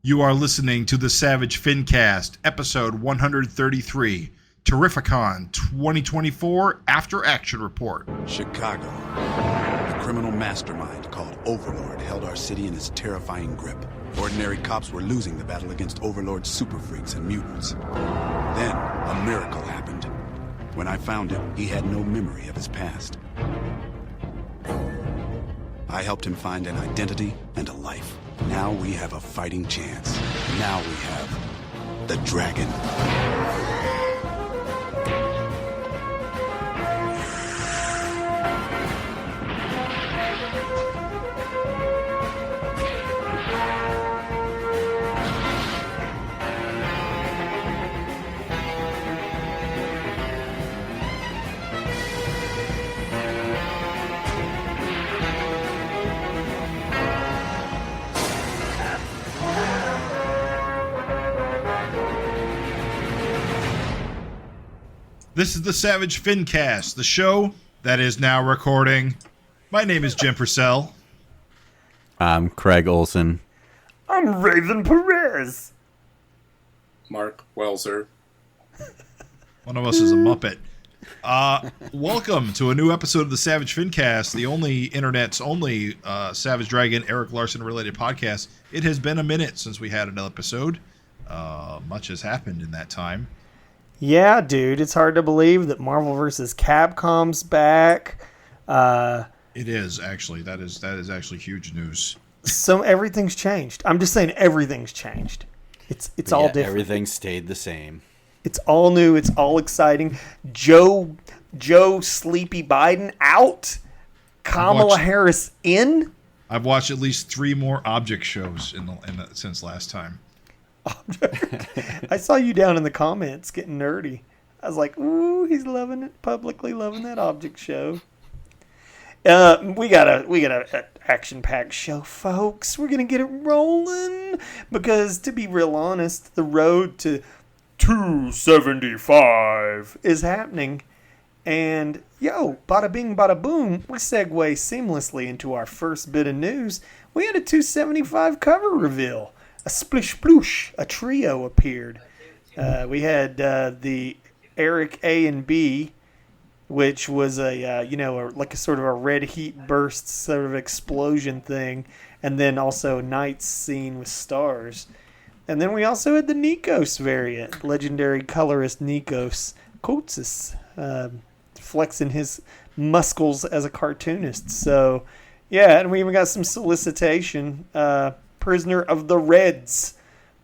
You are listening to the Savage FINcast, episode 133, Terrificon 2024 After Action Report. Chicago. A criminal mastermind called Overlord held our city in his terrifying grip. Ordinary cops were losing the battle against Overlord's super freaks and mutants. Then, a miracle happened. When I found him, he had no memory of his past. I helped him find an identity and a life. Now we have a fighting chance. Now we have the dragon. This is the Savage FINcast, the show that is now recording. My name is Jim Purcell. I'm Craig Olson. I'm Raven Perez. Mark Welser. One of us is a Muppet. Welcome to a new episode of the Savage FINcast, the only internet's only Savage Dragon Eric Larson related podcast. It has been a minute since we had an episode. Much has happened in that time. Yeah, dude, it's hard to believe that Marvel vs. Capcom's back. It is actually. That is actually huge news. So everything's changed. I'm just saying everything's changed. It's all different. Everything stayed the same. It's all new. It's all exciting. Joe Sleepy Biden out. Kamala Harris in. I've watched at least 3 more object shows since last time. I saw you down in the comments getting nerdy. I was like, ooh, he's loving it, publicly loving that object show. We got a action-packed show, folks. We're gonna get it rolling because, to be real honest, the road to 275 is happening. And bada bing, bada boom, we segue seamlessly into our first bit of news. We had a 275 cover reveal. A splish sploosh, a trio appeared. We had the Eric A and B, which was like a sort of a red heat burst sort of explosion thing, and then also Night's scene with stars. And then we also had the Nikos variant, legendary colorist Nikos Kotsis, flexing his muscles as a cartoonist. So, yeah, and we even got some solicitation. Prisoner of the Reds,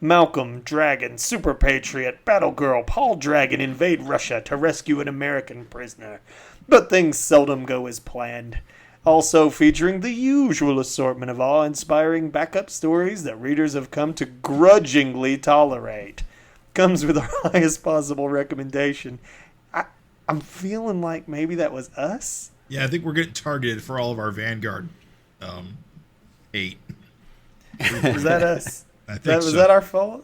Malcolm Dragon, Super Patriot, Battle Girl, Paul Dragon invade Russia to rescue an American prisoner. But things seldom go as planned. Also featuring the usual assortment of awe-inspiring backup stories that readers have come to grudgingly tolerate. Comes with our highest possible recommendation. I'm feeling like maybe that was us. Yeah, I think we're getting targeted for all of our Vanguard hate. Was that us? I think so. Was that our fault?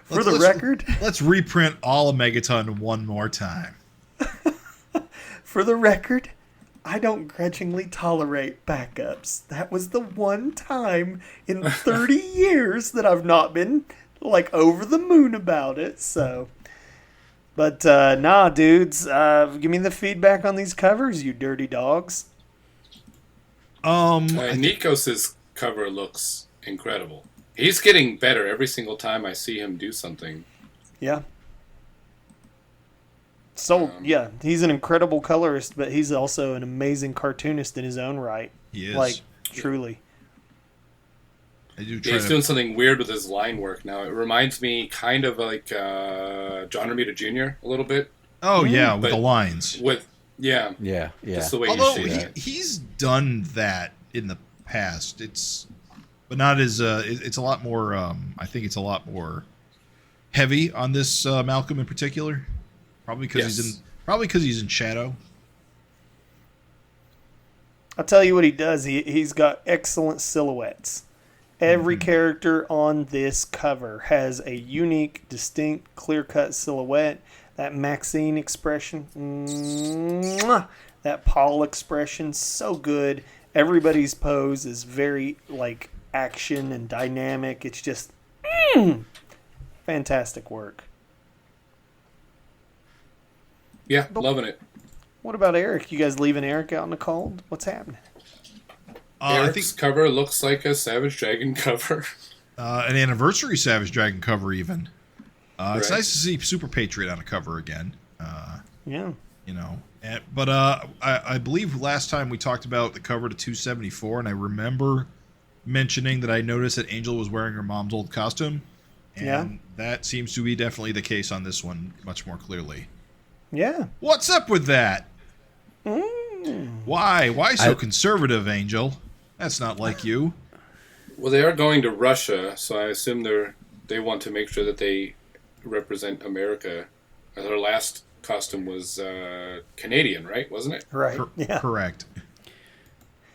For the record? Let's reprint all of Megaton one more time. For the record, I don't grudgingly tolerate backups. That was the one time in 30 years that I've not been, over the moon about it, so... But, nah, dudes, give me the feedback on these covers, you dirty dogs. Nikos' cover looks incredible. He's getting better every single time I see him do something. Yeah. So, yeah, he's an incredible colorist, but he's also an amazing cartoonist in his own right. He is. Truly. He's doing something weird with his line work now. It reminds me kind of like John Romita Jr. a little bit. Oh, yeah, with the lines. Yeah. Just the way you see that. He's done that in the past. But not as it's a lot more. I think it's a lot more heavy on this Malcolm in particular. Probably because he's in shadow. I'll tell you what he does. He's got excellent silhouettes. Every character on this cover has a unique, distinct, clear-cut silhouette. That Maxine expression, that Paul expression, so good. Everybody's pose is very, action and dynamic. It's just fantastic work. Yeah, loving it. What about Eric? You guys leaving Eric out in the cold? What's happening? Eric's cover looks like a Savage Dragon cover. An anniversary Savage Dragon cover, even. It's Right. nice to see Super Patriot on a cover again. Yeah. You know, but I believe last time we talked about the cover to 274, and I remember mentioning that I noticed that Angel was wearing her mom's old costume, and that seems to be definitely the case on this one, much more clearly. Yeah. What's up with that? Why so conservative, Angel? That's not like you. Well, they are going to Russia, so I assume they want to make sure that they represent America. Their last costume was Canadian, right? Wasn't it? Right. Yeah. Correct.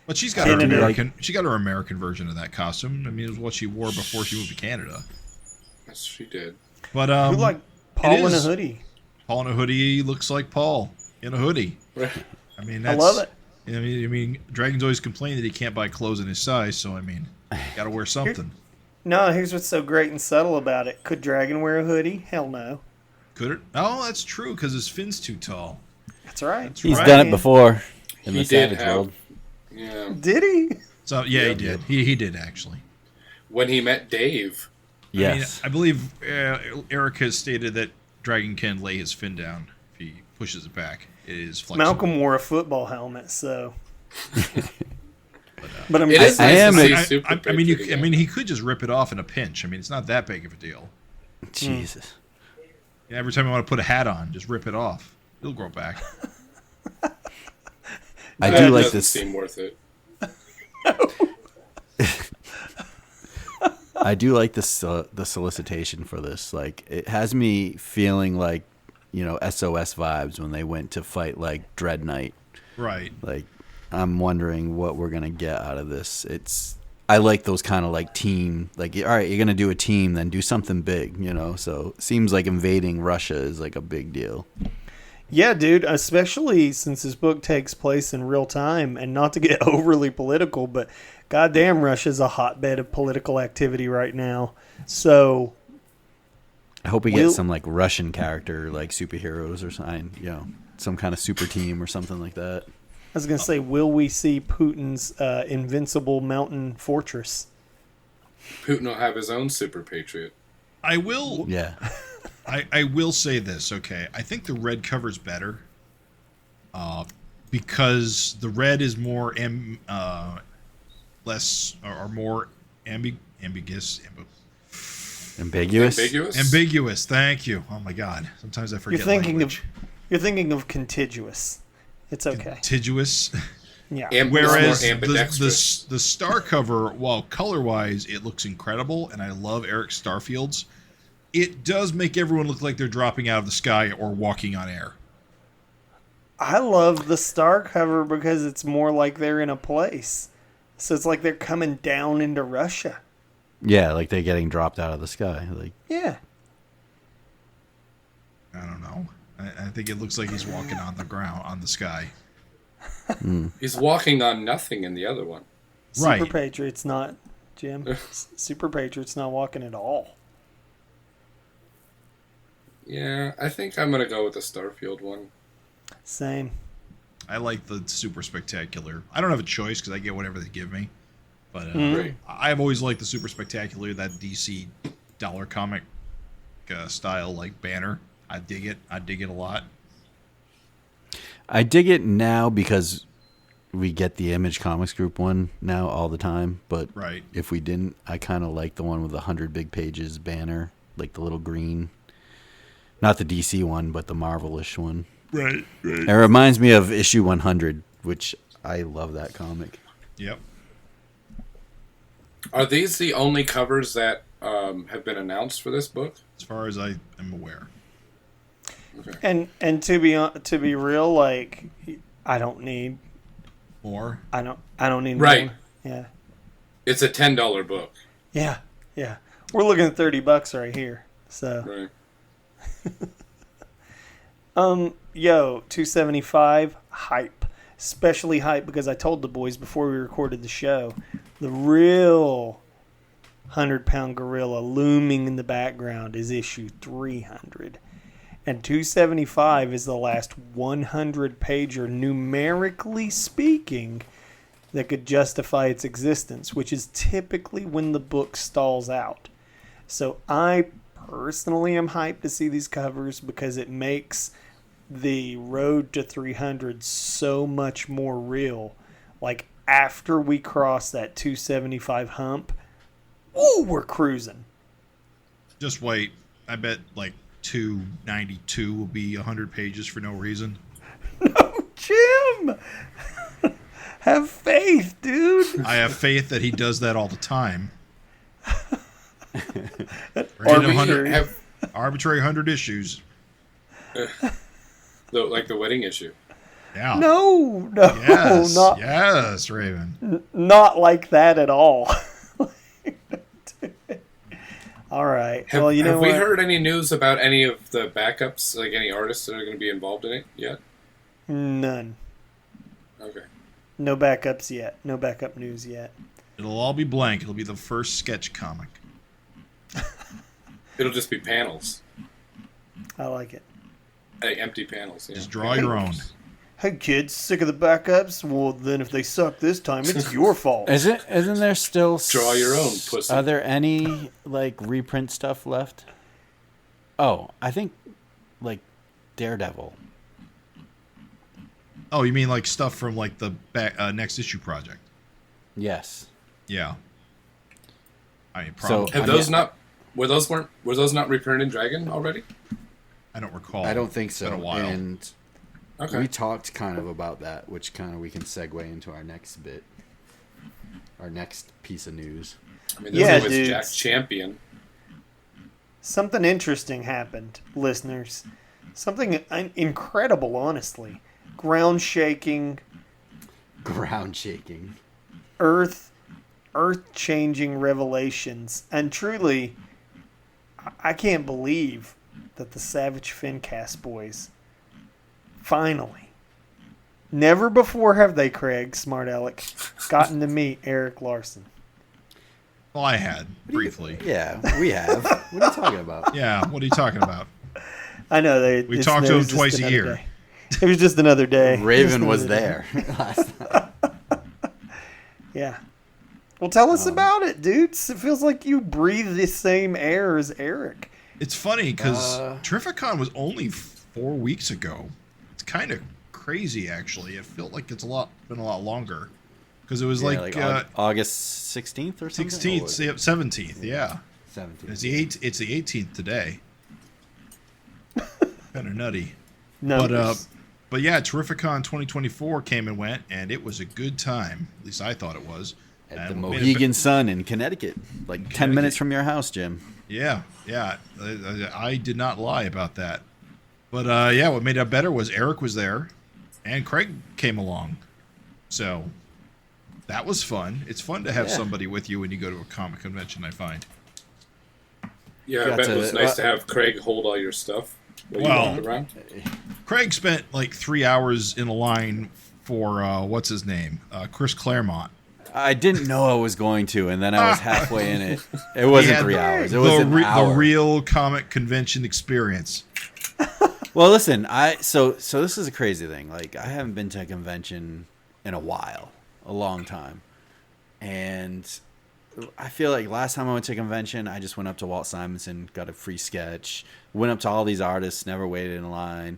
But she's got her American. She got her American version of that costume. I mean, it was what she wore before she moved to Canada. Yes, she did. Who But like Paul in a hoodie? Paul in a hoodie looks like Paul in a hoodie. Right. I mean, I love it. I mean, Dragon's always complained that he can't buy clothes in his size. So I mean, got to wear something. No, here's what's so great and subtle about it. Could Dragon wear a hoodie? Hell no. Could it? Oh, that's true because his fin's too tall. That's right. He's done it before in He the did Savage have- world. Yeah. Did he? So yeah, he did. He did actually. When he met Dave. Yes. I believe Eric has stated that Dragon can lay his fin down if he pushes it back. It is flexible. Malcolm wore a football helmet, so. But It is nice to see Super I mean, Patriot again. he could just rip it off in a pinch. I mean, it's not that big of a deal. Jesus. Every time I want to put a hat on, just rip it off. It'll grow back. I That do like doesn't this. seem worth it. I do like this the solicitation for this. Like, it has me feeling like, SOS vibes when they went to fight like Dread Knight. Right. Like, I'm wondering what we're gonna get out of this. I like those kind of like team. Like, all right, you're gonna do a team, then do something big. So it seems like invading Russia is like a big deal. Yeah, dude, especially since this book takes place in real time, and not to get overly political, but goddamn, Russia's a hotbed of political activity right now. So I hope we get some like Russian character, like superheroes or something, some kind of super team or something like that. I was going to say, will we see Putin's invincible mountain fortress? Putin will have his own Super Patriot. I will. Yeah. I will say this. Okay, I think the red cover's better. Because the red is more less or more ambiguous. Ambiguous. Ambiguous. Thank you. Oh my God. Sometimes I forget. You're thinking of contiguous. It's okay. Contiguous. Yeah. Whereas more ambidextrous. the star cover, while color-wise it looks incredible, and I love Eric Starfield's, it does make everyone look like they're dropping out of the sky or walking on air. I love the star cover because it's more like they're in a place. So it's like they're coming down into Russia. Yeah, like they're getting dropped out of the sky. Like, Yeah. I don't know. I think it looks like he's walking on the ground, on the sky. He's walking on nothing in the other one. Right. Super Patriot's not, Jim. Super Patriot's not walking at all. Yeah, I think I'm going to go with the Starfield one. Same. I like the super spectacular. I don't have a choice because I get whatever they give me. But Right. I've always liked the super spectacular, that DC dollar comic style, like banner. I dig it. I dig it a lot. I dig it now because we get the Image Comics Group one now all the time. But Right. if we didn't, I kind of like the one with the 100 big pages banner, like the little green. Not the DC one, but the Marvel-ish one. Right. It reminds me of issue 100, which I love that comic. Yep. Are these the only covers that have been announced for this book? As far as I am aware. Okay. And to be real, like I don't need More. I don't need Right. more. Yeah. It's a $10 book. Yeah. Yeah. We're looking at $30 right here. So Right. 275 hype. Especially hype because I told the boys before we recorded the show, the real 100-pound gorilla looming in the background is issue 300. And 275 is the last 100-pager, numerically speaking, that could justify its existence, which is typically when the book stalls out. So I personally am hyped to see these covers because it makes the road to 300 so much more real. Like, after we cross that 275 hump, ooh, we're cruising. Just wait. I bet like 292 will be 100 pages for no reason. No, Jim! Have faith, dude. I have faith that he does that all the time. Arbitrary. Arbitrary 100 issues. Like the wedding issue. Yeah. No, Yes. not, Yes, Raven. not like that at all. All right. Have, well, you know have what? we heard any news about any of the backups, like any artists that are going to be involved in it yet? None. Okay. No backups yet. No backup news yet. It'll all be blank. It'll be the first sketch comic. It'll just be panels. I like it. Like empty panels. Yeah. Just draw your own. Hey, kids, sick of the backups? Well, then if they suck this time, it's your fault. Isn't there still Draw your own, pussy. Are there any like reprint stuff left? Oh, I think like Daredevil. Oh, you mean like stuff from like the next issue project? Yes. Yeah. I mean, So- probably. Have those not? Were those not reprinted in Dragon already? I don't recall. I don't think so. It's been a while. And Okay. we talked kind of about that, which kind of we can segue into our next bit, our next piece of news. I mean, there's Yeah, always dudes. Jack Champion. Something interesting happened, listeners. Something incredible, honestly. Ground shaking, Ground shaking. earth-changing revelations. And truly, I can't believe that the Savage FINcast boys finally, never before have they, Craig, smart aleck, gotten to meet Eric Larson. Well, I had briefly. Yeah, we have. What are you talking about? Yeah. What are you talking about? I know We talk to him twice a year. Day. It was just another day. Raven Just was another day. there last time. Yeah. Well, tell us about it, dudes. It feels like you breathe the same air as Eric. It's funny because Terrificon was only 4 weeks ago. It's kind of crazy, actually. It felt like it's been a lot longer because it was like August 16th or something. 16th, 17th. Yeah, 17th. It's the 18th today. Kind of nutty. Numbers. But yeah, Terrificon 2024 came and went, and it was a good time. At least I thought it was. At And the we made Mohegan Sun in Connecticut, like 10 minutes from your house, Jim. Yeah. I did not lie about that. But yeah, what made it better was Eric was there, and Craig came along. So that was fun. It's fun to have somebody with you when you go to a comic convention, I find. Yeah, I Got bet it to- was nice to have Craig hold all your stuff while Well- you walked around. Craig spent like 3 hours in a line for, what's his name? Chris Claremont. I didn't know I was going to, and then I was halfway in it. It wasn't 3 hours. It was an hour. The real comic convention experience. Well, listen, so this is a crazy thing. Like, I haven't been to a convention in a while, a long time, and I feel like last time I went to a convention, I just went up to Walt Simonson, got a free sketch, went up to all these artists, never waited in line,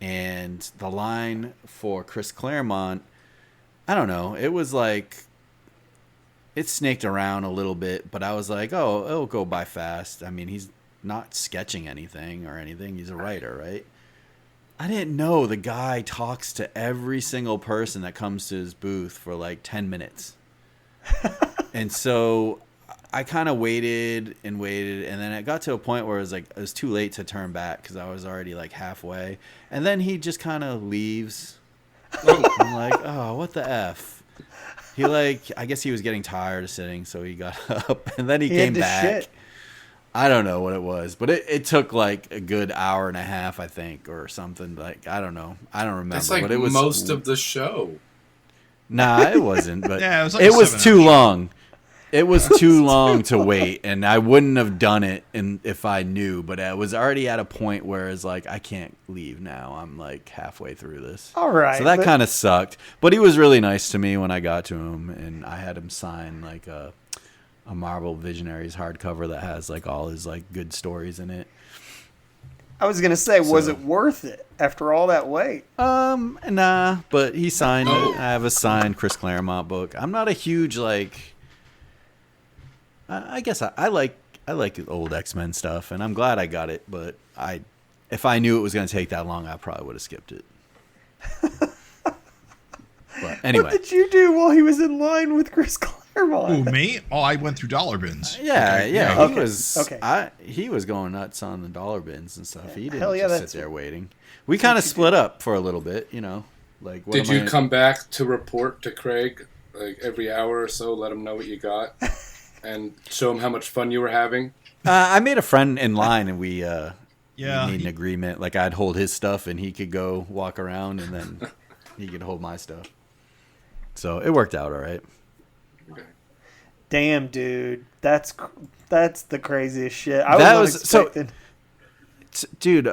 and the line for Chris Claremont, I don't know, it was like, it snaked around a little bit, but I was like, oh, it'll go by fast. I mean, he's not sketching anything or anything. He's a writer, right? I didn't know the guy talks to every single person that comes to his booth for like 10 minutes. And so I kind of waited, and then it got to a point where it was too late to turn back because I was already like halfway. And then he just kind of leaves. I'm like, oh, what the F? He I guess he was getting tired of sitting, so he got up, and then he came had to back. shit. I don't know what it was, but it took like a good hour and a half, I think, or something. Like, I don't know. I don't remember. That's like but it was most of the show. Nah, it wasn't. But Yeah, it was like it a was 7-hour too show. long. It was too long to wait, and I wouldn't have done it if I knew. But I was already at a point where it's like I can't leave now. I'm like halfway through this. All right. So that kind of sucked. But he was really nice to me when I got to him, and I had him sign like a Marvel Visionaries hardcover that has like all his like good stories in it. I was gonna say, was it worth it after all that wait? Nah. But he signed it. I have a signed Chris Claremont book. I'm not a huge like. I guess I like the old X-Men stuff, and I'm glad I got it. But if I knew it was going to take that long, I probably would have skipped it. But anyway, What did you do while he was in line with Chris Claremont? Who, me? Oh, I went through dollar bins. yeah. Okay, He was okay. he was going nuts on the dollar bins and stuff. He didn't Hell yeah, just that's sit there waiting. We kind of split up for a little bit, you know. Like, Did you come back to report to Craig like every hour or so? Let him know what you got, and show him how much fun you were having. I made a friend in line, and we Yeah. made an agreement. Like, I'd hold his stuff, and he could go walk around, and then he could hold my stuff. So it worked out all right. Okay. Damn, dude, that's the craziest shit. I That was was- so- unexpected. Dude,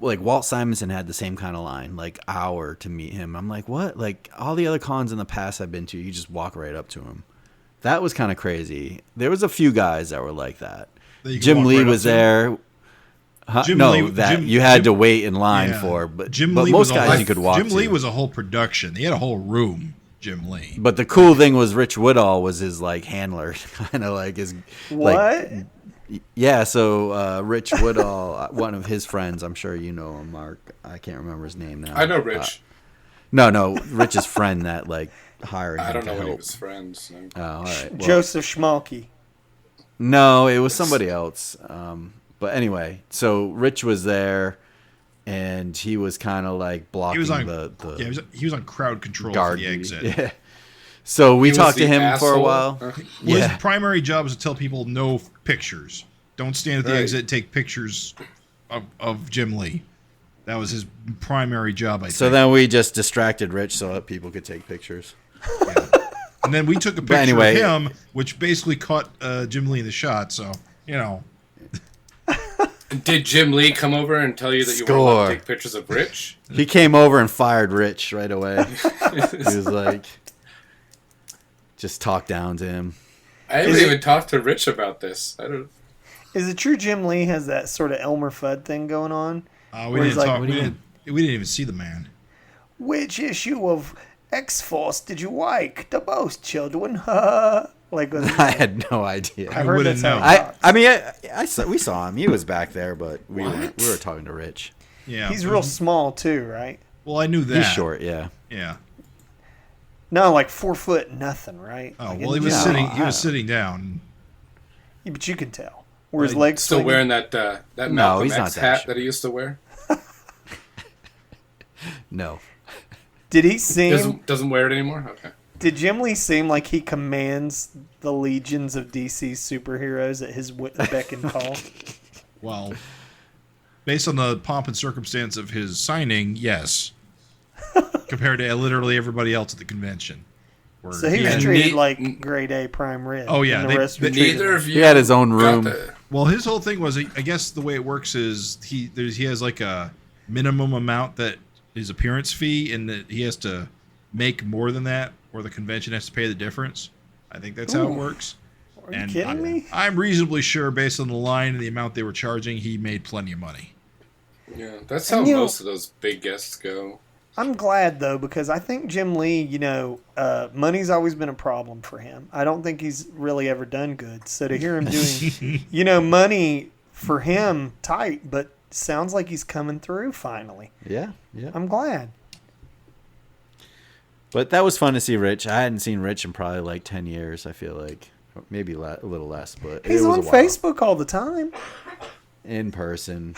like Walt Simonson had the same kind of line, like hour to meet him. I'm like, what? Like all the other cons in the past I've been to, you just walk right up to him. That was kind of crazy. There was a few guys that were like that. That you could Jim walk Lee right up was to? there. Huh? Jim No, Lee- that Jim- you had Jim- to wait in line Yeah. for, but Jim but Lee most was a guys whole- you could walk Jim Lee to. was a whole production. He had a whole room. Jim Lee. But the cool thing was Rich Woodall was his like handler, kind of like his What? Like, yeah, so Rich Woodall, one of his friends, I'm sure you know him, Mark. I can't remember his name now. I know Rich. No, Rich's friend that like hired him I don't to know any of help. his friends. No. Oh, all right. Well, Joseph Schmalke. no, it was somebody else. But anyway, so Rich was there, and he was kind of like blocking He was on the he was on crowd control guard for the duty. exit. Yeah. So we He was talked to the him for a asshole? while. Huh? Well, Yeah. his primary job is to tell people no pictures. Don't stand at the Right. exit and take pictures of Jim Lee. That was his primary job, I think. So then we just distracted Rich so that people could take pictures. And then we took a picture anyway- of him, which basically caught Jim Lee in the shot. So, you know. Did Jim Lee come over and tell you that you weren't allowed Score. to take pictures of Rich? He came over and fired Rich right away. He was like, just talked down to him. I haven't Is it- even talked to Rich about this. I don't. Is it true Jim Lee has that sort of Elmer Fudd thing going on? We Where he's didn't like, talk. We didn't even see the man. Which issue of X-Force did you like the most, children? Like, I had no idea. I've heard wouldn't that's how know. he talks. I mean, we saw him. He was back there, but we were talking to Rich. Yeah. He's real small too, right? Well, I knew that. He's short, yeah. Yeah. No, like 4 foot nothing, right? Oh, Like well, he in was the- sitting. No, He was I- sitting down. Yeah, but you can tell. Were his Well, legs Still swinging? wearing that that No, Malcolm he's not X that hat short. that he used to wear. No. Did he seem? Doesn't wear it anymore. Okay. Did Jim Lee seem like he commands the legions of DC superheroes at his beck and call? Well, based on the pomp and circumstance of his signing, yes. Compared to literally everybody else at the convention. Where So he was had- treated Ne- like grade A prime rib. Oh, yeah, and they- the rest were they- treated Neither like- of you. He had his own got room. Well, his whole thing was, I guess the way it works is he has like a minimum amount that his appearance fee, and that he has to make more than that, or the convention has to pay the difference. I think that's how it works. Are you kidding me? I'm reasonably sure, based on the line and the amount they were charging, he made plenty of money. Yeah, that's how And you know- most of those big guests go. I'm glad though, because I think Jim Lee, money's always been a problem for him. I don't think he's really ever done good. So to hear him doing, money for him tight, but sounds like he's coming through finally. Yeah. I'm glad. But that was fun to see Rich. I hadn't seen Rich in probably like 10 years, I feel like. Or maybe a little less, but He's it was on a while. Facebook all the time. In person.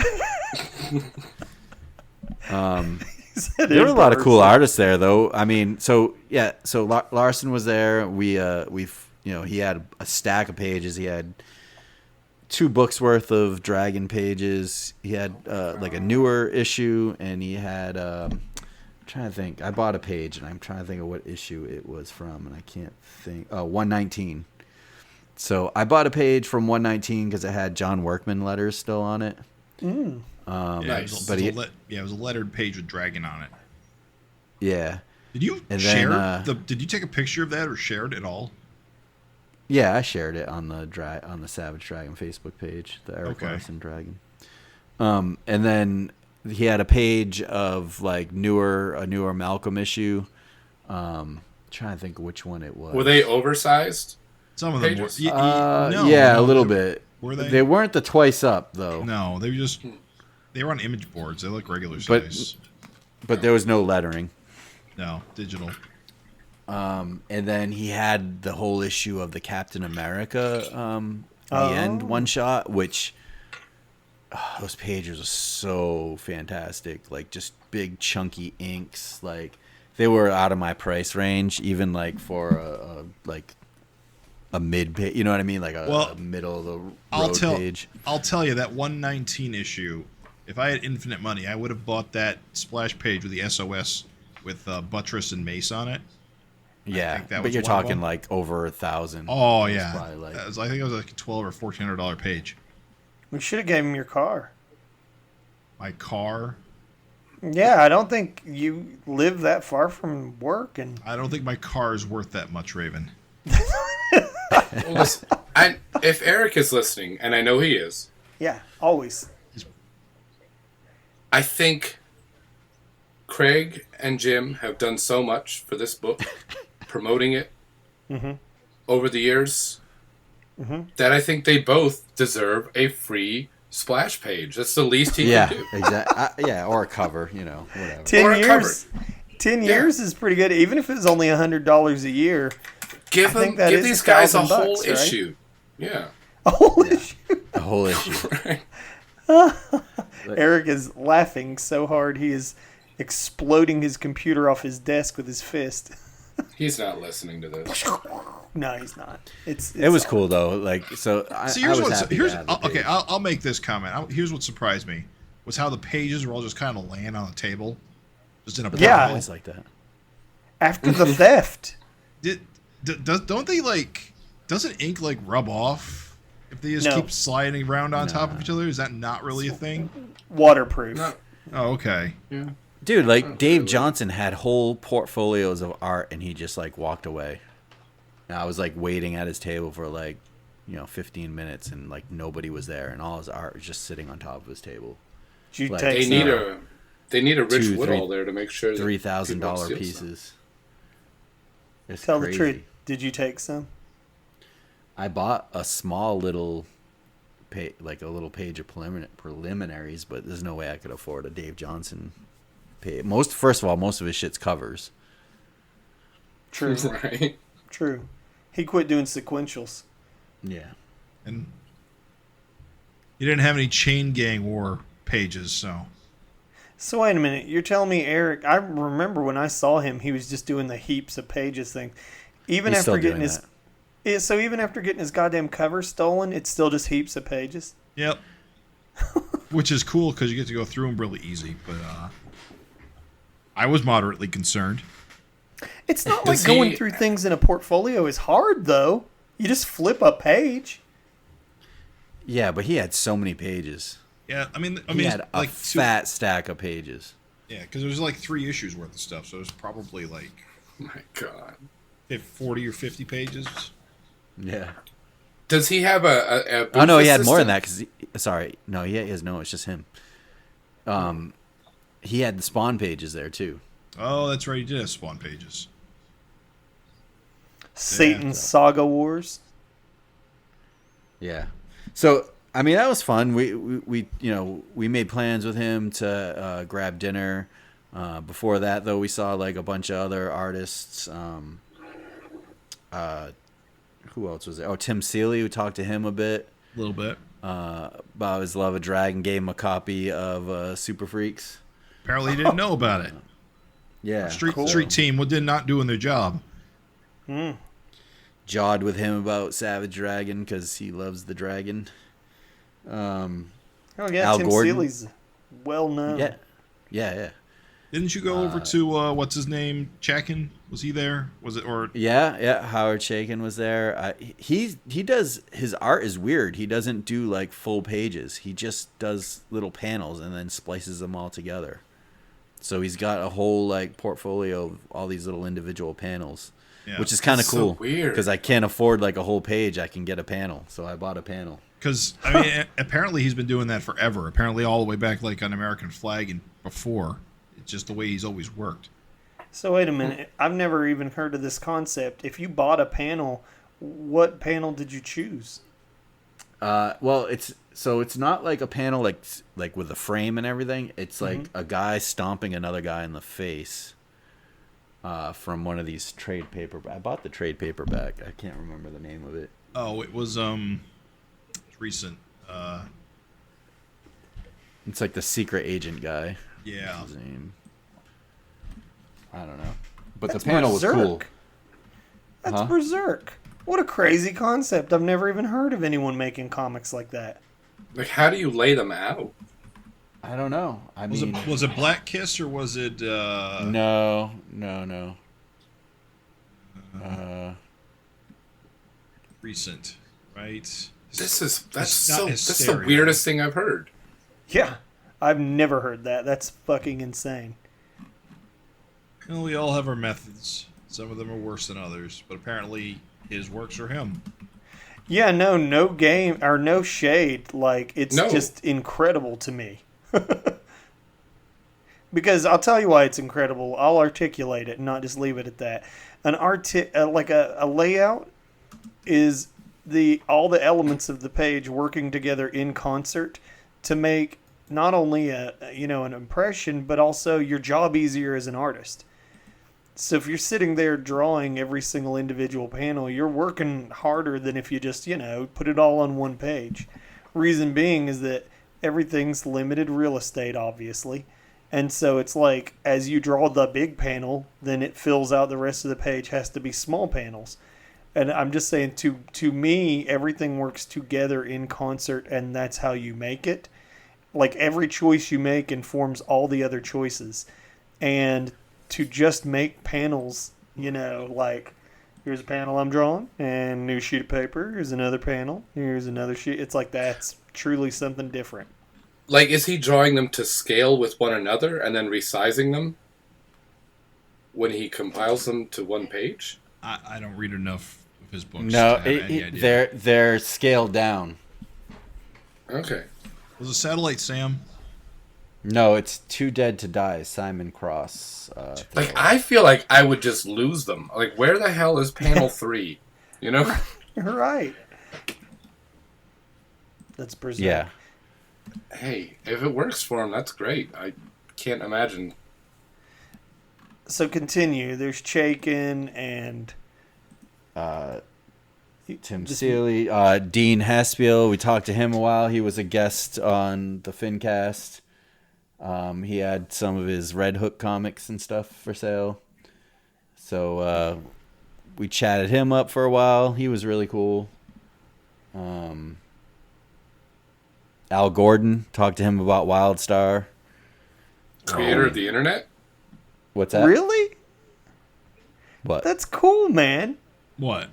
He said There were a in lot of cool person. artists there, though. I mean, so Larson was there. He had a stack of pages. He had 2 books worth of Dragon pages. He had like a newer issue, and he had. I'm trying to think. I bought a page, and I'm trying to think of what issue it was from, and I can't think. Oh, 119. So I bought a page from 119 because it had John Workman letters still on it. Nice. It was a lettered page with dragon on it. Yeah. Did you And share? then, Did you take a picture of that or share it at all? Yeah, I shared it on the Savage Dragon Facebook page, the Eric Okay. Larson Dragon. And then he had a page of like a newer Malcolm issue. Trying to think which one it was. Were they oversized? Some of them Pages? were. Yeah, a little bit. Were they? They weren't the twice up though. No, they were on image boards. They look regular But- size. But there was no lettering. No, digital. And then he had the whole issue of the Captain America the end one shot, which those pages are so fantastic. Like just big chunky inks. Like they were out of my price range, even like for a mid page. You know what I mean? Like a middle of the road page. I'll tell you that 119 issue. If I had infinite money, I would have bought that splash page with the SOS with Buttress and Mace on it. Yeah, think that but was you're one of talking them. like over 1,000. Oh It was yeah, probably like- I think it was like a $1,200 or $1,400 page. We should have gave him your car. My car. Yeah, I don't think you live that far from work, and I don't think my car is worth that much, Raven. Well, listen, if Eric is listening, and I know he is, yeah, always. I think Craig and Jim have done so much for this book, promoting it over the years, that I think they both deserve a free splash page. That's the least he Yeah, can do. exactly. Yeah, or a cover, whatever. 10 Or a years. 10 years is pretty good, even if it was only $100 a year. Give I think that give is these guys a $1,000, whole right? issue. Yeah. Oh, The whole issue. Eric is laughing so hard he is exploding his computer off his desk with his fist. He's not listening to this. No, he's not. It's It was cool though. Like so, I Here's was what's happy to have the okay. page. I'll make this comment. Here's what surprised me was how the pages were all just kind of laying on the table, just in a Yeah. pile. Always like that. after the theft. Don't they like? Doesn't ink like rub off if they just No. keep sliding around on top of each other? Is that not really a thing? Waterproof. No. Oh, okay. Yeah. Dude, like Dave Johnson had whole portfolios of art, and he just like walked away. And I was like waiting at his table for like 15 minutes, and like nobody was there, and all his art was just sitting on top of his table. Did you Like, take They need a Rich Two, Woodall there to make sure that $3,000 people don't steal pieces. It's Tell crazy. the truth. Did you take some? I bought a small little like a little page of preliminaries, but there's no way I could afford a Dave Johnson page. First of all, most of his shit's covers. True. stuff. Right. True. He quit doing sequentials. Yeah. And you didn't have any Chain Gang War pages, so So wait a minute. You're telling me Eric? I remember when I saw him, he was just doing the heaps of pages thing. Even He's after still getting doing his, that. so even after getting his goddamn cover stolen, it's still just heaps of pages. yep. Which is cool because you get to go through them really easy. But I was moderately concerned. It's not Does like going he- through things in a portfolio is hard though. You just flip a page. Yeah, but he had so many pages. Yeah, I mean, He had a like fat stack of pages. Yeah, because there was like 3 issues worth of stuff, so it was probably like Oh my God. 40 or 50 pages. Yeah. Does he have a Oh no, booth he had more than assistant? that. Sorry, no, he has no. It's just him. He had the Spawn pages there too. Oh, that's right. He did have Spawn pages. Satan's Saga Wars. Yeah. So I mean that was fun. We made plans with him to grab dinner. Before that though, we saw like a bunch of other artists. Who else was there? Oh, Tim Seeley. We talked to him a bit A little bit. about his love of drag and gave him a copy of Super Freaks. Apparently, he didn't know about it. Yeah. Street team did not doing their job. Jawed with him about Savage Dragon because he loves the dragon. Oh yeah, Al Tim Gordon. Seeley's well known. Yeah. Didn't you go over to what's his name? Chaikin? Was he there? Was it or? Yeah. Howard Chaikin was there. He does, his art is weird. He doesn't do like full pages. He just does little panels and then splices them all together. So he's got a whole like portfolio of all these little individual panels, which is kind of cool. Weird. Because I can't afford like a whole page. I can get a panel, so I bought a panel. Because I mean, apparently he's been doing that forever. Apparently all the way back like on American Flag and before. It's just the way he's always worked. So wait a minute. I've never even heard of this concept. If you bought a panel, what panel did you choose? Well, it's not like a panel like with a frame and everything. It's like a guy stomping another guy in the face. From one of these trade paperback. I bought the trade paperback. I can't remember the name of it. Oh, it was recent. It's like the secret agent guy. Yeah. What's his name? I don't know. But That's the panel Berserk. was cool. That's Berserk. What a crazy concept. I've never even heard of anyone making comics like that. Like, how do you lay them out? I don't know. Was it Black Kiss or was it? No. Recent, right? That's not the hysteria. weirdest thing I've heard. Yeah. I've never heard that. That's fucking insane. Well, we all have our methods. Some of them are worse than others, but apparently his works for him. Yeah, no game or no shade. Like, it's just incredible to me. Because I'll tell you why it's incredible. I'll articulate it and not just leave it at that. A layout is all the elements of the page working together in concert to make not only an impression, but also your job easier as an artist. So if you're sitting there drawing every single individual panel, you're working harder than if you just, put it all on one page. Reason being is that everything's limited real estate, obviously. And so it's like, as you draw the big panel, then it fills out the rest of the page has to be small panels. And I'm just saying, to me, everything works together in concert, and that's how you make it. Like, every choice you make informs all the other choices. And to just make panels, like, here's a panel I'm drawing, and new sheet of paper, here's another panel, here's another sheet. It's like, that's truly something different. Like, is he drawing them to scale with one another and then resizing them when he compiles them to one page? I don't read enough of his books. No, to have any idea. they're scaled down. Okay. Was it Satellite Sam? No, it's Too Dead to Die, Simon Cross. Like, I feel like I would just lose them. Like, where the hell is panel 3? You know? Right. That's Berserk. Yeah. Hey, if it works for him, that's great. I can't imagine. So continue. There's Chaikin and Tim Seeley, Dean Haspiel. We talked to him a while. He was a guest on the FINcast. He had some of his Red Hook comics and stuff for sale. So we chatted him up for a while. He was really cool. Al Gordon, talked to him about Wildstar. Creator of the internet? What's that? Really? What? That's cool, man. What?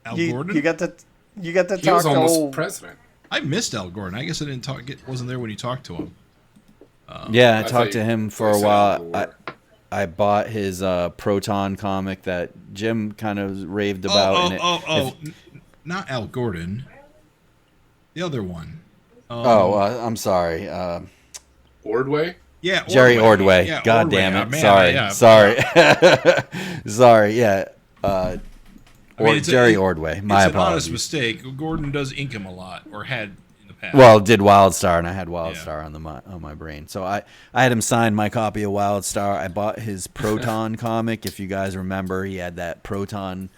Al You Gordon? got to He talk was to almost old. president. I missed Al Gordon. I guess I didn't wasn't there when you talked to him. Yeah, I thought talked to you him for a said Al while. Gore. I bought his Proton comic that Jim kind of raved about. Not Al Gordon. The other one. I'm sorry. Ordway? Yeah, Jerry Ordway. Yeah, God Ordway. damn it. Oh, man, sorry. yeah. Sorry. Yeah. Jerry Ordway. My it's an honest apologies. mistake. Gordon does ink him a lot, or had in the past. Well, did Wildstar, and I had Wildstar on my brain. So I had him sign my copy of Wildstar. I bought his Proton comic. If you guys remember, he had that Proton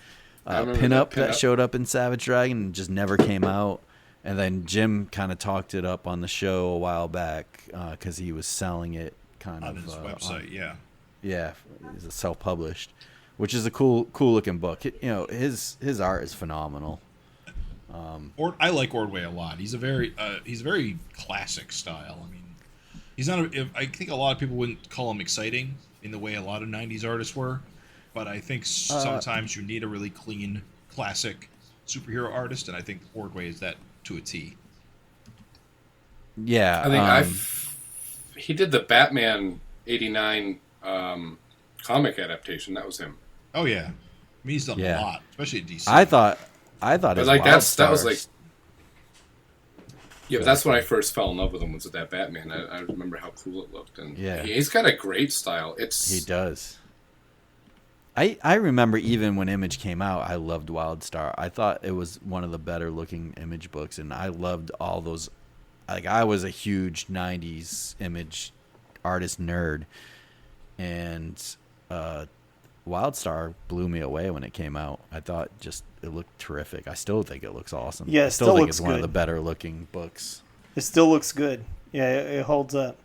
pinup that showed up in Savage Dragon and just never came out. And then Jim kind of talked it up on the show a while back because he was selling it kind on of his website. Yeah, it's self-published, which is a cool looking book. His art is phenomenal. I like Ordway a lot. He's a very classic style. I mean, He's not. I think a lot of people wouldn't call him exciting in the way a lot of '90s artists were, but I think sometimes you need a really clean, classic superhero artist, and I think Ordway is that to a T. Yeah, I think he did the Batman '89 comic adaptation. That was him. Oh yeah, I mean, he's done a lot, especially at DC. I thought his like Wild that was Stars- like. Yeah, but that's when I first fell in love with him, was with that Batman. I remember how cool it looked. And he's got a great style. He does. I remember even when Image came out, I loved Wildstar. I thought it was one of the better looking Image books, and I loved all those. Like, I was a huge 90s Image artist nerd, and Wildstar blew me away when it came out. I thought it looked terrific. I still think it looks awesome. Yeah, I it still still think looks it's one of good. the better looking books. It still looks good. Yeah, it holds up.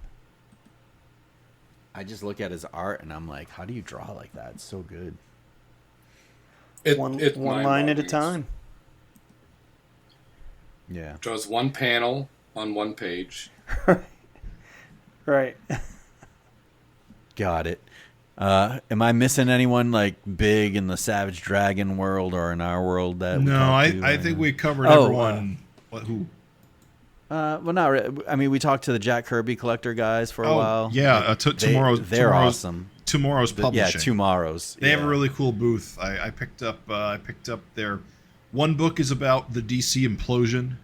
I just look at his art and I'm like, how do you draw like that? It's so good. One line at a time. Yeah. Draws one panel on one page. Right. Got it. Am I missing anyone like big in the Savage Dragon world or in our world that? No, I think we covered everyone. Who? Well, not really. I mean, we talked to the Jack Kirby collector guys for a while. Yeah, they're awesome. Tomorrow's Publishing. Yeah, Tomorrow's. They have a really cool booth. I picked up their one book is about the DC implosion.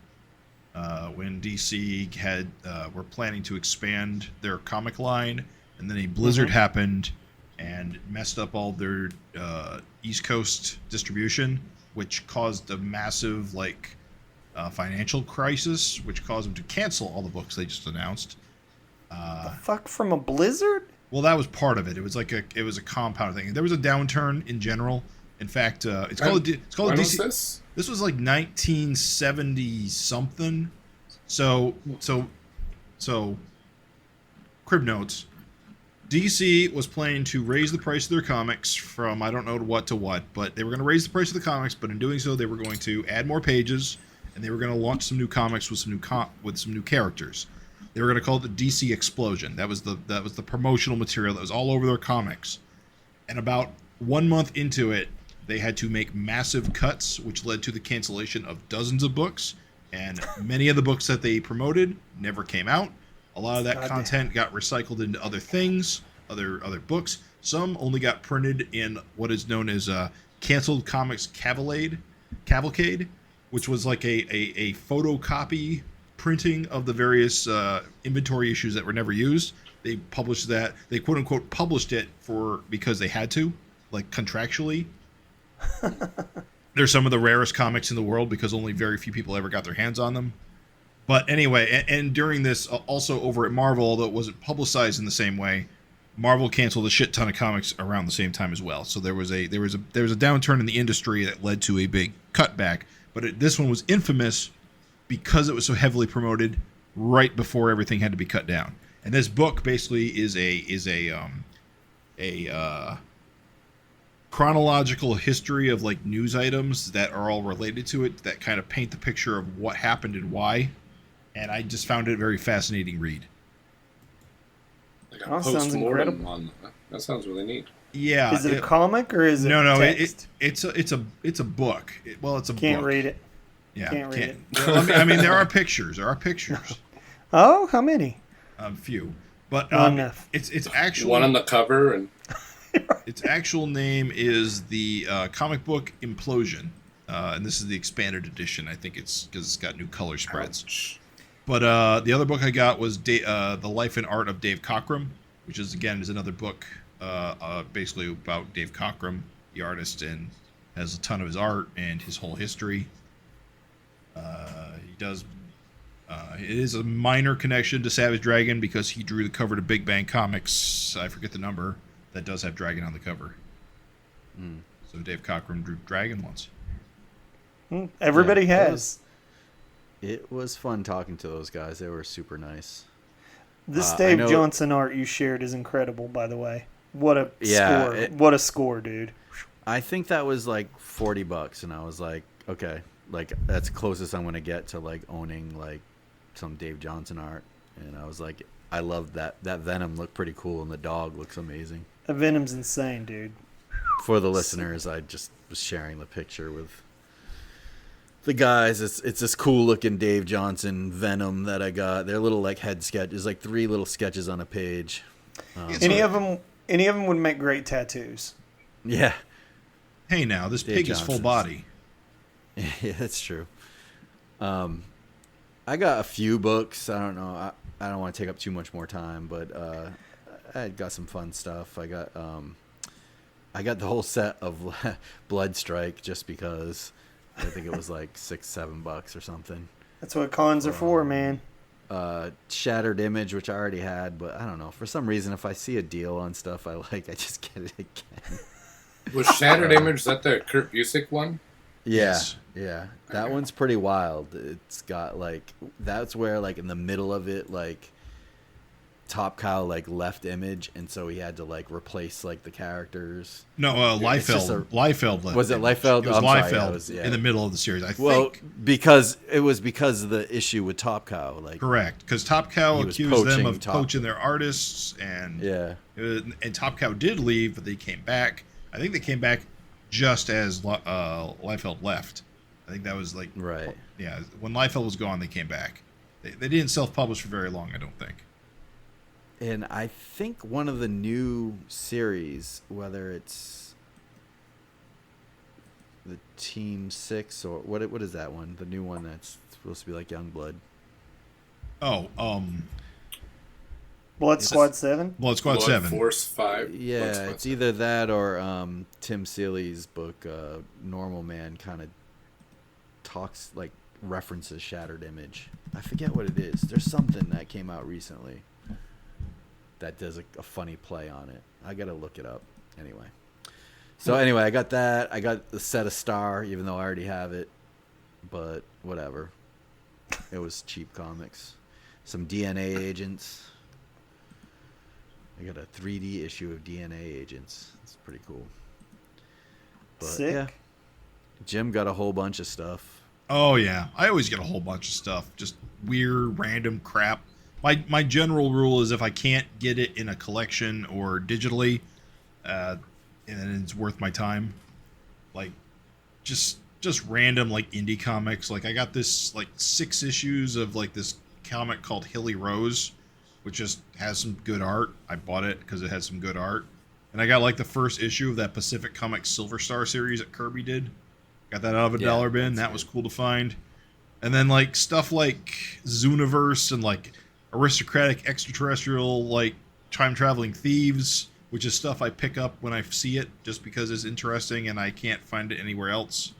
When DC were planning to expand their comic line, and then a blizzard happened and messed up all their East Coast distribution, which caused a massive financial crisis, which caused them to cancel all the books they just announced. The fuck, from a blizzard? Well, that was part of it. It was a compound thing. There was a downturn in general. In fact, it's called when DC. was this? This was like 1970 something. So crib notes. DC was planning to raise the price of their comics from I don't know what to what, but they were going to raise the price of the comics. But in doing so, they were going to add more pages, and they were going to launch some new comics with some new characters. They were going to call it the DC Explosion. That was the promotional material that was all over their comics. And about 1 month into it, they had to make massive cuts, which led to the cancellation of dozens of books. And many of the books that they promoted never came out. A lot of that content got recycled into other things, other books. Some only got printed in what is known as Canceled Comics Cavalcade, which was like a photocopy printing of the various inventory issues that were never used. They published that. They quote unquote published it because they had to, like contractually. They're some of the rarest comics in the world because only very few people ever got their hands on them. But anyway, and during this, also over at Marvel, although it wasn't publicized in the same way, Marvel canceled a shit ton of comics around the same time as well. So there was a downturn in the industry that led to a big cutback. But this one was infamous because it was so heavily promoted right before everything had to be cut down. And this book basically is a chronological history of like news items that are all related to it that kind of paint the picture of what happened and why. And I just found it a very fascinating read. Like a Oh, sounds post-mortem incredible. on that sounds really neat. Yeah. Is it a comic or is it text? It's a book. It's a Can't book. read it. Yeah, Can't read it. Well, I mean, there are pictures. Oh, how many? Few, but Not enough. it's actually One on the cover and its actual name is the comic book Implosion, and this is the expanded edition. I think it's because it's got new color spreads. ouch. But the other book I got was The Life and Art of Dave Cockrum, which is another book basically about Dave Cockrum, the artist, and has a ton of his art and his whole history. He does. It is a minor connection to Savage Dragon because he drew the cover to Big Bang Comics. I forget the number that does have Dragon on the cover. So Dave Cockrum drew Dragon once. Everybody Yeah, has. It was fun talking to those guys. They were super nice. This I Dave know- Johnson art you shared is incredible, by the way. What a Yeah, score. it- What a score, dude. I think that was like $40, and I was like, okay, like that's closest I'm gonna get to like owning like some Dave Johnson art. And I was like, I love that Venom looked pretty cool, and the dog looks amazing. The Venom's insane, dude. For the listeners, I just was sharing the picture with the guys. It's this cool looking Dave Johnson Venom that I got. They're little like head sketches, like 3 little sketches on a page. Any of them would make great tattoos. Yeah. Hey, now this Dave pig Johnson's. is full body. Yeah, that's true. I got a few books. I don't know. I don't want to take up too much more time, but I got some fun stuff. I got the whole set of Blood Strike just because. I think it was like $6-7 or something. That's what cons are for, man. Shattered Image, which I already had, but I don't know. For some reason, if I see a deal on stuff I like, I just get it again. Was Shattered Image, is that the Kurt Busiek one? Yeah, Yes. yeah. That one's pretty wild. It's got like, that's where like in the middle of it, like Top Cow like left Image, and so he had to like replace like the characters. No, Liefeld left. Was it Image. Liefeld? It was I'm sorry, Liefeld in the middle of the series. I Well, think. because of the issue with Top Cow, like Correct, because Top Cow He was accused them of poaching poaching their artists, and yeah, and Top Cow did leave, but they came back. I think they came back just as Liefeld left. I think that was like right. yeah, when Liefeld was gone, they came back. They didn't self-publish for very long, I don't think. And I think one of the new series, whether it's the Team 6 or what is that one? The new one that's supposed to be like Youngblood. Oh, Blood Squad 7? Blood Squad Blood 7. Force 5. Yeah, Blood Squad it's either that or Tim Seeley's book, Normal Man, kind of talks, like, references Shattered Image. I forget what it is. There's something that came out recently that does a funny play on it. I got to look it up. Anyway. So, anyway, I got that. I got the set of Star, even though I already have it. But, whatever. It was cheap comics. Some DNA Agents. I got a 3D issue of DNA Agents. It's pretty cool. But, Sick. yeah. Jim got a whole bunch of stuff. Oh yeah, I always get a whole bunch of stuff, just weird, random crap. My general rule is if I can't get it in a collection or digitally, and then it's worth my time. Like, just random like indie comics. Like I got this like 6 issues of like this comic called Hilly Rose, which just has some good art. I bought it because it had some good art, and I got like the first issue of that Pacific Comics Silver Star series that Kirby did. Got that out of a dollar bin. That was cool to find. And then like stuff like Zooniverse and like Aristocratic Extraterrestrial, like Time Traveling Thieves, which is stuff I pick up when I see it just because it's interesting and I can't find it anywhere else.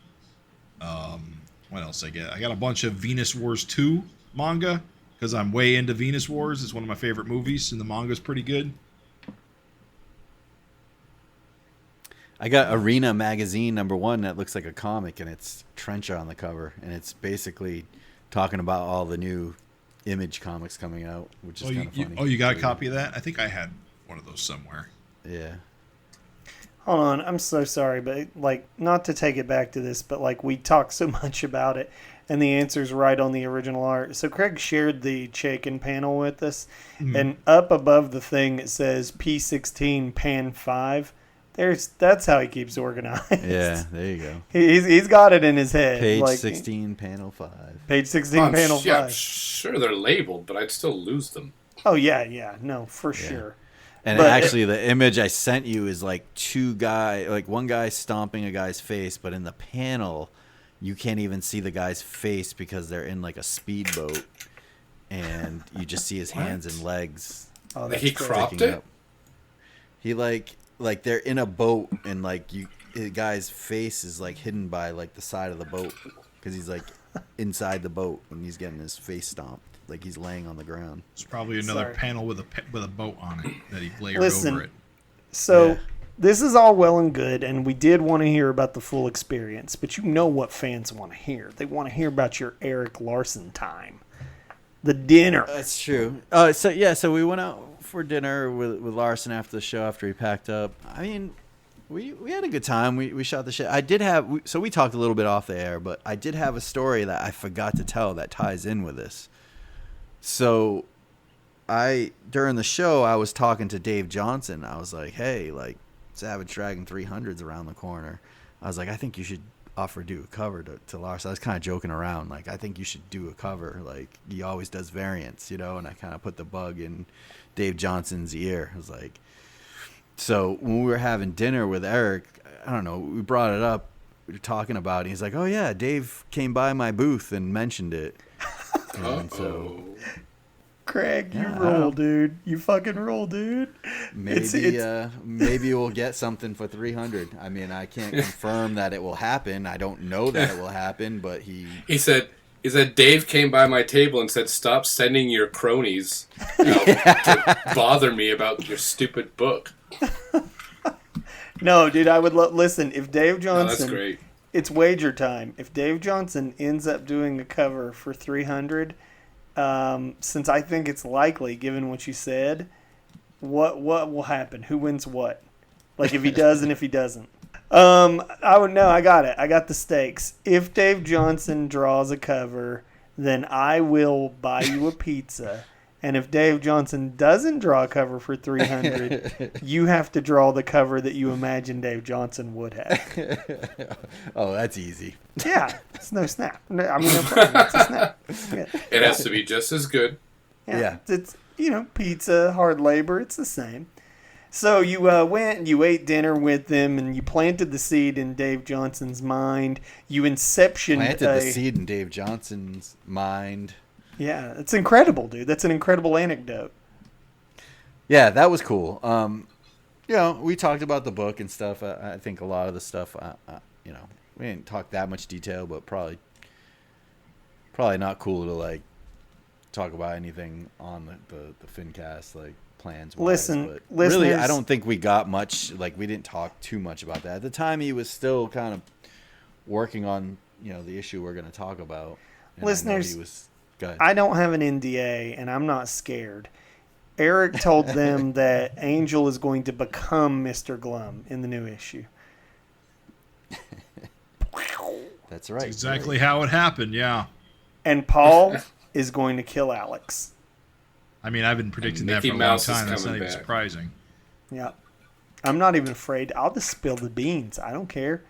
What else I get? I got a bunch of Venus Wars 2 manga because I'm way into Venus Wars. It's one of my favorite movies and the manga's pretty good. I got Arena Magazine #1 that looks like a comic, and it's Trencher on the cover, and it's basically talking about all the new Image comics coming out, which is kind of funny. You got a copy of that? I think I had one of those somewhere. Yeah. Hold on, I'm so sorry, but like, not to take it back to this, but like, we talk so much about it, and the answer's right on the original art. So Craig shared the Chaikin panel with us, and up above the thing it says P16 Pan 5. That's how he keeps organized. Yeah, there you go. He's got it in his head. Page like, 16, panel 5. Page 16, panel 5. Yeah, sure they're labeled, but I'd still lose them. Oh yeah, no, for sure. And But actually, the image I sent you is like one guy stomping a guy's face, but in the panel, you can't even see the guy's face because they're in like a speedboat, and you just see his hands and legs. Oh, Like he that's cropped sticking it? up. He like they're in a boat, and like the guy's face is like hidden by like the side of the boat because he's like inside the boat and he's getting his face stomped like he's laying on the ground. It's probably another Sorry. panel with a boat on it that he layered Listen, over it. So Yeah. this is all well and good, and we did want to hear about the full experience, but you know what fans want to hear. They want to hear about your Eric Larson time. The dinner. That's true. So we went out for dinner with Larson after the show after he packed up. I mean, we had a good time. We shot the shit. I did have we talked a little bit off the air, but I did have a story that I forgot to tell that ties in with this. So during the show, I was talking to Dave Johnson. I was like, hey, like, Savage Dragon 300's around the corner. I was like, I think you should offer to do a cover to Lars. I was kind of joking around. Like, I think you should do a cover. Like, he always does variants, you know? And I kind of put the bug in Dave Johnson's ear. I was like, so when we were having dinner with Eric, I don't know, we brought it up. We were talking about it. He's like, oh, yeah, Dave came by my booth and mentioned it. And so... Craig, you roll, dude. You fucking roll, dude. Maybe we'll get something for 300. I mean, I can't confirm that it will happen. I don't know that it will happen, but he said Dave came by my table and said, "Stop sending your cronies out to bother me about your stupid book." No, dude, I would listen. If Dave Johnson, that's great. It's wager time. If Dave Johnson ends up doing a cover for 300. Since I think it's likely, given what you said, what will happen? Who wins what? Like if he does and if he doesn't. I got it. I got the stakes. If Dave Johnson draws a cover, then I will buy you a pizza. And if Dave Johnson doesn't draw a cover for 300, you have to draw the cover that you imagine Dave Johnson would have. Oh, that's easy. Yeah, it's no snap. No problem. It's a snap. Yeah. It has to be just as good. Yeah. It's, pizza, hard labor. It's the same. So you went and you ate dinner with them and you planted the seed in Dave Johnson's mind. You inceptioned the seed in Dave Johnson's mind. Yeah, it's incredible, dude. That's an incredible anecdote. Yeah, that was cool. We talked about the book and stuff. I think a lot of the stuff, we didn't talk that much detail, but probably not cool to like talk about anything on the FINcast, like plans. Listen, really, I don't think we got much. Like, we didn't talk too much about that. At the time, he was still kind of working on the issue we're going to talk about. And listeners, I don't have an NDA, and I'm not scared. Eric told them that Angel is going to become Mr. Glum in the new issue. That's right. That's exactly how it happened, yeah. And Paul is going to kill Alex. I mean, I've been predicting that for a long time. That's not even surprising. Yeah. I'm not even afraid. I'll just spill the beans. I don't care.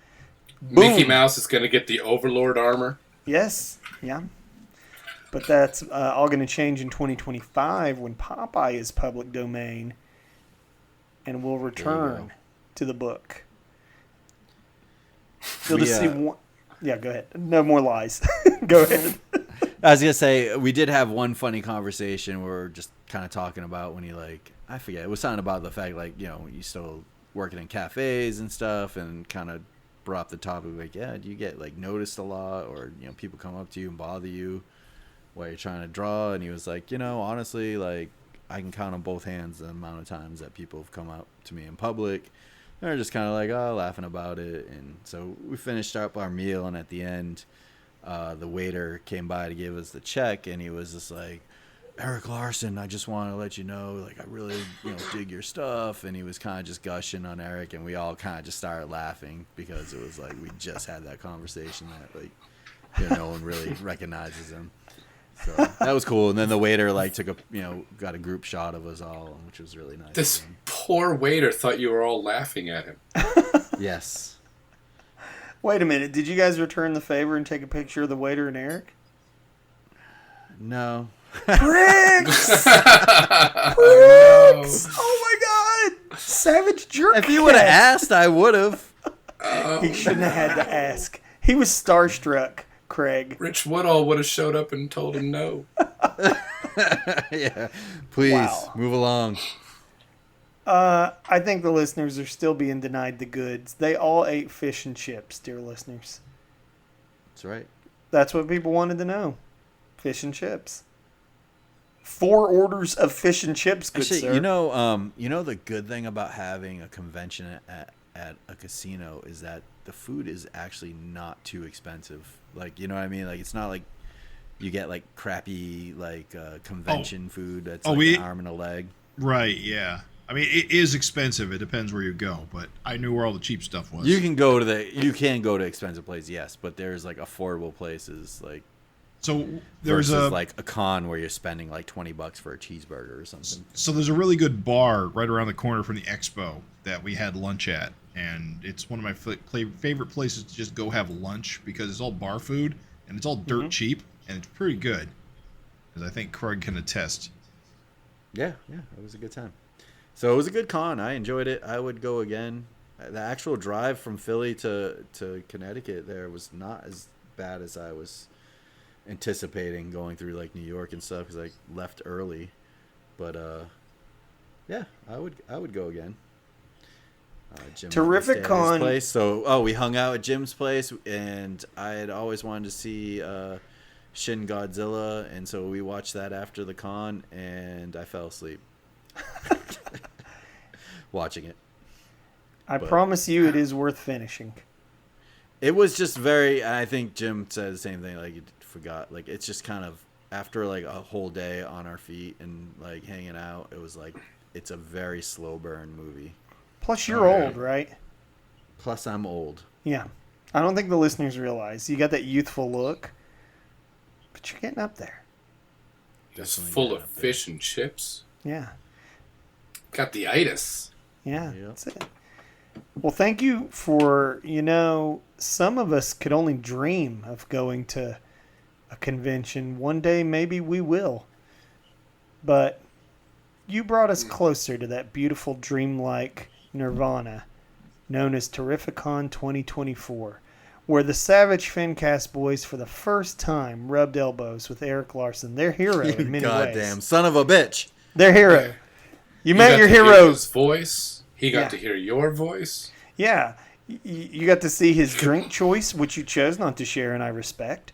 Mickey Mouse is going to get the Overlord armor. Yes. Yeah. But that's all going to change in 2025 when Popeye is public domain and will return to the book. You'll just see one. Yeah, go ahead. No more lies. Go ahead. I was going to say, we did have one funny conversation where we were just kind of talking about when he, I forget, it was something about the fact, you still working in cafes and stuff, and kind of brought up the topic, do you get, noticed a lot, or, people come up to you and bother you while you're trying to draw? And he was like, honestly, I can count on both hands the amount of times that people have come up to me in public. They're just kind of laughing about it. And so we finished up our meal, and at the end, the waiter came by to give us the check, and he was just like, Eric Larson, I just want to let you know, I really, dig your stuff. And he was kind of just gushing on Eric, and we all kind of just started laughing because it was we just had that conversation that, no one really recognizes him. So that was cool. And then the waiter took got a group shot of us all, which was really nice. This poor waiter thought you were all laughing at him. Yes. Wait a minute. Did you guys return the favor and take a picture of the waiter and Eric? No. Pricks! Pricks! Oh my God! Savage jerk. If you would have asked, I would have. He shouldn't have had to ask. He was starstruck. Craig. Rich Woodall would have showed up and told him no. Yeah. Please, move along. I think the listeners are still being denied the goods. They all ate fish and chips, dear listeners. That's right. That's what people wanted to know. Fish and chips. 4 orders of fish and chips, good Actually, sir. The good thing about having a convention at a casino is that the food is actually not too expensive. You know what I mean? It's not like you get crappy convention food that's an arm and a leg. Right, yeah. I mean, it is expensive. It depends where you go, but I knew where all the cheap stuff was. You can go to expensive places, yes, but there's affordable places So there's versus like a con where you're spending like $20 for a cheeseburger or something. So there's a really good bar right around the corner from the expo that we had lunch at, and it's one of my favorite places to just go have lunch because it's all bar food and it's all dirt cheap and it's pretty good. As I think Craig can attest. Yeah, it was a good time. So it was a good con. I enjoyed it. I would go again. The actual drive from Philly to Connecticut there was not as bad as I was anticipating, going through like New York and stuff, because I left early. But yeah, I would go again. Jim Terrificon place. So we hung out at Jim's place, and I had always wanted to see Shin Godzilla, and so we watched that after the con, and I fell asleep watching it. I promise you, it is worth finishing. It was just very. I think Jim said the same thing. Like, he forgot. Like, it's just kind of after like a whole day on our feet and like hanging out. It was like it's a very slow burn movie. Plus, you're old, right? Plus, I'm old. Yeah, I don't think the listeners realize you got that youthful look, but you're getting up there. Just full of fish and chips. Yeah. Got the itis. Yeah, that's it. Well, thank you for, some of us could only dream of going to a convention. One day, maybe we will. But you brought us closer to that beautiful dreamlike nirvana known as Terrificon 2024, where the Savage FINcast boys for the first time rubbed elbows with Eric Larson, their hero in many ways. Goddamn son of a bitch. Their hero. You met your hear heroes. his voice. He got to hear your voice. Yeah. You got to see his drink choice, which you chose not to share, and I respect.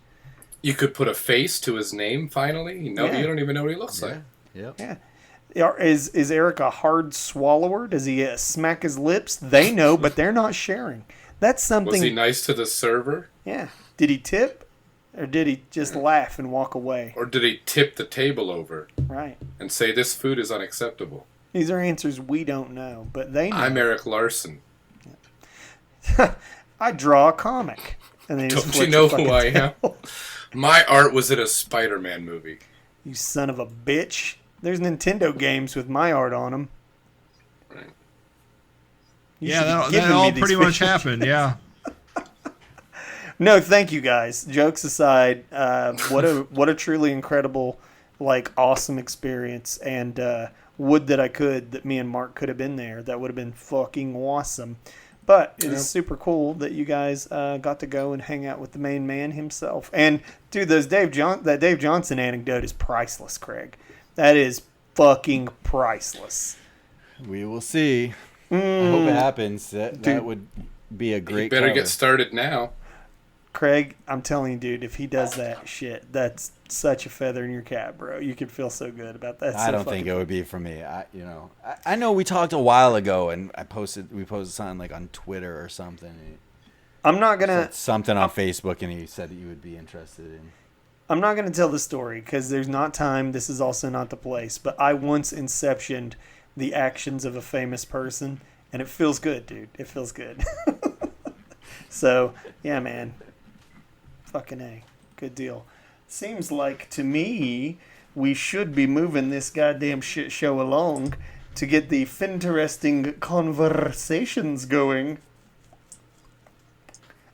You could put a face to his name, finally. You don't even know what he looks like. Yep. Yeah. Is Eric a hard swallower? Does he smack his lips? They know, but they're not sharing. That's something. Was he nice to the server? Yeah. Did he tip? Or did he just laugh and walk away? Or did he tip the table over? Right. And say, this food is unacceptable? These are answers we don't know, but they know. I'm Eric Larson. I draw a comic. And then Don't you know who I am? My art was in a Spider-Man movie. You son of a bitch. There's Nintendo games with my art on them. Right. That all pretty much happened, yeah. No, thank you guys. Jokes aside, what a truly incredible, awesome experience. And would that me and Mark could have been there. That would have been fucking awesome. But it is super cool that you guys got to go and hang out with the main man himself. And dude, that Dave Johnson anecdote is priceless, Craig. That is fucking priceless. We will see. I hope it happens. That would be a great. You better cover. get started now. Craig, I'm telling you, dude, if he does that shit, that's such a feather in your cap, bro. You could feel so good about that. I don't think it would be for me. I know we talked a while ago, and we posted something on Twitter or something. I'm not gonna something on Facebook, and he said that you would be interested in. I'm not gonna tell the story because there's not time. This is also not the place. But I once inceptioned the actions of a famous person, and it feels good, dude. It feels good. So yeah, man. Fucking A. Good deal. Seems like to me we should be moving this goddamn shit show along to get the FINteresting Conversations going.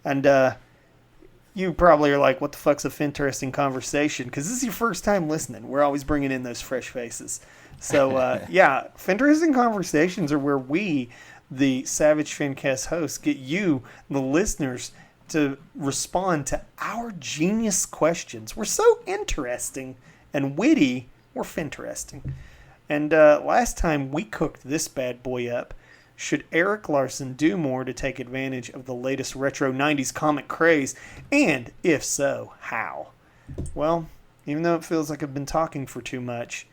And you probably are like, what the fuck's a FINteresting Conversation? Because this is your first time listening. We're always bringing in those fresh faces. So, yeah, FINteresting Conversations are where we, the Savage FINcast hosts, get you, the listeners, to respond to our genius questions. We're so interesting and witty, we're FINteresting. And last time we cooked this bad boy up, should Eric Larson do more to take advantage of the latest retro 90s comic craze? And if so, how? Well, even though it feels like I've been talking for too much,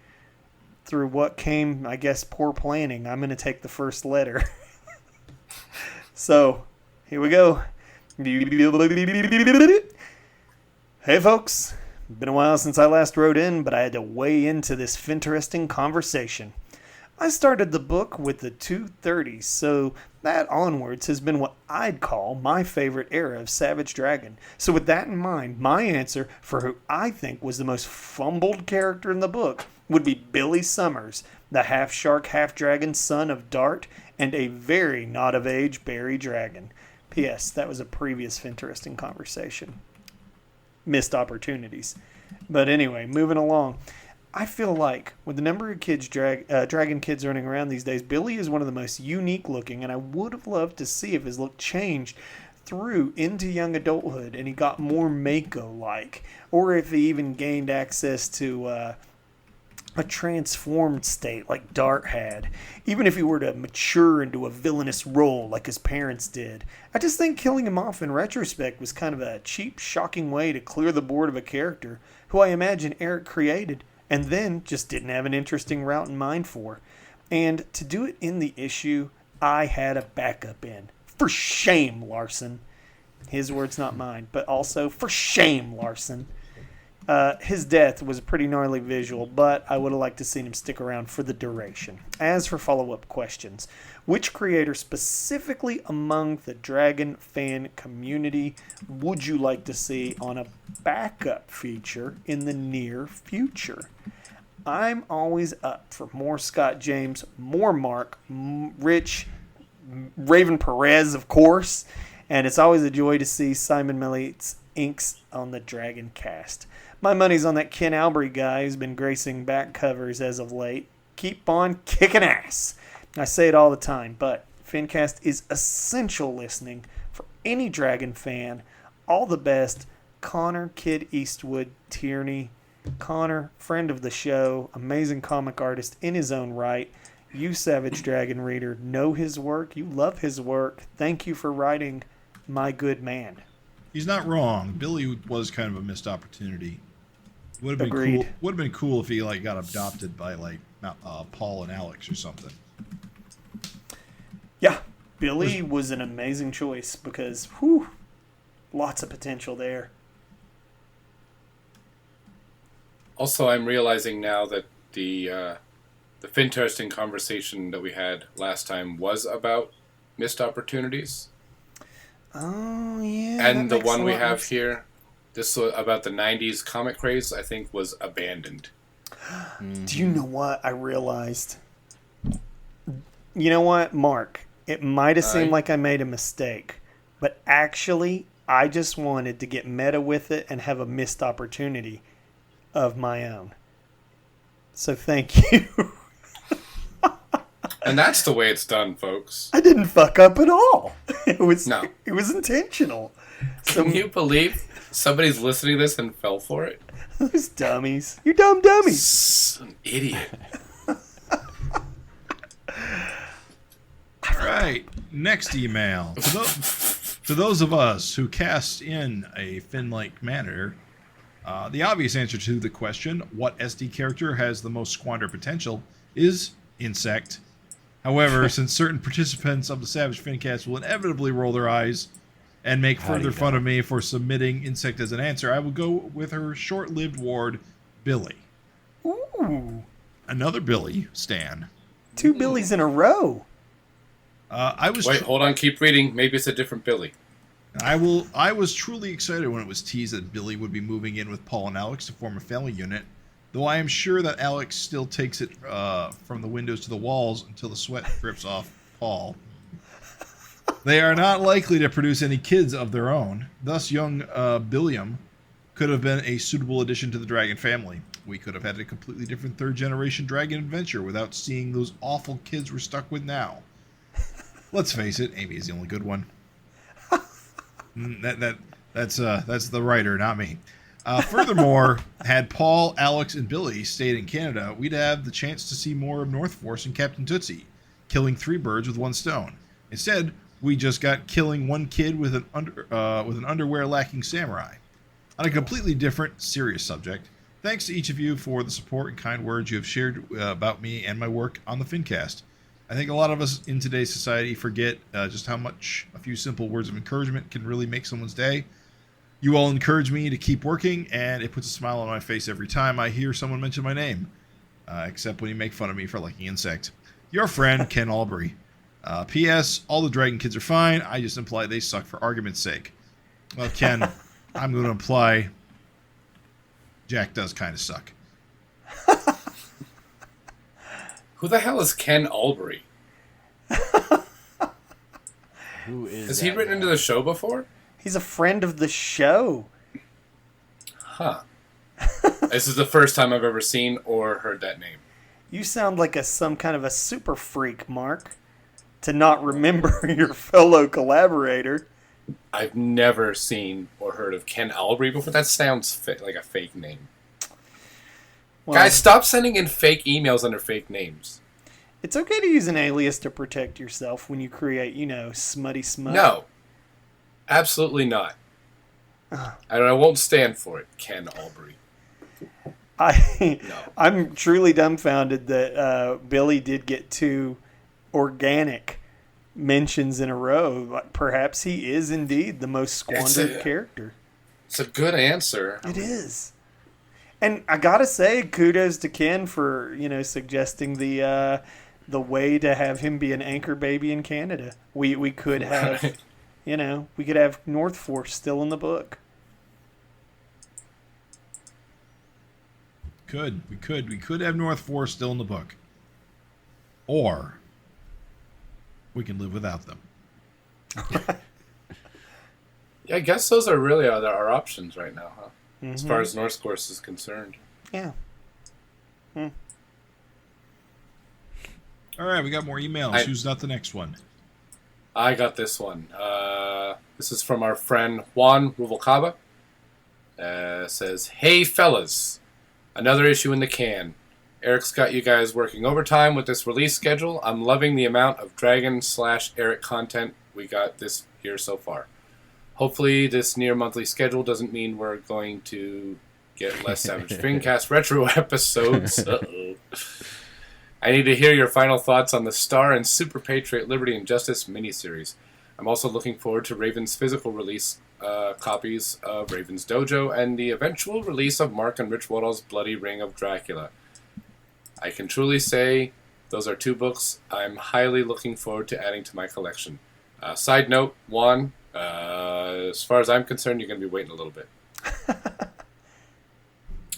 through what came, I guess, poor planning, I'm going to take the first letter. So, here we go. Hey folks, been a while since I last wrote in, but I had to weigh into this FINteresting conversation. I started the book with the 230s, so that onwards has been what I'd call my favorite era of Savage Dragon. So with that in mind, my answer for who I think was the most fumbled character in the book would be Billy Summers, the half-shark, half-dragon son of Dart and a very not-of-age Berry Dragon. P.S. That was a previous FINteresting conversation. Missed opportunities. But anyway, moving along. I feel like with the number of kids, dragon kids running around these days, Billy is one of the most unique looking, and I would have loved to see if his look changed through into young adulthood and he got more Mako-like, or if he even gained access to a transformed state like Dart had, even if he were to mature into a villainous role like his parents did. I just think killing him off in retrospect was kind of a cheap, shocking way to clear the board of a character who I imagine Eric created and then just didn't have an interesting route in mind for. And to do it in the issue, I had a backup in. For shame, Larson. His words, not mine, but also for shame, Larson. His death was a pretty gnarly visual, but I would have liked to see him stick around for the duration. As for follow-up questions, which creator specifically among the Dragon fan community would you like to see on a backup feature in the near future? I'm always up for more Scott James, more Mark, Rich, Raven Perez, of course, and it's always a joy to see Simon Millie's inks on the Dragon cast. My money's on that Ken Albury guy who's been gracing back covers as of late. Keep on kicking ass. I say it all the time, but FINcast is essential listening for any Dragon fan. All the best, Connor Kid Eastwood Tierney. Connor, friend of the show, amazing comic artist in his own right. You Savage Dragon reader know his work. You love his work. Thank you for writing, my good man. He's not wrong. Billy was kind of a missed opportunity. Would have been Agreed. cool. Would have been cool if he got adopted by Paul and Alex or something. Yeah, Billy was an amazing choice because, lots of potential there. Also, I'm realizing now that the FINteresting conversation that we had last time was about missed opportunities. Oh, yeah. And the one we have here, this was about the 90s comic craze, I think was abandoned. Do you know what I realized? You know what, Mark? It might have seemed like I made a mistake, but actually, I just wanted to get meta with it and have a missed opportunity of my own. So thank you. And that's the way it's done, folks. I didn't fuck up at all. It was intentional. Can you believe somebody's listening to this and fell for it? Those dummies. You dumb dummies. An idiot. All right, next email. To those of us who cast in a Finn-like manner, the obvious answer to the question, what SD character has the most squandered potential, is Insect. However, since certain participants of the Savage FINcast will inevitably roll their eyes and make further fun of me for submitting Insect as an answer, I will go with her short-lived ward, Billy. Ooh. Another Billy, Stan. 2 Billies in a row. Wait, hold on, keep reading. Maybe it's a different Billy. I was truly excited when it was teased that Billy would be moving in with Paul and Alex to form a family unit, though I am sure that Alex still takes it from the windows to the walls until the sweat drips off Paul. They are not likely to produce any kids of their own, thus young Billiam could have been a suitable addition to the Dragon family. We could have had a completely different third-generation Dragon adventure without seeing those awful kids we're stuck with now. Let's face it, Amy is the only good one. That's the writer, not me. Furthermore, had Paul, Alex, and Billy stayed in Canada, we'd have the chance to see more of North Force and Captain Tootsie, killing 3 birds with 1 stone. Instead, we just got killing 1 kid with an underwear-lacking samurai. On a completely different, serious subject, thanks to each of you for the support and kind words you have shared about me and my work on the FINcast. I think a lot of us in today's society forget just how much a few simple words of encouragement can really make someone's day. You all encourage me to keep working, and it puts a smile on my face every time I hear someone mention my name. except when you make fun of me for liking insects. Your friend, Ken Albury. P.S. All the Dragon kids are fine. I just imply they suck for argument's sake. Well, Ken, I'm going to imply Jack does kind of suck. Who the hell is Ken Albury? Who is Has he that written guy? into the show before? He's a friend of the show. Huh. This is the first time I've ever seen or heard that name. You sound like some kind of a super freak, Mark, to not remember your fellow collaborator. I've never seen or heard of Ken Albury before. That sounds like a fake name. Well, Guys, stop sending in fake emails under fake names. it's okay to use an alias to protect yourself when you create, smutty smut. No. Absolutely not. And I won't stand for it, Ken Albury. No. I'm truly dumbfounded that Billy did get 2 organic mentions in a row. Like, perhaps he is indeed the most squandered character. It's a good answer. It is. And I gotta say, kudos to Ken for, suggesting the way to have him be an anchor baby in Canada. We could have, Right. we could have North Force still in the book. We could have North Force still in the book. Or we can live without them. Yeah, I guess those are really our options right now, huh? As far as North Force is concerned. Yeah. All right, we got more emails. Who's not the next one? I got this one. This is from our friend Juan Ruvalcaba. Says, "Hey fellas, another issue in the can. Eric's got you guys working overtime with this release schedule. I'm loving the amount of Dragon/Eric content we got this year so far. Hopefully this near monthly schedule doesn't mean we're going to get less Savage FINcast retro episodes. Uh-oh. I need to hear your final thoughts on the Star and Super Patriot Liberty and Justice miniseries. I'm also looking forward to Raven's physical release copies of Raven's Dojo and the eventual release of Mark and Rich Waddell's Bloody Ring of Dracula. I can truly say those are 2 books I'm highly looking forward to adding to my collection. Side note, Juan, as far as I'm concerned, you're going to be waiting a little bit.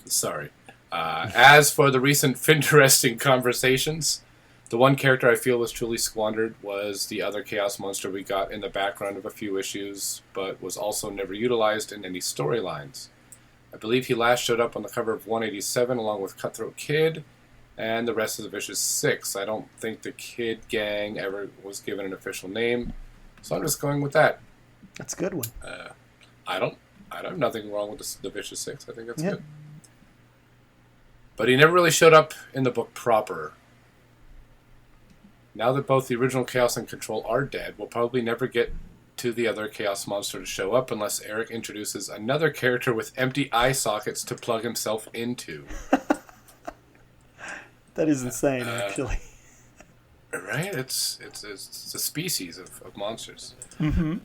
Sorry. As for the recent FINteresting Conversations, the one character I feel was truly squandered was the other Chaos Monster we got in the background of a few issues, but was also never utilized in any storylines. I believe he last showed up on the cover of 187 along with Cutthroat Kid, and the rest of the Vicious Six. I don't think the Kid Gang ever was given an official name, so I'm just going with that. That's a good one. I have nothing wrong with the Vicious Six. I think that's Yeah. good. But he never really showed up in the book proper. Now that both the original Chaos and Control are dead, we'll probably never get to the other Chaos Monster to show up unless Eric introduces another character with empty eye sockets to plug himself into. That is insane, actually. Right? It's a species of monsters. Mm-hmm.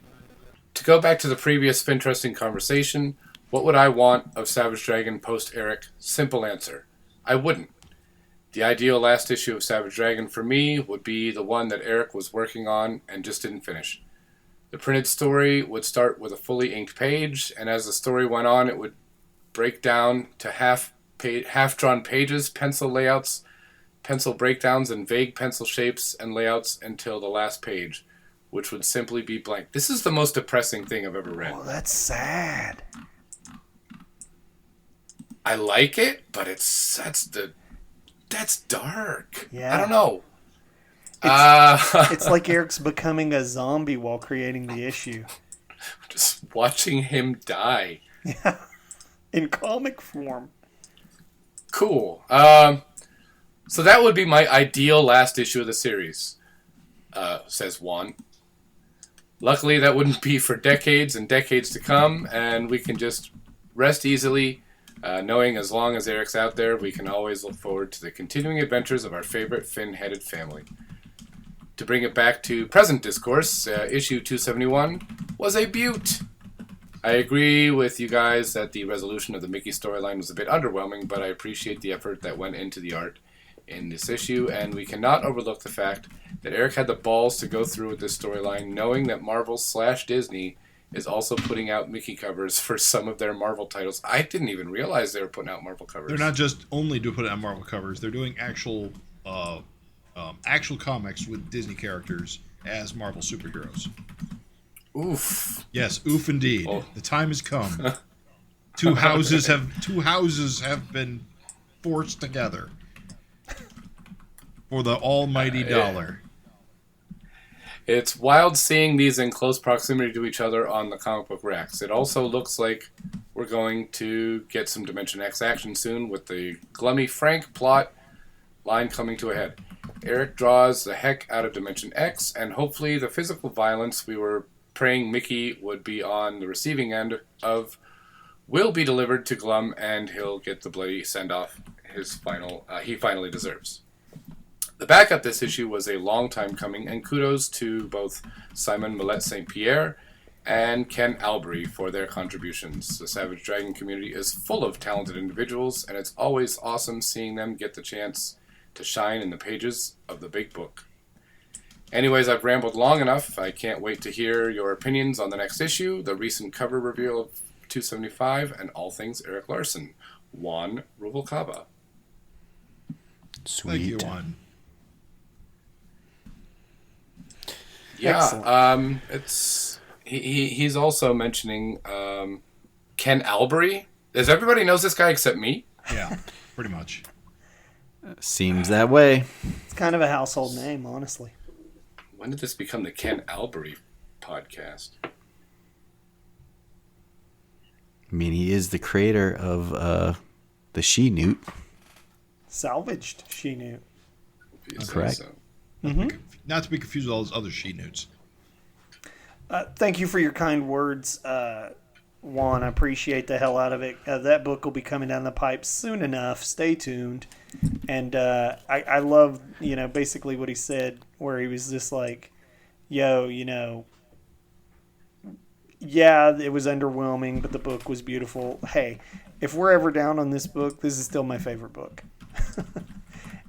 To go back to the previous FINteresting Conversation, what would I want of Savage Dragon post-Eric? Simple answer. I wouldn't. The ideal last issue of Savage Dragon for me would be the one that Eric was working on and just didn't finish. The printed story would start with a fully inked page, and as the story went on, it would break down to half-drawn pages, pencil layouts, pencil breakdowns, and vague pencil shapes and layouts until the last page, which would simply be blank. This is the most depressing thing I've ever read. Oh, that's sad. I like it, but that's dark. Yeah. I don't know. It's like Eric's becoming a zombie while creating the issue. Just watching him die. Yeah. In comic form. Cool. So that would be my ideal last issue of the series, says Juan. Luckily, that wouldn't be for decades and decades to come, and we can just rest easily, knowing as long as Eric's out there, we can always look forward to the continuing adventures of our favorite fin-headed family. To bring it back to present discourse, issue 271 was a beaut. I agree with you guys that the resolution of the Mickey storyline was a bit underwhelming, but I appreciate the effort that went into the art. in this issue, and we cannot overlook the fact that Eric had the balls to go through with this storyline, knowing that Marvel/Disney is also putting out Mickey covers for some of their Marvel titles. I didn't even realize they were putting out Marvel covers. They're not just only to put out Marvel covers. They're doing actual comics with Disney characters as Marvel superheroes. Oof. Yes, oof indeed. Oh. The time has come. Two houses have been forced together for the almighty dollar. It's wild seeing these in close proximity to each other on the comic book racks. It also looks like we're going to get some Dimension X action soon with the Glummy Frank plot line coming to a head. Eric draws the heck out of Dimension X, and hopefully the physical violence we were praying Mickey would be on the receiving end of will be delivered to Glum, and he'll get the bloody send-off he finally deserves. The backup this issue was a long time coming, and kudos to both Simon Millette St. Pierre and Ken Albury for their contributions. The Savage Dragon community is full of talented individuals, and it's always awesome seeing them get the chance to shine in the pages of the big book. Anyways, I've rambled long enough. I can't wait to hear your opinions on the next issue, the recent cover reveal of 275, and all things Eric Larson. Juan Rubalcaba. Sweet. Thank you, Juan. Yeah, it's he's also mentioning Ken Albury. Does everybody knows this guy except me? Yeah, pretty much. Seems that way. It's kind of a household name, honestly. When did this become the Ken Albury podcast? I mean, he is the creator of the She-Newt. Salvaged She-Newt. If you say Correct. so. Not to be confused with all those other She-Newts. Thank you for your kind words, Juan. I appreciate the hell out of it. That book will be coming down the pipe soon enough. Stay tuned. And I love, basically what he said, where he was just like, yo, yeah, it was underwhelming, but the book was beautiful. Hey, if we're ever down on this book, this is still my favorite book.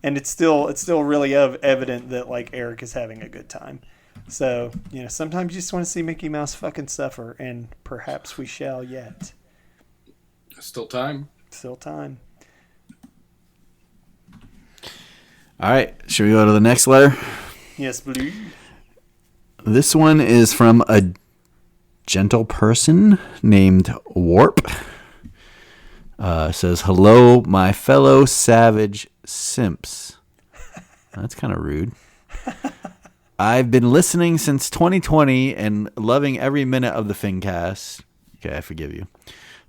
And it's still really evident that like Eric is having a good time. So, sometimes you just want to see Mickey Mouse fucking suffer, and perhaps we shall yet. Still time. Still time. All right, should we go to the next letter? Yes, please. This one is from a gentle person named Warp. Says, hello, my fellow savage simps. That's kind of rude. I've been listening since 2020 and loving every minute of the FINcast. Okay, I forgive you.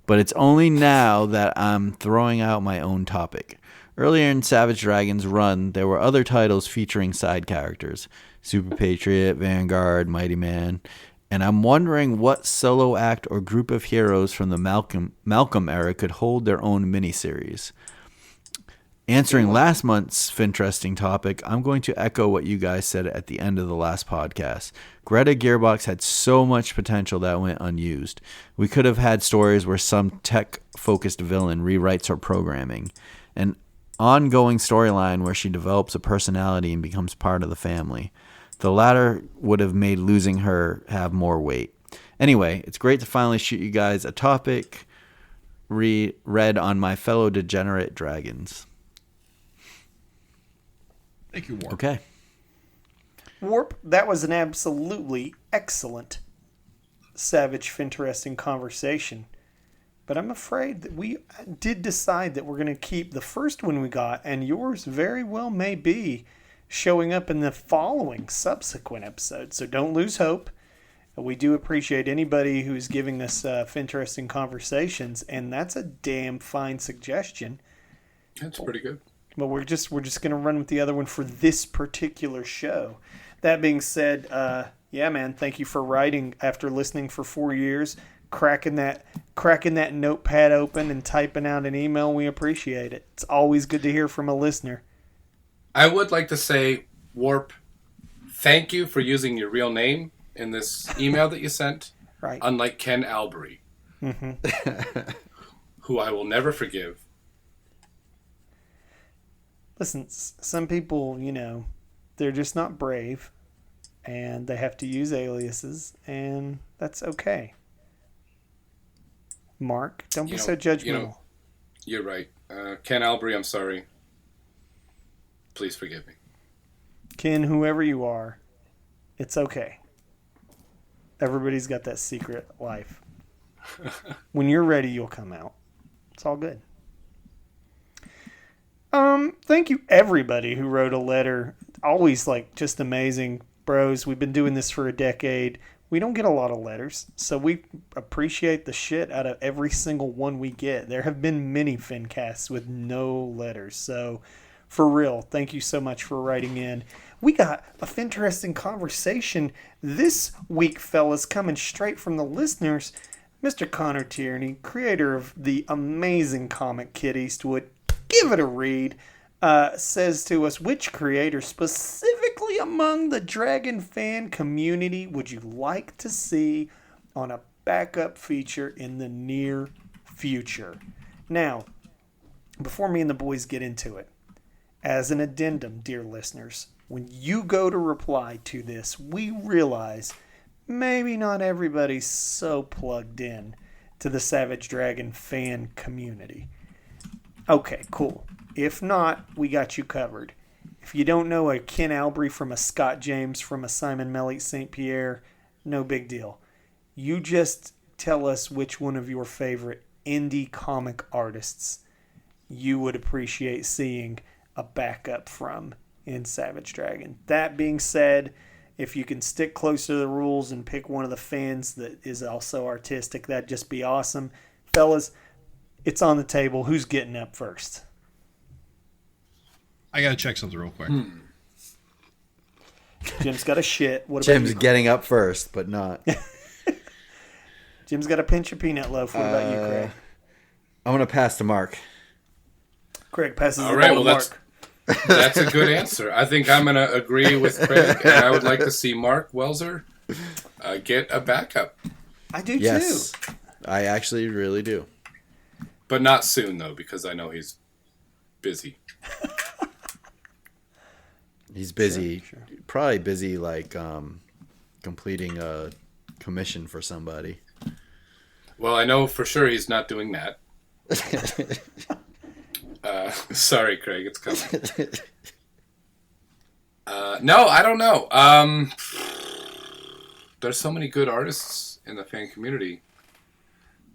But it's only now that I'm throwing out my own topic. Earlier in Savage Dragon's run, there were other titles featuring side characters. Super Patriot, Vanguard, Mighty Man. And I'm wondering what solo act or group of heroes from the Malcolm era could hold their own miniseries. Answering last month's FINteresting topic, I'm going to echo what you guys said at the end of the last podcast. Greta Gearbox had so much potential that went unused. We could have had stories where some tech-focused villain rewrites her programming. An ongoing storyline where she develops a personality and becomes part of the family. The latter would have made losing her have more weight. Anyway, it's great to finally shoot you guys a topic read on my fellow degenerate dragons. Thank you, Warp. Okay. Warp, that was an absolutely excellent Savage FINteresting conversation. But I'm afraid that we did decide that we're going to keep the first one we got, and yours very well may be showing up in the following subsequent episodes. So don't lose hope. We do appreciate anybody who's giving us FINteresting conversations, and that's a damn fine suggestion. That's pretty good. But we're just going to run with the other one for this particular show. That being said, yeah, man, thank you for writing after listening for 4 years, cracking that notepad open and typing out an email. We appreciate it. It's always good to hear from a listener. I would like to say, Warp, thank you for using your real name in this email that you sent. Right. Unlike Ken Albury, who I will never forgive. listen, some people, they're just not brave, and they have to use aliases, and that's okay. Mark, don't be so judgmental. You're right. Ken Albry, I'm sorry. Please forgive me. Ken, whoever you are, it's okay. Everybody's got that secret life. When you're ready, you'll come out. It's all good. Thank you everybody who wrote a letter. Always just amazing. Bros, we've been doing this for a decade. We don't get a lot of letters, so we appreciate the shit out of every single one we get. There have been many FINcasts with no letters, so for real, thank you so much for writing in. We got a FINteresting conversation this week, fellas, coming straight from the listeners. Mr. Connor Tierney, creator of the amazing comic Kid Eastwood, give it a read, says to us, which creator specifically among the Dragon fan community would you like to see on a backup feature in the near future? Now, before me and the boys get into it, as an addendum, dear listeners, when you go to reply to this, we realize maybe not everybody's so plugged in to the Savage Dragon fan community. Okay, cool. If not, we got you covered. If you don't know a Ken Albry from a Scott James from a Simon Mellick St. Pierre, no big deal. You just tell us which one of your favorite indie comic artists you would appreciate seeing a backup from in Savage Dragon. That being said, if you can stick close to the rules and pick one of the fans that is also artistic, that'd just be awesome. Fellas, it's on the table. Who's getting up first? I gotta check something real quick. Jim's got a shit. What about Jim's you? getting up first, but not. Jim's got a pinch of peanut loaf. What about you, Craig? I'm going to pass to Mark. Craig passes All the right, ball to well, Mark. That's a good answer. I think I'm going to agree with Craig, and I would like to see Mark Welzer get a backup. I do Yes, too. I actually really do. But not soon, though, because I know he's busy. He's busy. Sure. Probably busy, completing a commission for somebody. Well, I know for sure he's not doing that. Sorry, Craig, it's coming. No, I don't know. There's so many good artists in the fan community.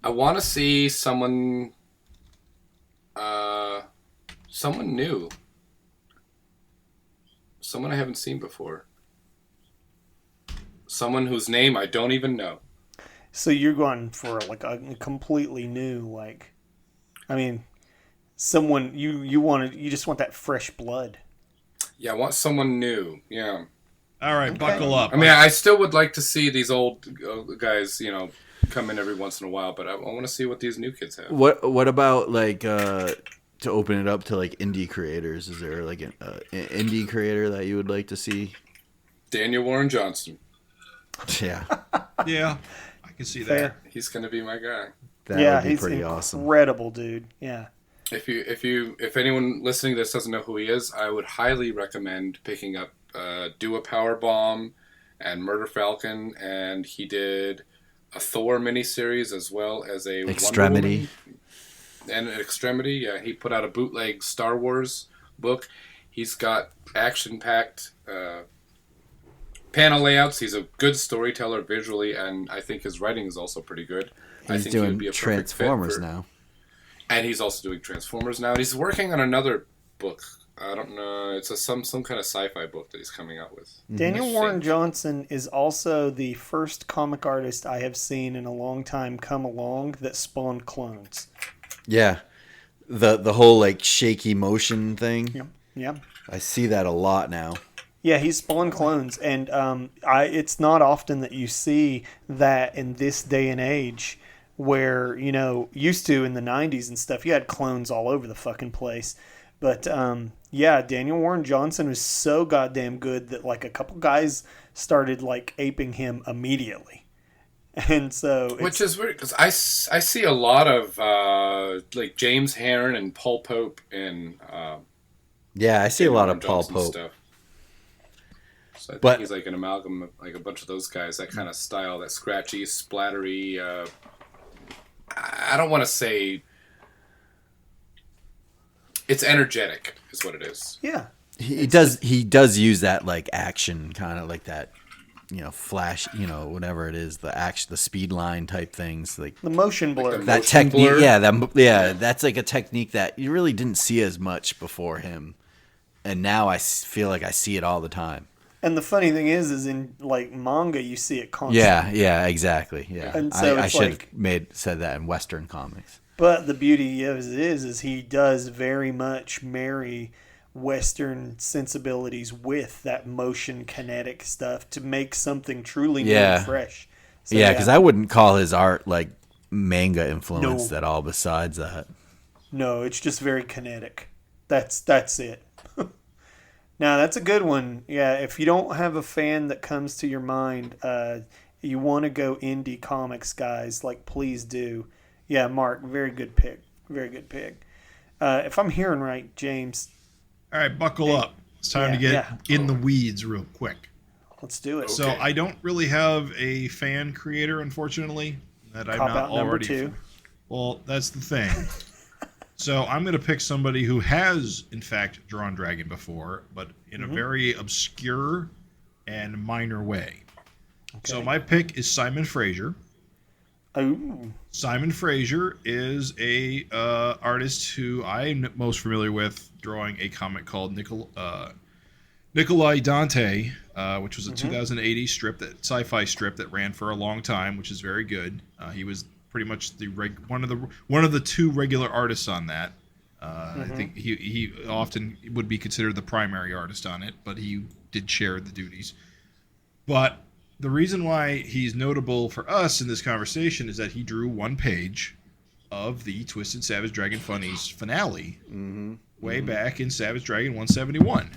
I want to see someone new. Someone I haven't seen before. Someone whose name I don't even know. So you're going for a completely new, someone you just want that fresh blood. Yeah, I want someone new. Yeah. All right, Okay. buckle up. I mean, I still would like to see these old guys, come in every once in a while, but I want to see what these new kids have. What about to open it up to indie creators? Is there an indie creator that you would like to see? Daniel Warren Johnson. Yeah, Yeah, I can see Fair. that. He's going to be my guy. that Yeah, would be he's pretty awesome. incredible, dude. Yeah. If anyone listening to this doesn't know who he is, I would highly recommend picking up Do a Power Bomb and Murder Falcon, and he did a Thor miniseries as well as a Extremity. Wonder Woman and an Extremity. Yeah, he put out a bootleg Star Wars book. He's got action-packed panel layouts. He's a good storyteller visually, and I think his writing is also pretty good. I He's think he would doing be a perfect fit Transformers for- now. And he's also doing Transformers now. And he's working on another book. I don't know. It's some kind of sci-fi book that he's coming out with. Daniel I Warren think. Johnson is also the first comic artist I have seen in a long time come along that spawned clones. Yeah, the whole shaky motion thing. Yep. Yeah. I see that a lot now. Yeah, he's spawned clones, and it's not often that you see that in this day and age where, used to in the 90s and stuff, you had clones all over the fucking place. But, yeah, Daniel Warren Johnson was so goddamn good that, a couple guys started, aping him immediately. And so... Which is weird, because I see a lot of, James Herron and Paul Pope and Yeah, I see a lot Norman of Paul Johnson Pope. stuff. So I think But- he's like an amalgam of like a bunch of those guys. That kind of style, that scratchy, splattery. I don't want to say it's energetic, is what it is. Yeah. He does use that like action kind of like that, flash, whatever it is, the action, the speed line type things, like The motion blur. the that motion technique. blur. That's like a technique that you really didn't see as much before him, and now I feel like I see it all the time. And the funny thing is in like manga, you see it constantly. Yeah, exactly. Yeah, And so I it's should like- have said that in Western comics. But the beauty of it is he does very much marry Western sensibilities with that motion kinetic stuff to make something truly new Yeah. and fresh. So, Yeah, because I wouldn't call his art like manga influenced No. at all. Besides that, No, it's just very kinetic. That's it. Now that's a good one. Yeah, if you don't have a fan that comes to your mind, you want to go indie comics, guys. Like, please do. Yeah, Mark, very good pick. Very good pick. If I'm hearing right, James, All right, buckle up. It's time to get in the weeds real quick. let's do it. So I don't really have a fan creator, unfortunately, that I'm Cop not out number already. 2. Well, that's the thing. So I'm going to pick somebody who has, in fact, drawn Dragon before, but in a very obscure and minor way. So my pick is Simon Fraser. Ooh. Simon Fraser is a artist who I'm most familiar with drawing a comic called Nikolai Dante, which was a 2080 strip, that sci-fi strip that ran for a long time, which is very good. He was pretty much one of the two regular artists on that. I think he often would be considered the primary artist on it, but he did share the duties. But the reason why he's notable for us in this conversation is that he drew one page of the Twisted Savage Dragon Funnies finale way back in Savage Dragon 171.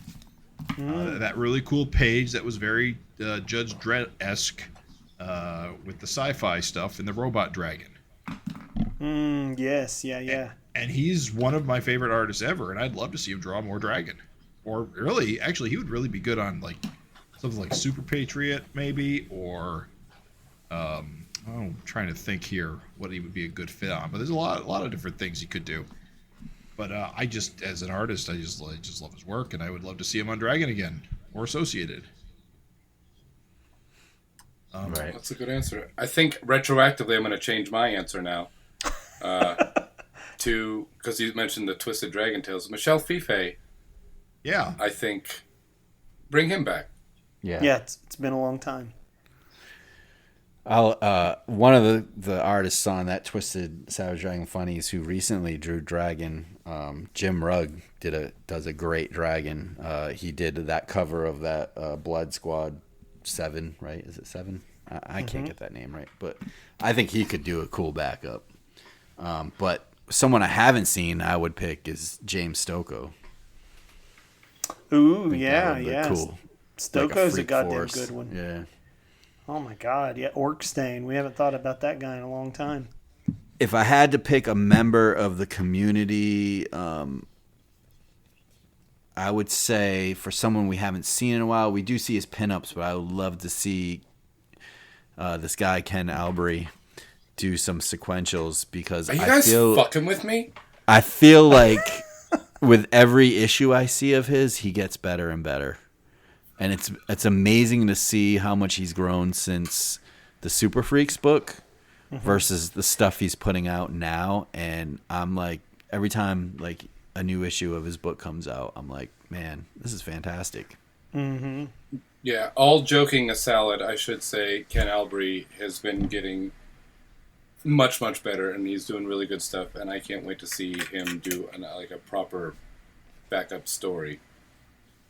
That really cool page that was very Judge Dredd-esque with the sci-fi stuff and the robot dragon. Yes, yeah. And he's one of my favorite artists ever, and I'd love to see him draw more dragon. Or really, actually, he would really be good on like something like Super Patriot, maybe, or I'm trying to think here what he would be a good fit on. But there's a lot of different things he could do. But I just, as an artist, I just love his work, and I would love to see him on Dragon again or associated. right? That's a good answer. I think retroactively, I'm going to change my answer now. Because you mentioned the Twisted Dragon Tales. Michel Fife, Yeah. I think, bring him back. Yeah, it's been a long time. One of the artists on that Twisted Savage Dragon Funnies who recently drew Dragon, Jim Rugg does a great Dragon. He did that cover of that Blood Squad 7, right? Is it 7? I can't get that name right, but I think he could do a cool backup. But someone I haven't seen I would pick is James Stocco. Ooh, I think yeah. that would look cool. Stocco's a Freak goddamn Force. good one. Yeah. Oh my god, yeah. Orkstain. We haven't thought about that guy in a long time. If I had to pick a member of the community, I would say for someone we haven't seen in a while, we do see his pinups, but I would love to see this guy, Ken Albury, do some sequentials because Are you guys fucking with me? I feel like with every issue I see of his, he gets better and better. And it's amazing to see how much he's grown since the Super Freaks book versus the stuff he's putting out now. And I'm like, every time like a new issue of his book comes out, I'm like, man, this is fantastic. Yeah, all joking aside, I should say Ken Albury has been getting much, much better, and he's doing really good stuff, and I can't wait to see him do a proper backup story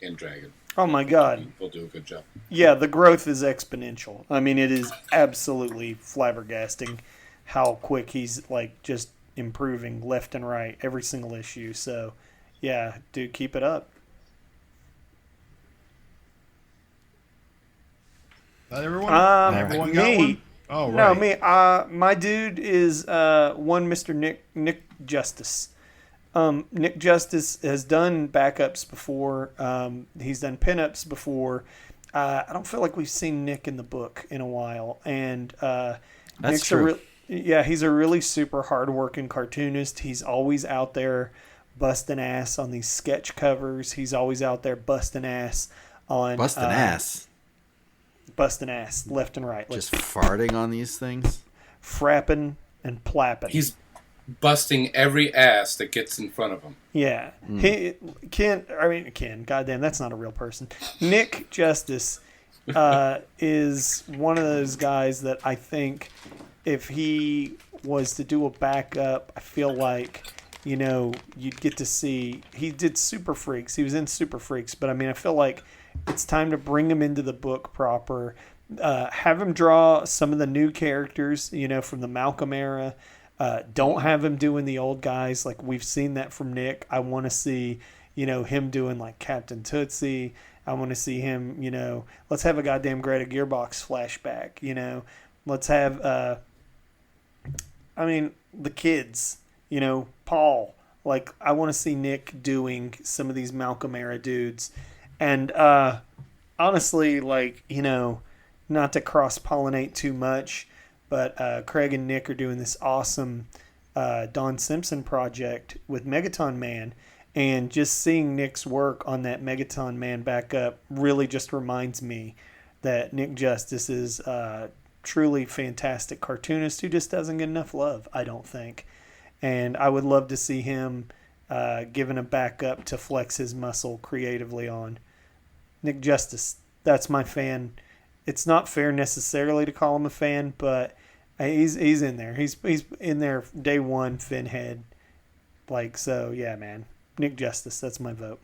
in Dragon. Oh my god. He'll do a good job. Yeah, the growth is exponential. I mean, it is absolutely flabbergasting how quick he's like just improving left and right every single issue. So, yeah, dude, keep it up. Not everyone? Everyone Me. got one? Oh, right. No, me. My dude is one Mr. Nick Justice. Nick Justice has done backups before. He's done pinups before. I don't feel like we've seen Nick in the book in a while, and Nick's true. he's a really super hardworking cartoonist. He's always out there busting ass on these sketch covers. He's always out there busting ass on busting ass left and right, just farting on these things. frapping and plapping. He's busting every ass that gets in front of him. Yeah. Ken, goddamn, that's not a real person. Nick Justice is one of those guys that I think if he was to do a backup, I feel like, you'd get to see. He did Super Freaks. He was in Super Freaks, but I feel like it's time to bring him into the book proper. Have him draw some of the new characters, from the Malcolm era. Don't have him doing the old guys. Like, we've seen that from Nick. I want to see, him doing like Captain Tootsie. I want to see him, let's have a goddamn Greta Gearbox flashback, let's have, the kids, Paul. Like, I want to see Nick doing some of these Malcolm era dudes. And, honestly, like, not to cross-pollinate too much, but Craig and Nick are doing this awesome Don Simpson project with Megaton Man. And just seeing Nick's work on that Megaton Man backup really just reminds me that Nick Justice is a truly fantastic cartoonist who just doesn't get enough love, I don't think. And I would love to see him given a backup to flex his muscle creatively on. Nick Justice, that's my fan. It's not fair necessarily to call him a fan, but he's in there. He's in there day one, Finhead. Like, so yeah, man. Nick Justice, that's my vote.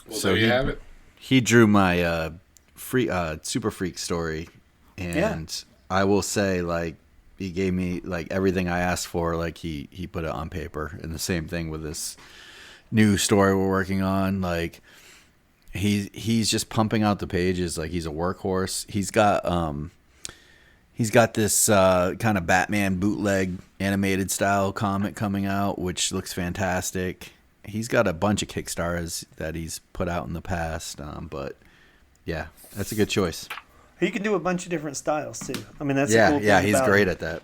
Well, so there you have it. He drew my Super Freak story, and I will say, like, he gave me like everything I asked for. Like, he put it on paper, and the same thing with this new story we're working on. Like, he's just pumping out the pages like he's a workhorse. He's got this kind of Batman bootleg animated style comic coming out, which looks fantastic. He's got a bunch of Kickstarters that he's put out in the past, but yeah, that's a good choice. He can do a bunch of different styles too. That's the cool thing yeah, he's about great him. at that.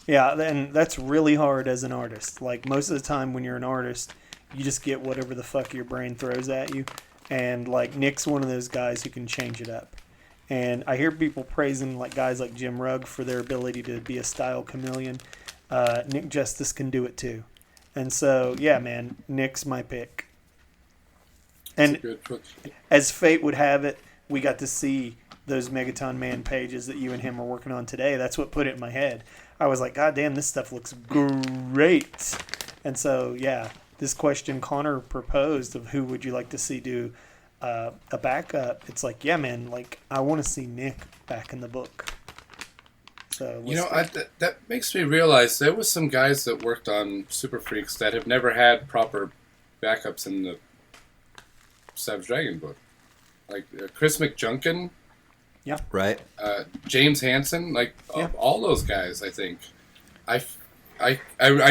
Yeah, and that's really hard as an artist. Like, most of the time when you're an artist, you just get whatever the fuck your brain throws at you. And, like, Nick's one of those guys who can change it up. And I hear people praising, like, guys like Jim Rugg for their ability to be a style chameleon. Nick Justice can do it too. And so, yeah, man, Nick's my pick. And as fate would have it, we got to see those Megaton Man pages that you and him are working on today. That's what put it in my head. I was like, God damn, this stuff looks great. And so, yeah, this question Connor proposed of who would you like to see do a backup. It's like, yeah, man, like, I want to see Nick back in the book. So that makes me realize there was some guys that worked on Super Freaks that have never had proper backups in the Savage Dragon book. Like Chris McJunkin. Yeah. Right. James Hansen, like all those guys, I think. I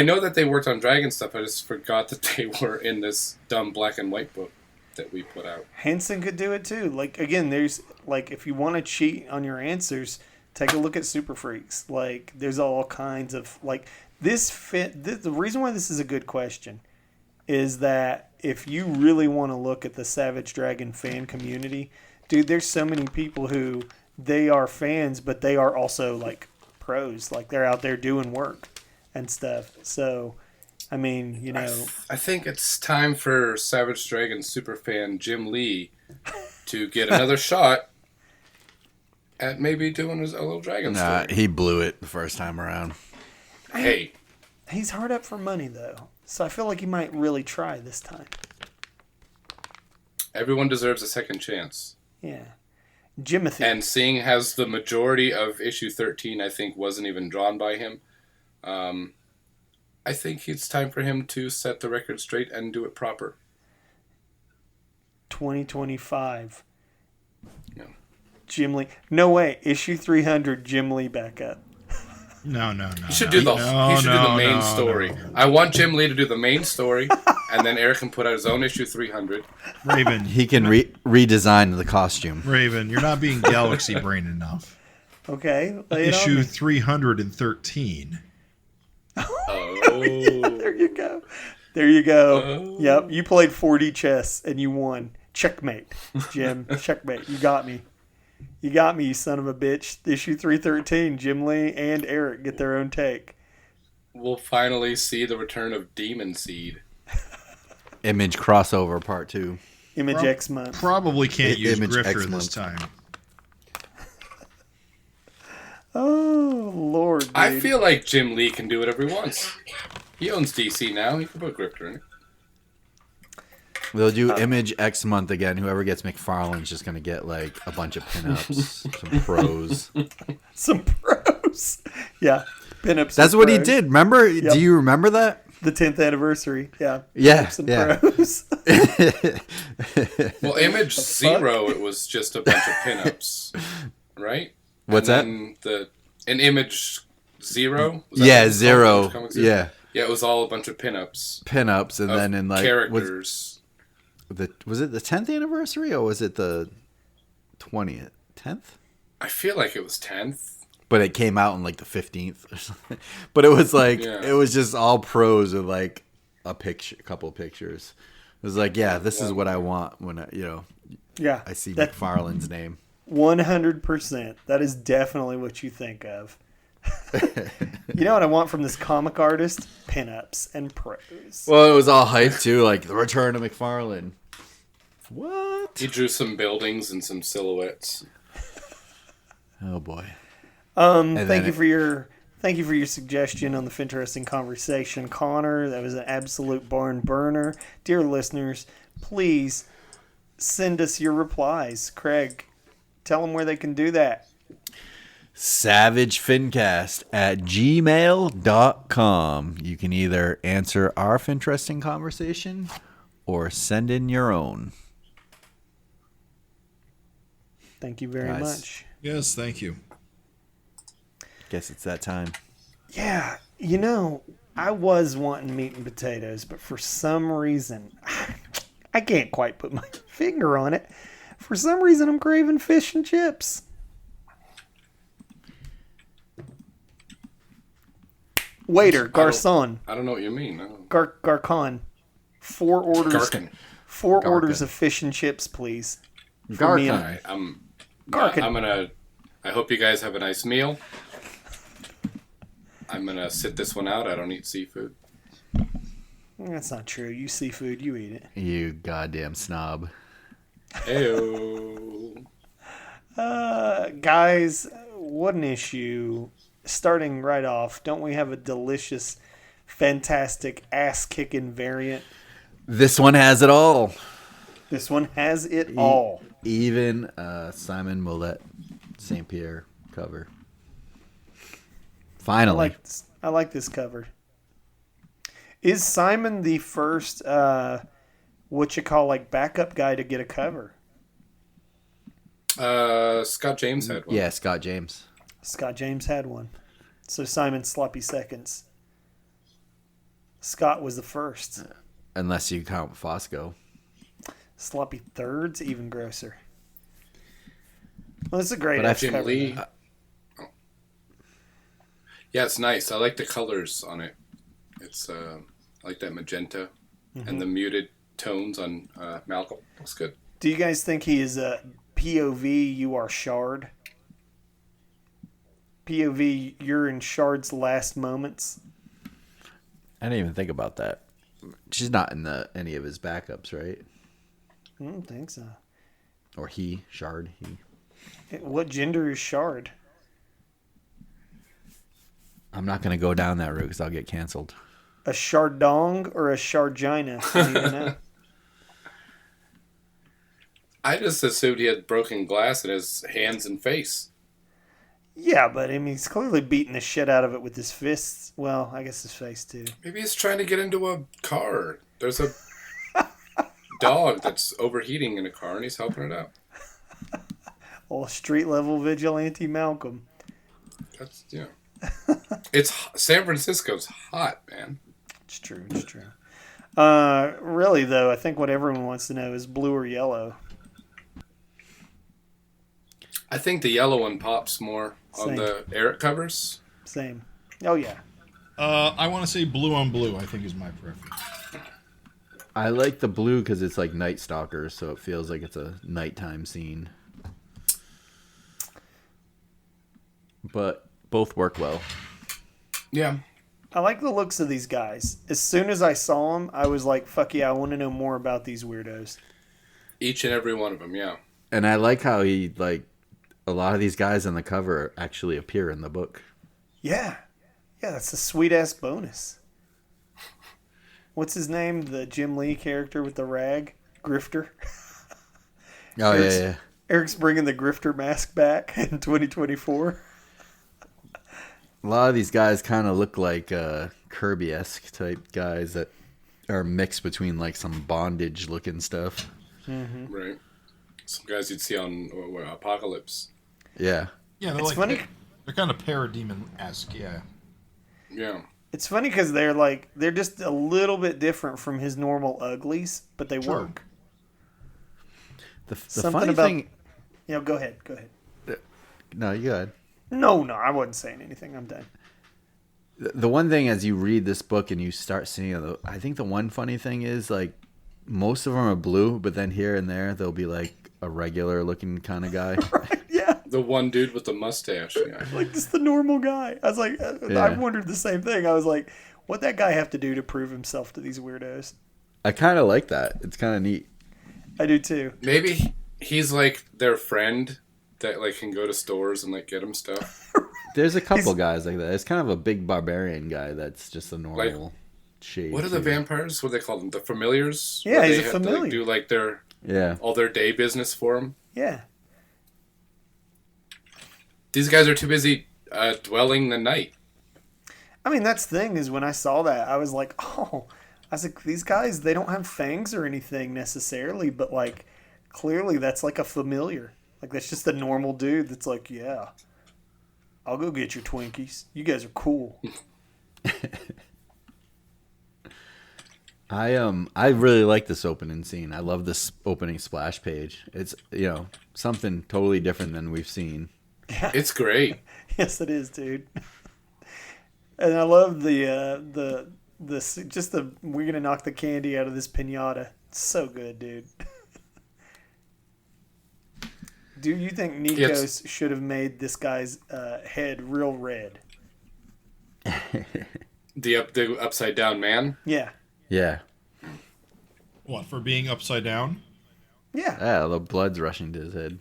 know that they worked on Dragon stuff. I just forgot that they were in this dumb black and white book that we put out. Hansen could do it too. Like, again, there's like, if you want to cheat on your answers, take a look at Super Freaks. Like, there's all kinds of like the reason why this is a good question is that if you really want to look at the Savage Dragon fan community, dude, there's so many people who they are fans, but they are also like pros. Like, they're out there doing work and stuff. So, I mean, I think it's time for Savage Dragon superfan Jim Lee to get another shot at maybe doing a little Dragon story. He blew it the first time around. Hey. He's hard up for money, though. So I feel like he might really try this time. Everyone deserves a second chance. Yeah. Jimothy. And seeing as the majority of issue 13, I think, wasn't even drawn by him, I think it's time for him to set the record straight and do it proper. 2025. Yeah. Jim Lee. No way. Issue 300, Jim Lee back up. No. He should do the main story. No. I want Jim Lee to do the main story, and then Eric can put out his own issue 300. Raven, He can redesign the costume. Raven, you're not being galaxy brain enough. Okay, lay it on Issue me. 313. Oh. There you go. There you go. Oh. Yep, you played 4D chess and you won. Checkmate, Jim. Checkmate. You got me. You got me, you son of a bitch. Issue 313, Jim Lee and Eric get their own take. We'll finally see the return of Demon Seed. Image crossover part 2. Image X month. Probably can't use Image Grifter X this month. time. Oh, Lord. Dude. I feel like Jim Lee can do whatever he wants. He owns DC now. He can put Grifter in it. We'll do Image X month again. Whoever gets McFarlane's just going to get like a bunch of pinups, some pros. Some pros. Yeah. Pinups. That's and what he pros. did. Remember? Yep. Do you remember that? The 10th anniversary. Yeah. Yeah, Pinups and yeah. pros. Well, Image Zero, it was just a bunch of pinups, right? What's and then an Image Zero? Was that what Yeah, it was called? Zero. Image Comics Zero? Yeah. Yeah, it was all a bunch of pinups. Pinups, and Of then in like characters. was it the 10th anniversary or was it the 20th? 10th? I feel like it was 10th. But it came out on like the 15th or something. But it was like Yeah. it was just all pros with like a couple of pictures. It was like, yeah, this is what I want when Yeah. I see that McFarlane's name. 100%. That is definitely what you think of. You know what I want from this comic artist? Pinups and pros. Well, it was all hype too, like the return of McFarlane. What? He drew some buildings and some silhouettes. Oh boy. Thank you for your suggestion on the FINteresting Conversation, Connor. That was an absolute barn burner. Dear listeners, please send us your replies. Craig, tell them where they can do that. SavageFinCast@gmail.com. You can either answer our FINteresting conversation or send in your own. Thank you very Guys. much. Yes, thank you. Guess it's that time. Yeah, I was wanting meat and potatoes, but for some reason, I can't quite put my finger on it. For some reason, I'm craving fish and chips. Waiter, garçon, I don't know what you mean. No. garcon. 4 orders. Garkin. 4 Garkin. orders of fish and chips, please. For me and- Garkin. Garkin. I hope you guys have a nice meal. I'm gonna sit this one out. I don't eat seafood. That's not true. You seafood, you eat it. You goddamn snob. Heyo. Guys, what an issue. Starting right off, don't we have a delicious, fantastic, ass-kicking variant? This one has it all. This one has it all. Even Simon Mollett St. Pierre cover. Finally. I like this cover. Is Simon the first, backup guy to get a cover? Scott James had one. Yeah, Scott James. Scott James had one. So Simon's sloppy seconds. Scott was the first. Unless you count Fosco. Sloppy thirds, even grosser. Well, it's a great But I ass Jim cover. Lee. though. Yeah, it's nice. I like the colors on it. It's I like that magenta and the muted tones on Malcolm. Looks good. Do you guys think he is a POV? You are Shard. POV, you're in Shard's last moments. I didn't even think about that. She's not in any of his backups, right? I don't think so. Or he, Shard, he. What gender is Shard? I'm not going to go down that route because I'll get canceled. A Shardong or a Shargina? I don't even know. I just assumed he had broken glass in his hands and face. Yeah, but I mean, he's clearly beating the shit out of it with his fists. Well, I guess his face too. Maybe he's trying to get into a car. There's a dog that's overheating in a car and he's helping it out. Oh, street level vigilante Malcolm. That's, yeah. San Francisco's hot, man. It's true. It's true. Really though, I think what everyone wants to know is blue or yellow. I think the yellow one pops more on Same. the Eric covers. Same. Oh yeah. I want to say blue on blue, I think is my preference. I like the blue because it's like Night Stalker, so it feels like it's a nighttime scene. But both work well. Yeah. I like the looks of these guys. As soon as I saw them, I was like, fuck yeah, I want to know more about these weirdos. Each and every one of them, yeah. And I like how he, like, a lot of these guys on the cover actually appear in the book. Yeah. Yeah, that's a sweet-ass bonus. What's his name? The Jim Lee character with the rag? Grifter? Oh, Eric's, yeah. Eric's bringing the Grifter mask back in 2024. A lot of these guys kind of look like Kirby-esque type guys that are mixed between, like, some bondage-looking stuff. Mm-hmm. Right. Some guys you'd see on Apocalypse. Yeah. Yeah, they're It's like funny. they're kind of parademon-esque, yeah. Yeah. It's funny because they're just a little bit different from his normal uglies, but they True. work. The Something funny about- thing... Go ahead. No, you go ahead. No, I wasn't saying anything. I'm done. The one thing as you read this book and you start seeing it, I think the one funny thing is, like, most of them are blue, but then here and there they'll be like a regular looking kind of guy. Yeah, The one dude with the mustache. Yeah. like just the normal guy. I was like, I Yeah. wondered the same thing. I was like, what that guy have to do to prove himself to these weirdos? I kind of like that. It's kind of neat. I do too. Maybe he's like their friend that like can go to stores and like get them stuff. There's a couple guys like that. It's kind of a big barbarian guy that's just a normal shade. What are the too. vampires? What do they call them? The familiars? Yeah, Where he's they a have to, familiar. like, do like their Yeah. all their day business for them. Yeah. These guys are too busy dwelling the night. I mean, that's the thing is when I saw that, I was like, oh, I was like, these guys, they don't have fangs or anything necessarily, but like, clearly that's like a familiar. Like, that's just a normal dude that's like, yeah, I'll go get your Twinkies. You guys are cool. I really like this opening scene. I love this opening splash page. It's, something totally different than we've seen. It's great. Yes, it is, dude. And I love we're gonna knock the candy out of this piñata. It's so good, dude. Do you think Nikos should have made this guy's head real red? The upside down man. Yeah. Yeah. What, for being upside down? Yeah. Yeah, the blood's rushing to his head.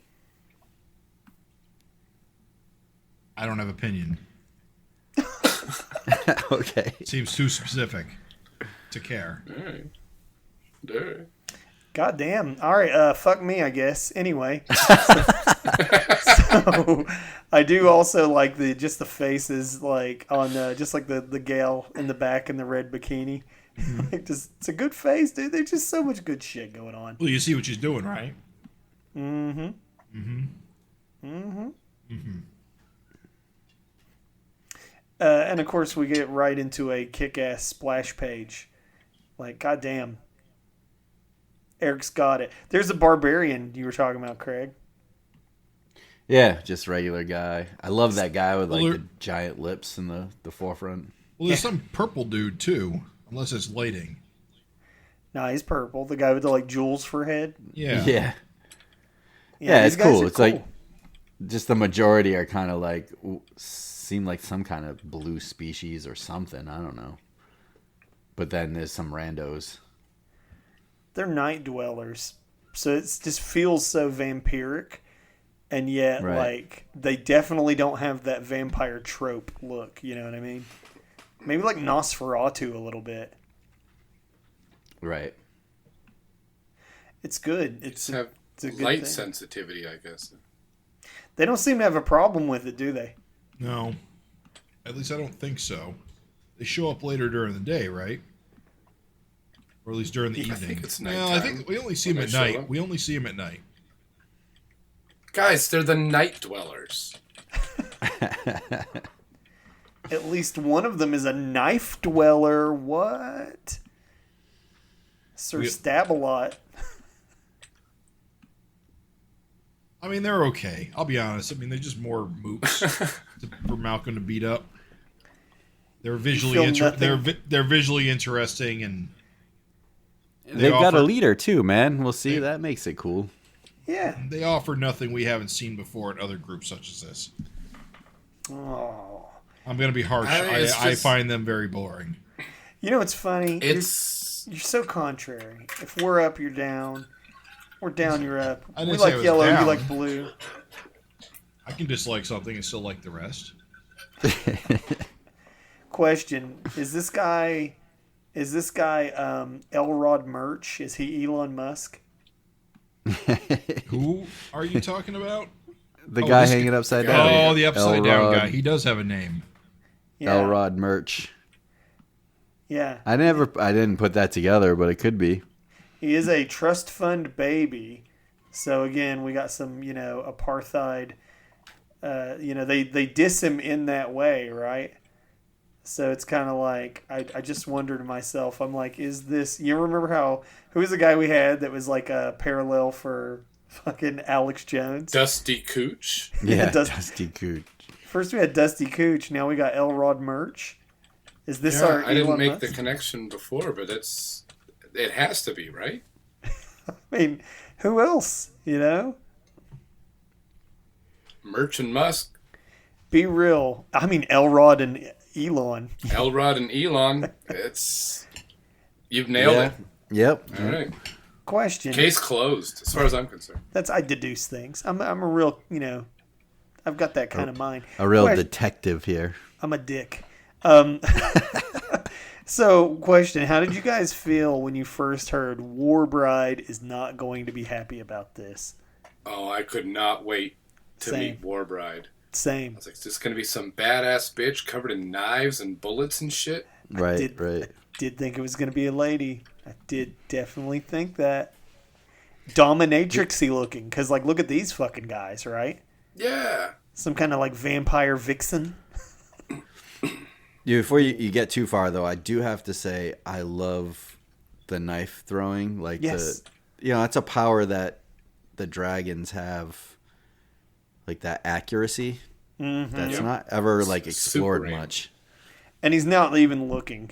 I don't have opinion. Okay. Seems too specific to care. All right. All right. God damn. All right. Fuck me, I guess. Anyway. So I do also like the faces, like on just like the gal in the back in the red bikini. Like it's a good face, dude. There's just so much good shit going on. Well, you see what she's doing, right? Mm-hmm. Mm-hmm. Mm-hmm. Mm-hmm. And of course, we get right into a kick-ass splash page. Like, goddamn. Eric's got it. There's a barbarian you were talking about, Craig. Yeah, just regular guy. I love that guy with like Well, the giant lips in the forefront. Well, there's some purple dude, too. Unless it's lighting. Nah, he's purple. The guy with the, like, jewels for head. Yeah. Yeah. Yeah, these it's guys cool. are It's like just the majority are kind of like seem like some kind of blue species or something. I don't know. But then there's some randos. They're night dwellers. So it just feels so vampiric. And yet, Right. like, they definitely don't have that vampire trope look. You know what I mean? Maybe like Nosferatu a little bit. Right. It's good. Just have it's a good light thing. sensitivity, I guess. They don't seem to have a problem with it, do they? No. At least I don't think so. They show up later during the day, right? Or at least during the I evening. think it's No, I nighttime think we only see them when at they show night. up. We only see them at night. Guys, they're the night dwellers. At least one of them is a knife dweller. What? Sir Stab-A-Lot. I mean, they're okay. I'll be honest. I mean, they're just more mooks for Malcolm to beat up. They're visually they're visually interesting, and they've got a leader too, man. We'll see. That makes it cool. Yeah. They offer nothing we haven't seen before in other groups such as this. Oh. I'm going to be harsh. I find them very boring. You know what's funny? You're so contrary. If we're up, you're down. We're down, you're up. We like yellow, you like blue. I can dislike something and still like the rest. Question: Is this guy Elrod Merch? Is he Elon Musk? Who are you talking about? The guy hanging upside down. Oh, the upside down guy. He does have a name. Yeah. Elrod Merch. Yeah. I didn't put that together, but it could be. He is a trust fund baby. So again, we got some, apartheid. They diss him in that way, right? So it's kind of like, I just wonder to myself, I'm like, is this, you remember who was the guy we had that was like a parallel for fucking Alex Jones? Dusty Cooch? Yeah, Dusty Cooch. First we had Dusty Cooch, now we got Elrod Merch. Is this our I didn't Elon make Musk? the connection before, but it has to be, right? I mean, who else, Merch and Musk. Be real. I mean, Elrod and Elon. Elrod and Elon. You've nailed it. Yep. All right. Question. Case closed, as far as I'm concerned. I deduce things. I'm a real, I've got that kind of mind. A real detective here. I'm a dick. So, question: how did you guys feel when you first heard Warbride is not going to be happy about this? Oh, I could not wait to meet Warbride. Same. I was like, is this going to be some badass bitch covered in knives and bullets and shit? Right. Did think it was going to be a lady. I did definitely think that. Dominatrixy looking, because look at these fucking guys, right? Yeah. Some kind of vampire vixen. Before you get too far, though, I do have to say I love the knife throwing. Yes. It's a power that the dragons have, that accuracy. Mm-hmm. That's not ever explored much. And he's not even looking.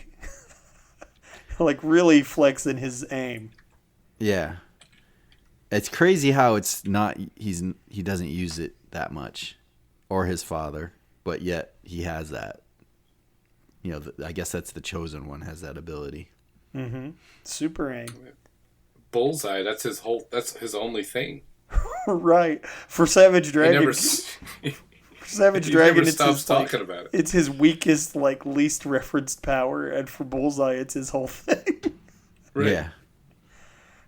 Really flexing his aim. Yeah. It's crazy how it's not he doesn't use it that much, or his father, but yet he has that. I guess that's the chosen one, has that ability. Mm-hmm. Super aim. Bullseye, that's his only thing. Right. For Savage Dragon. Savage Dragon, never stops talking about it. It's his weakest, least referenced power, and for Bullseye, it's his whole thing. Right. Yeah.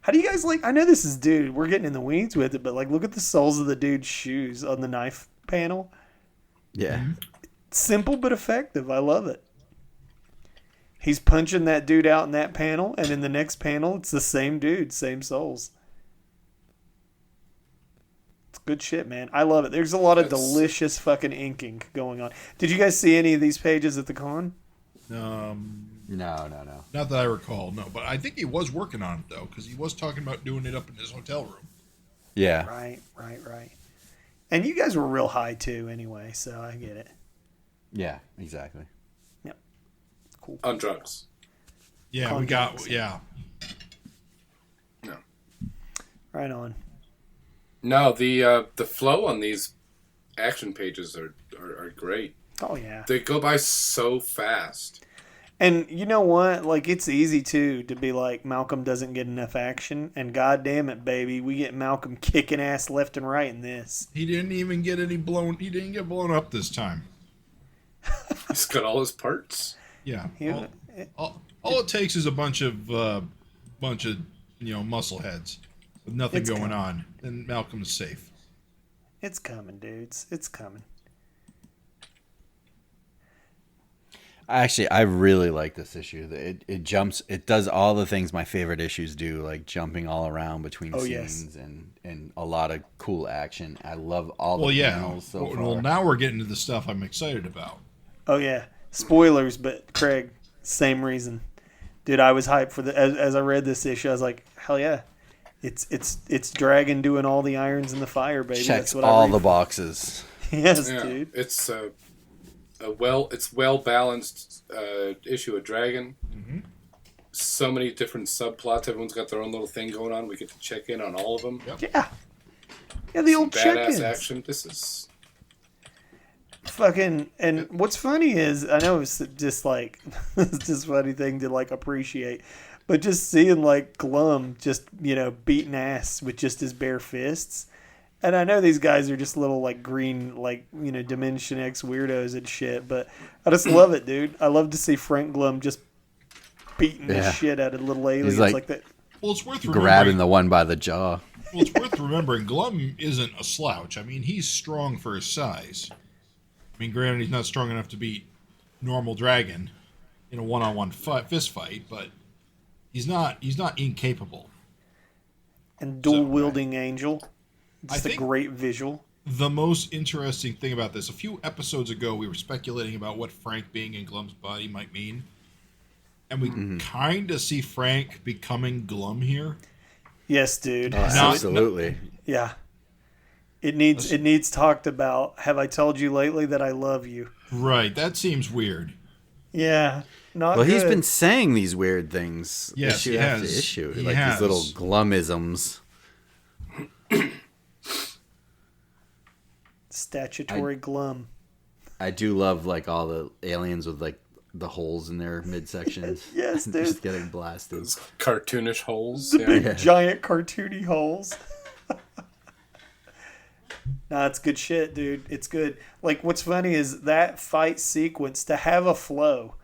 How do you guys I know this is we're getting in the weeds with it, but look at the soles of the dude's shoes on the knife panel. Yeah. Simple but effective. I love it. He's punching that dude out in that panel, and in the next panel, it's the same dude, same soles. It's good shit, man. I love it. There's a lot of delicious fucking inking going on. Did you guys see any of these pages at the con? No. Not that I recall, no. But I think he was working on it, though, because he was talking about doing it up in his hotel room. Yeah. Right. And you guys were real high, too, anyway, so I get it. Yeah, exactly. Yep. Cool. On drugs. Yeah, On we got, drugs. yeah. No. Right on. No, the flow on these action pages are great. Oh, yeah. They go by so fast. And you know what? It's easy, too, to be Malcolm doesn't get enough action. And God damn it, baby, we get Malcolm kicking ass left and right in this. He didn't even get he didn't get blown up this time. He's got all his parts. Yeah. All it takes is a bunch of muscle heads with nothing going on, and Malcolm's safe. It's coming, dudes. It's coming. Actually, I really like this issue. It jumps. It does all the things my favorite issues do, like jumping all around between scenes and a lot of cool action. I love all the panels so far. Well, now we're getting to the stuff I'm excited about. Oh, yeah. Spoilers, but Craig, same reason. Dude, I was hyped for as I read this issue. I was like, hell yeah, it's Dragon doing all the irons in the fire, baby. Checks That's what all I read. the boxes. Yes, Yeah, dude. it's well balanced issue of Dragon. Mm-hmm. So many different subplots. Everyone's got their own little thing going on. We get to check in on all of them. Yep. Yeah, the old Badass check-ins. action. This is Fucking, and what's funny is, I know it's just like, it's just a funny thing to like appreciate, but just seeing like Glum just, beating ass with just his bare fists. And I know these guys are just little like green, like, Dimension X weirdos and shit, but I just love it, dude. I love to see Frank Glum just beating the shit out of little aliens like that. Well, it's worth Grabbing the one by the jaw. Well, it's worth remembering Glum isn't a slouch. I mean, he's strong for his size. I mean, granted, he's not strong enough to beat normal Dragon in a one-on-one fist fight, but he's not incapable. And dual-wielding Angel. Just a think great visual. The most interesting thing about this, a few episodes ago, we were speculating about what Frank being in Glum's body might mean. And we kind of see Frank becoming Glum here. Yes, dude. Absolutely. Yeah. It needs talked about. Have I told you lately that I love you? Right. That seems weird. Yeah. Not Well, good. he's been saying these weird things Yes, issue he after has. issue. He Like has. these little Glumisms. Statutory Glum. I do love like all the aliens with like the holes in their midsections. Yes, dude. Just getting blasted. those cartoonish holes. The Yeah. big giant cartoony holes. Nah, it's good shit, dude. It's good. Like, what's funny is that fight sequence, to have a flow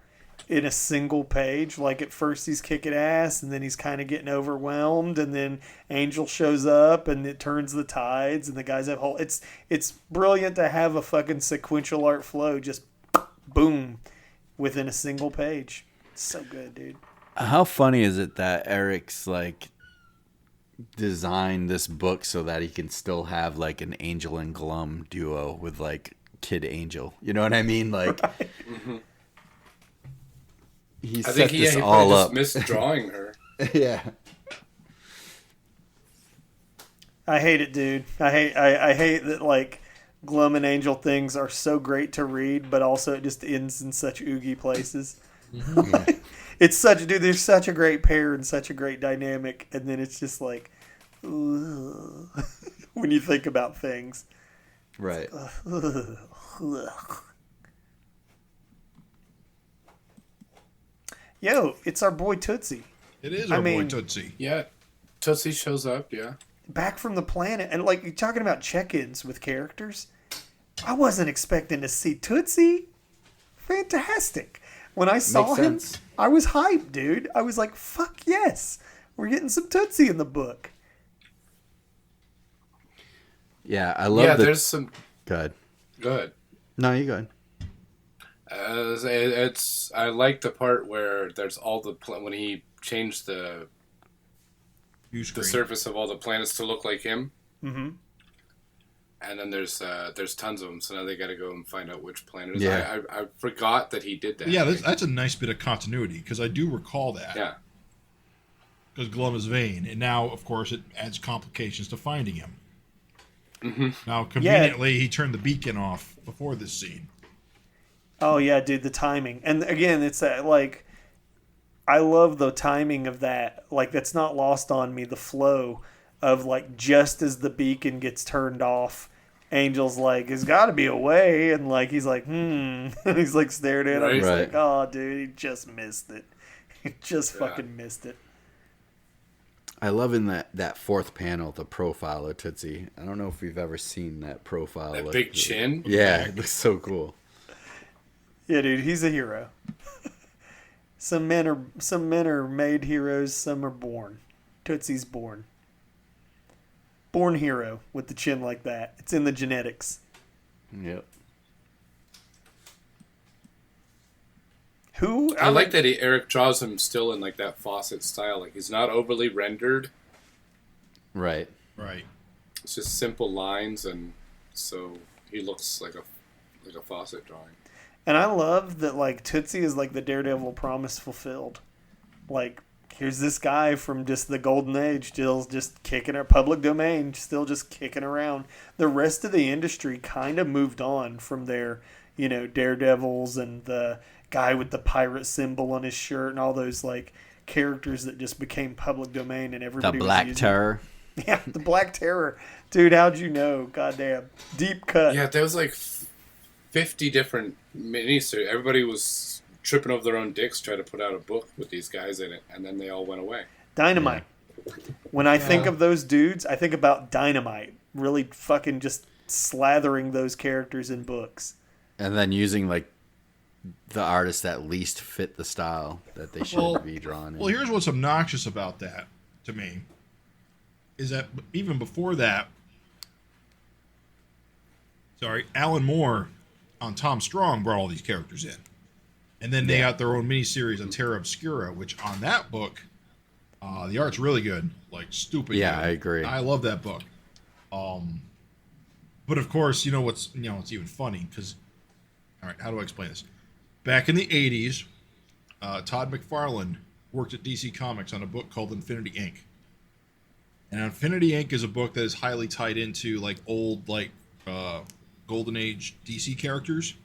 in a single page. Like, at first he's kicking ass, and then he's kind of getting overwhelmed, and then Angel shows up, and it turns the tides, and the guys have whole. It's brilliant to have a fucking sequential art flow, just boom, within a single page. It's so good, dude. How funny is it that Eric's like designed this book so that he can still have like an Angel and Glum duo with like Kid Angel? You know what I mean? Like he I set think this he all probably up. just missed drawing her. Yeah. I hate it, dude. I hate that like Glum and Angel things are so great to read, but also it just ends in such oogie places. It's such, dude. There's such a great pair and such a great dynamic, and then it's just like, ugh, when you think about things. Right. Yo, it's our boy Tootsie, It is our boy mean- Tootsie. Yeah, Tootsie shows up. Yeah, back from the planet, and like you're talking about check-ins with characters. I wasn't expecting to see Tootsie. Fantastic. When I saw Makes him, sense. I was hyped, dude. I was like, fuck yes. We're getting some Tootsie in the book. Yeah, I love yeah. the... There's some Good. good. No, you good. It's I like the part where there's all the when he changed the View screen. surface of all the planets to look like him. Mm-hmm. And then there's tons of them, so now they got to go and find out which planet it is. Yeah. I forgot that he did that. Yeah, that's a nice bit of continuity, because I do recall that. Yeah. Because Glum is vain, and now, of course, it adds complications to finding him. Mm-hmm. Now, conveniently, he turned the beacon off before this scene. Oh yeah, dude, the timing. And again, it's that like I love the timing of that. Like that's not lost on me, the flow of like just as the beacon gets turned off, Angel's like, there's gotta be a way, and like he's like, he's like staring at him. He's Right. like, oh dude, he just missed it. He just fucking missed it. I love in that fourth panel the profile of Tootsie. I don't know if we've ever seen that profile. That like big the- chin. Yeah, it looks so cool. Yeah, dude, he's a hero. Some men are made heroes, some are born. Tootsie's born. Born hero with the chin like that. It's in the genetics. Yep. Who I like that Eric draws him still in like that Fawcett style. Like he's not overly rendered. Right. Right. It's just simple lines, and so he looks like a Fawcett drawing. And I love that, like, Tootsie is like the Daredevil promise fulfilled. Like, here's this guy from just the golden age, still just kicking our public domain, still just kicking around. The rest of the industry kind of moved on from their, Daredevils and the guy with the pirate symbol on his shirt and all those, like, characters that just became public domain and everybody The was Black using. Terror. Yeah, the Black Terror. Dude, how'd you know? Goddamn. Deep cut. Yeah, there was like 50 different miniseries. Everybody was tripping over their own dicks trying to put out a book with these guys in it, and then they all went away. Dynamite. When I think of those dudes, I think about Dynamite. Really fucking just slathering those characters in books. And then using, like, the artists that least fit the style that they should be drawn in. Well, here's what's obnoxious about that to me is that even before that, Alan Moore on Tom Strong brought all these characters in. And then they got their own miniseries on Terra Obscura, which on that book, the art's really good. Like, stupid good. I agree. I love that book. But of course, what's even funny, because, all right, how do I explain this? Back in the 80s, Todd McFarlane worked at DC Comics on a book called Infinity Inc. And Infinity Inc. is a book that is highly tied into, like, old, like, Golden Age DC characters.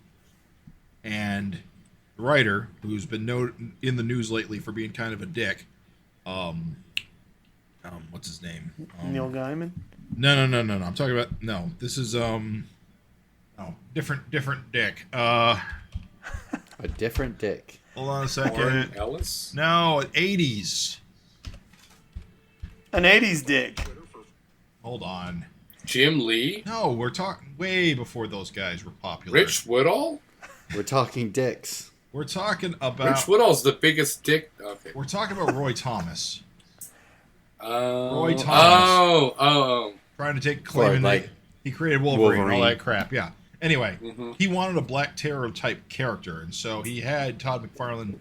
And the writer, who's been in the news lately for being kind of a dick, what's his name? Neil Gaiman? No. I'm talking about, this is, different dick. A different dick. Hold on a second. Warren Ellis? No, 80s. An 80s dick. Hold on. Jim Lee? No, we're talking way before those guys were popular. Rich Woodall? We're talking dicks. We're talking about... Rich Woodall's the biggest dick. Okay. We're talking about Roy Thomas. Roy Thomas. Oh. Trying to take claim like, that he created Wolverine and all that crap. Yeah. Anyway, he wanted a Black Terror type character, and so he had Todd McFarlane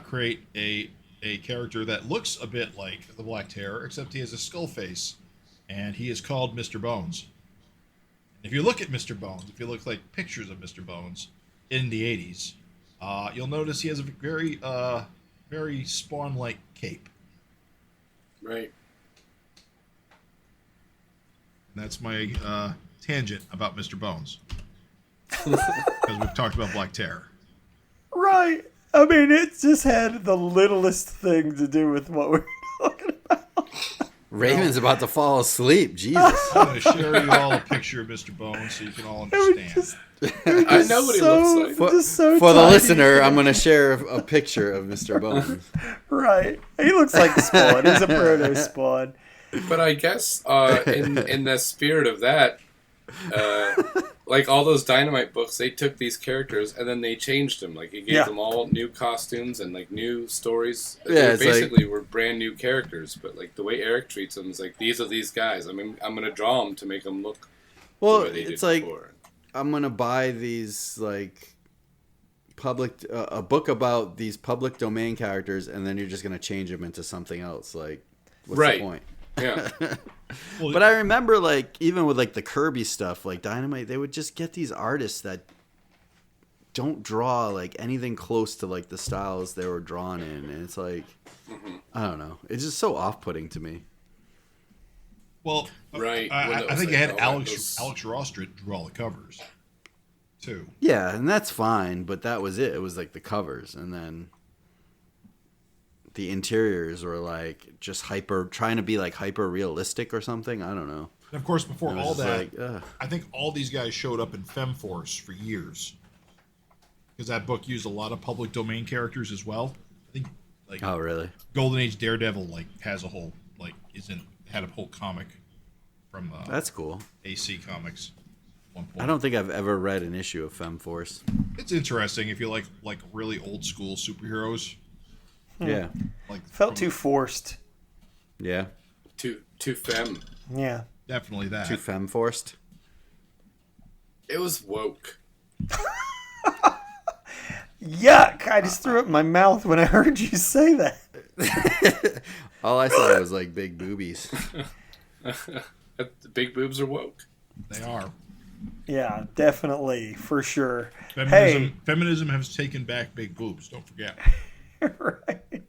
create a character that looks a bit like the Black Terror, except he has a skull face, and he is called Mr. Bones. If you look at Mr. Bones, if you look like pictures of Mr. Bones in the 80s, you'll notice he has a very, very Spawn-like cape. Right. And that's my tangent about Mr. Bones. Because we've talked about Black Terror. Right. I mean, it just had the littlest thing to do with what we're talking about. Raven's about to fall asleep. Jesus. I'm going to share you all a picture of Mr. Bones so you can all understand. I know what he looks like. For the listener, I'm going to share a picture of Mr. Bones. Right. He looks like Spawn. He's a proto-Spawn. But I guess in the spirit of that, like all those Dynamite books, they took these characters and then they changed them. Like, he gave them all new costumes and like new stories. Yeah, they basically were brand new characters. But like the way Eric treats them is like, these are these guys. I mean, I'm gonna draw them to make them look. Well, the way they it's did like before. I'm gonna buy these like public a book about these public domain characters, and then you're just gonna change them into something else. Like, what's the point? Yeah. But I remember, like, even with like the Kirby stuff, like Dynamite, they would just get these artists that don't draw like anything close to like the styles they were drawn in, and it's like, I don't know, it's just so off-putting to me. Well, Right. I think you like had all Alex Ross drew all the covers, too. Yeah, and that's fine, but that was it. It was like the covers, and then the interiors were like just trying to be like hyper realistic or something. I don't know. And of course, before all that, like, I think all these guys showed up in FemForce for years. Because that book used a lot of public domain characters as well. I think, like, oh really? Golden Age Daredevil has a whole had a whole comic from That's cool. AC Comics. At one point. I don't think I've ever read an issue of FemForce. It's interesting if you like really old school superheroes. Yeah. Like Felt too forced. Yeah. Too femme. Yeah. Definitely that. Too fem-forced. It was woke. Yuck! I just threw up in my mouth when I heard you say that. All I saw was like big boobies. The big boobs are woke. They are. Yeah, definitely, for sure. Feminism has taken back big boobs. Don't forget. Right.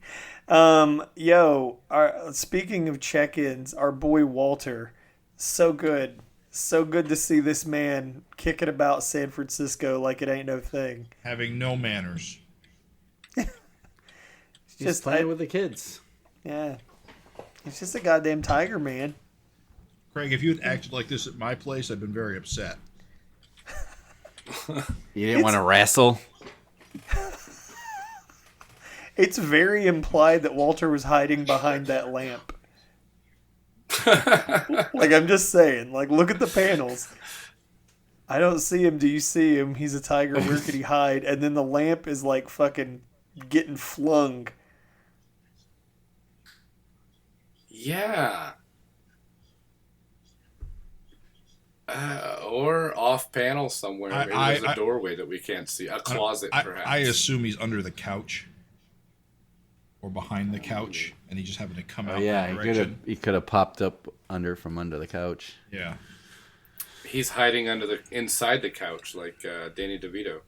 Speaking of check-ins, our boy Walter, so good. So good to see this man kicking about San Francisco like it ain't no thing. Having no manners. Just playing with the kids. Yeah. He's just a goddamn tiger, man. Craig, if you had acted like this at my place, I'd been very upset. You didn't want to wrestle? It's very implied that Walter was hiding behind that lamp. Like, I'm just saying. Like, look at the panels. I don't see him. Do you see him? He's a tiger. Where could he hide? And then the lamp is, like, fucking getting flung. Yeah. Or off panel somewhere. Maybe there's a doorway that we can't see. A closet, perhaps. I assume he's under the couch. Or behind the couch. And he just happened to come out Yeah, that direction. he could have popped up from under the couch. Yeah. He's hiding inside the couch like Danny DeVito.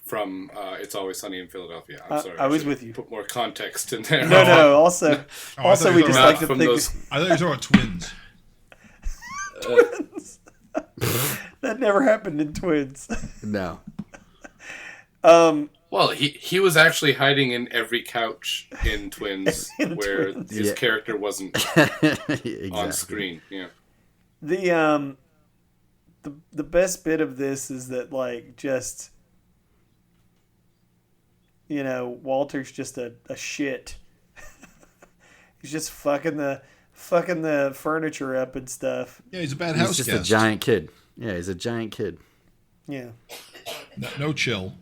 From It's Always Sunny in Philadelphia. I'm sorry. I was with you. Put more context in there. No. Also, we just like to think. I thought you were talking about twins. Twins. That never happened in Twins. No. Well, he was actually hiding in every couch in Twins where his character wasn't Exactly. on screen. Yeah. The best bit of this is that, like, just, you know, Walter's just a shit. He's just fucking the furniture up and stuff. Yeah, he's a bad house He's just guest. a giant kid. Yeah, he's a giant kid. Yeah. No chill.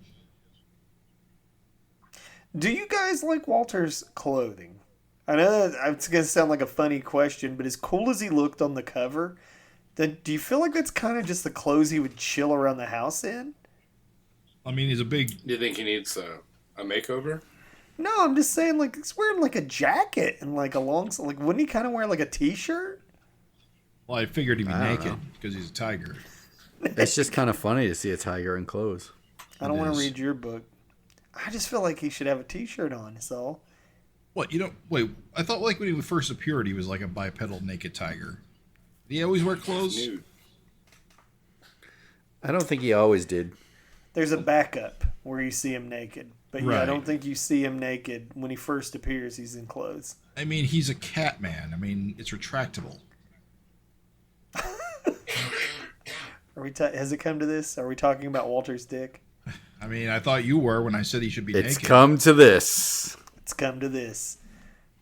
Do you guys like Walter's clothing? I know that it's going to sound like a funny question, but as cool as he looked on the cover, do you feel like that's kind of just the clothes he would chill around the house in? I mean, he's a big... Do you think he needs a makeover? No, I'm just saying, like, he's wearing, like, a jacket and, like, like, wouldn't he kind of wear, like, a t-shirt? Well, I figured he'd be I don't naked know. because he's a tiger. It's just kind of funny to see a tiger in clothes. I don't want to read your book. I just feel like he should have a t-shirt on, is all. What, you don't... Wait, I thought, like, when he first appeared, he was like a bipedal naked tiger. Did he always wear clothes? Nude. I don't think he always did. There's a backup where you see him naked. But yeah, I Right. don't think you see him naked. When he first appears, he's in clothes. I mean, he's a cat man. I mean, it's retractable. Has it come to this? Are we talking about Walter's dick? I mean, I thought you were when I said he should be It's naked. come to this. It's come to this.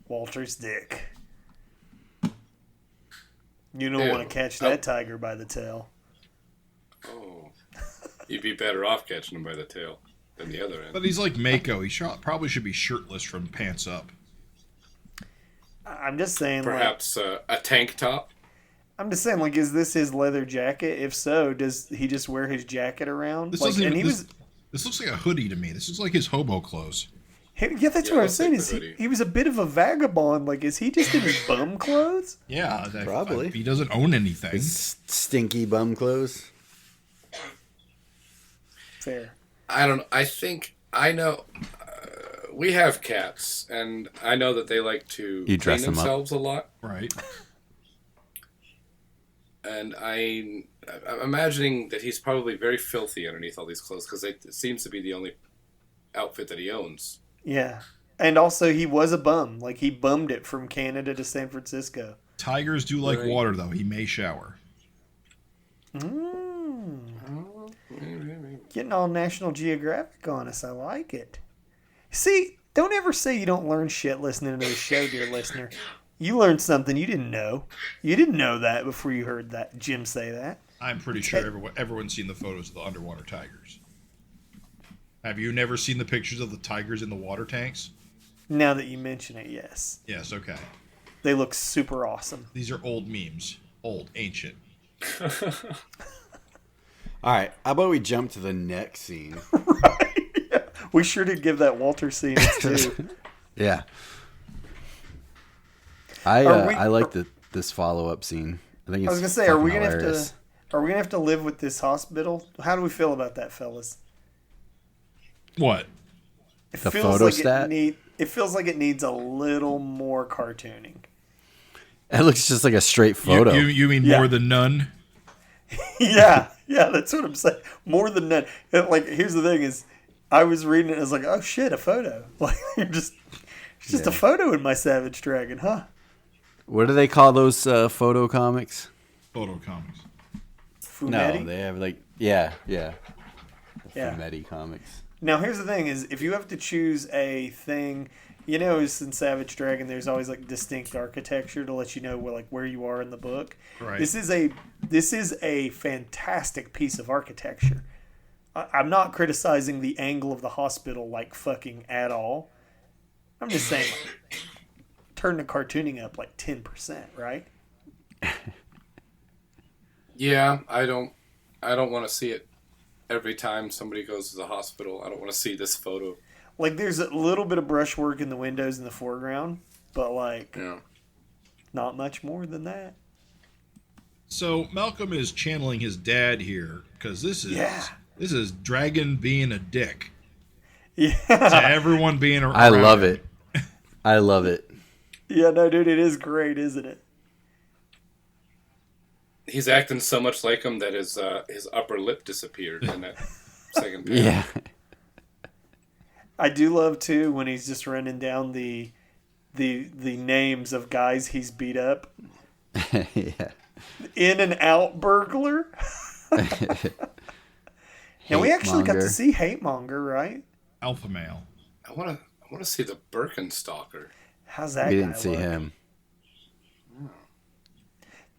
Walter's dick. You don't Ew. want to catch that tiger by the tail. Oh. You'd be better off catching him by the tail than the other end. But he's like Mako. He probably should be shirtless from pants up. I'm just saying, Perhaps a tank top? like, is this his leather jacket? If so, does he just wear his jacket around? This Like, doesn't and even... he This looks like a hoodie to me. This is like his hobo clothes. yeah, that's Yeah, what I it was saying. looks Is like the hoodie. he was a bit of a vagabond? Like, is he just in his bum clothes? Yeah, Probably. He doesn't own anything. His stinky bum clothes. Fair. I don't know. I know. We have cats, and I know that they like to You dress clean them up. themselves a lot. Right. And I'm imagining that he's probably very filthy underneath all these clothes because it seems to be the only outfit that he owns. Yeah. And also, he was a bum. Like, he bummed it from Canada to San Francisco. Tigers do like Right. water, though. He may shower. Getting all National Geographic on us. I like it. See, don't ever say you don't learn shit listening to the show, dear listener. You learned something you didn't know. You didn't know that before you heard that Jim say that. I'm pretty sure everyone's seen the photos of the underwater tigers. Have you never seen the pictures of the tigers in the water tanks? Now that you mention it, yes. Yes, okay. They look super awesome. These are old memes. Old, ancient. All right, how about we jump to the next scene? Yeah. We sure did give that Walter scene its due. Yeah. Are we- I like this follow-up scene. I think it's I was gonna say, fucking hilarious. are we gonna have to live with this hospital? How do we feel about that, fellas? What? It The feels photostat? it feels like it needs a little more cartooning. It looks just like a straight photo. You mean Yeah. more than none? Yeah, that's what I'm saying. More than that. Like, here's the thing: is I was reading it, and I was like, oh shit, a photo. Like, it's just a photo in my Savage Dragon, huh? What do they call those photo comics? Photo comics. Fumetti? No, they have like yeah. Yeah. Fumetti comics. Now, here's the thing: is if you have to choose a thing, you know, in Savage Dragon, there's always like distinct architecture to let you know where you are in the book. Right. This is a fantastic piece of architecture. I'm not criticizing the angle of the hospital like fucking at all. I'm just saying, like, turn the cartooning up like 10%, right? Yeah, I don't want to see it every time somebody goes to the hospital. I don't want to see this photo. Like, there's a little bit of brushwork in the windows in the foreground, but like, Yeah. not much more than that. So Malcolm is channeling his dad here because this is Dragon being a dick Yeah. to everyone being around. I love him. it. I love it. Yeah, no, dude, it is great, isn't it? He's acting so much like him that his upper lip disappeared in that second panel. Yeah. I do love too when he's just running down the names of guys he's beat up. Yeah. In and out burglar. Now we actually got to Hate-monger. see Hate Monger, right? Alpha male. I want to see the Birkenstocker. How's that We guy didn't see look? him.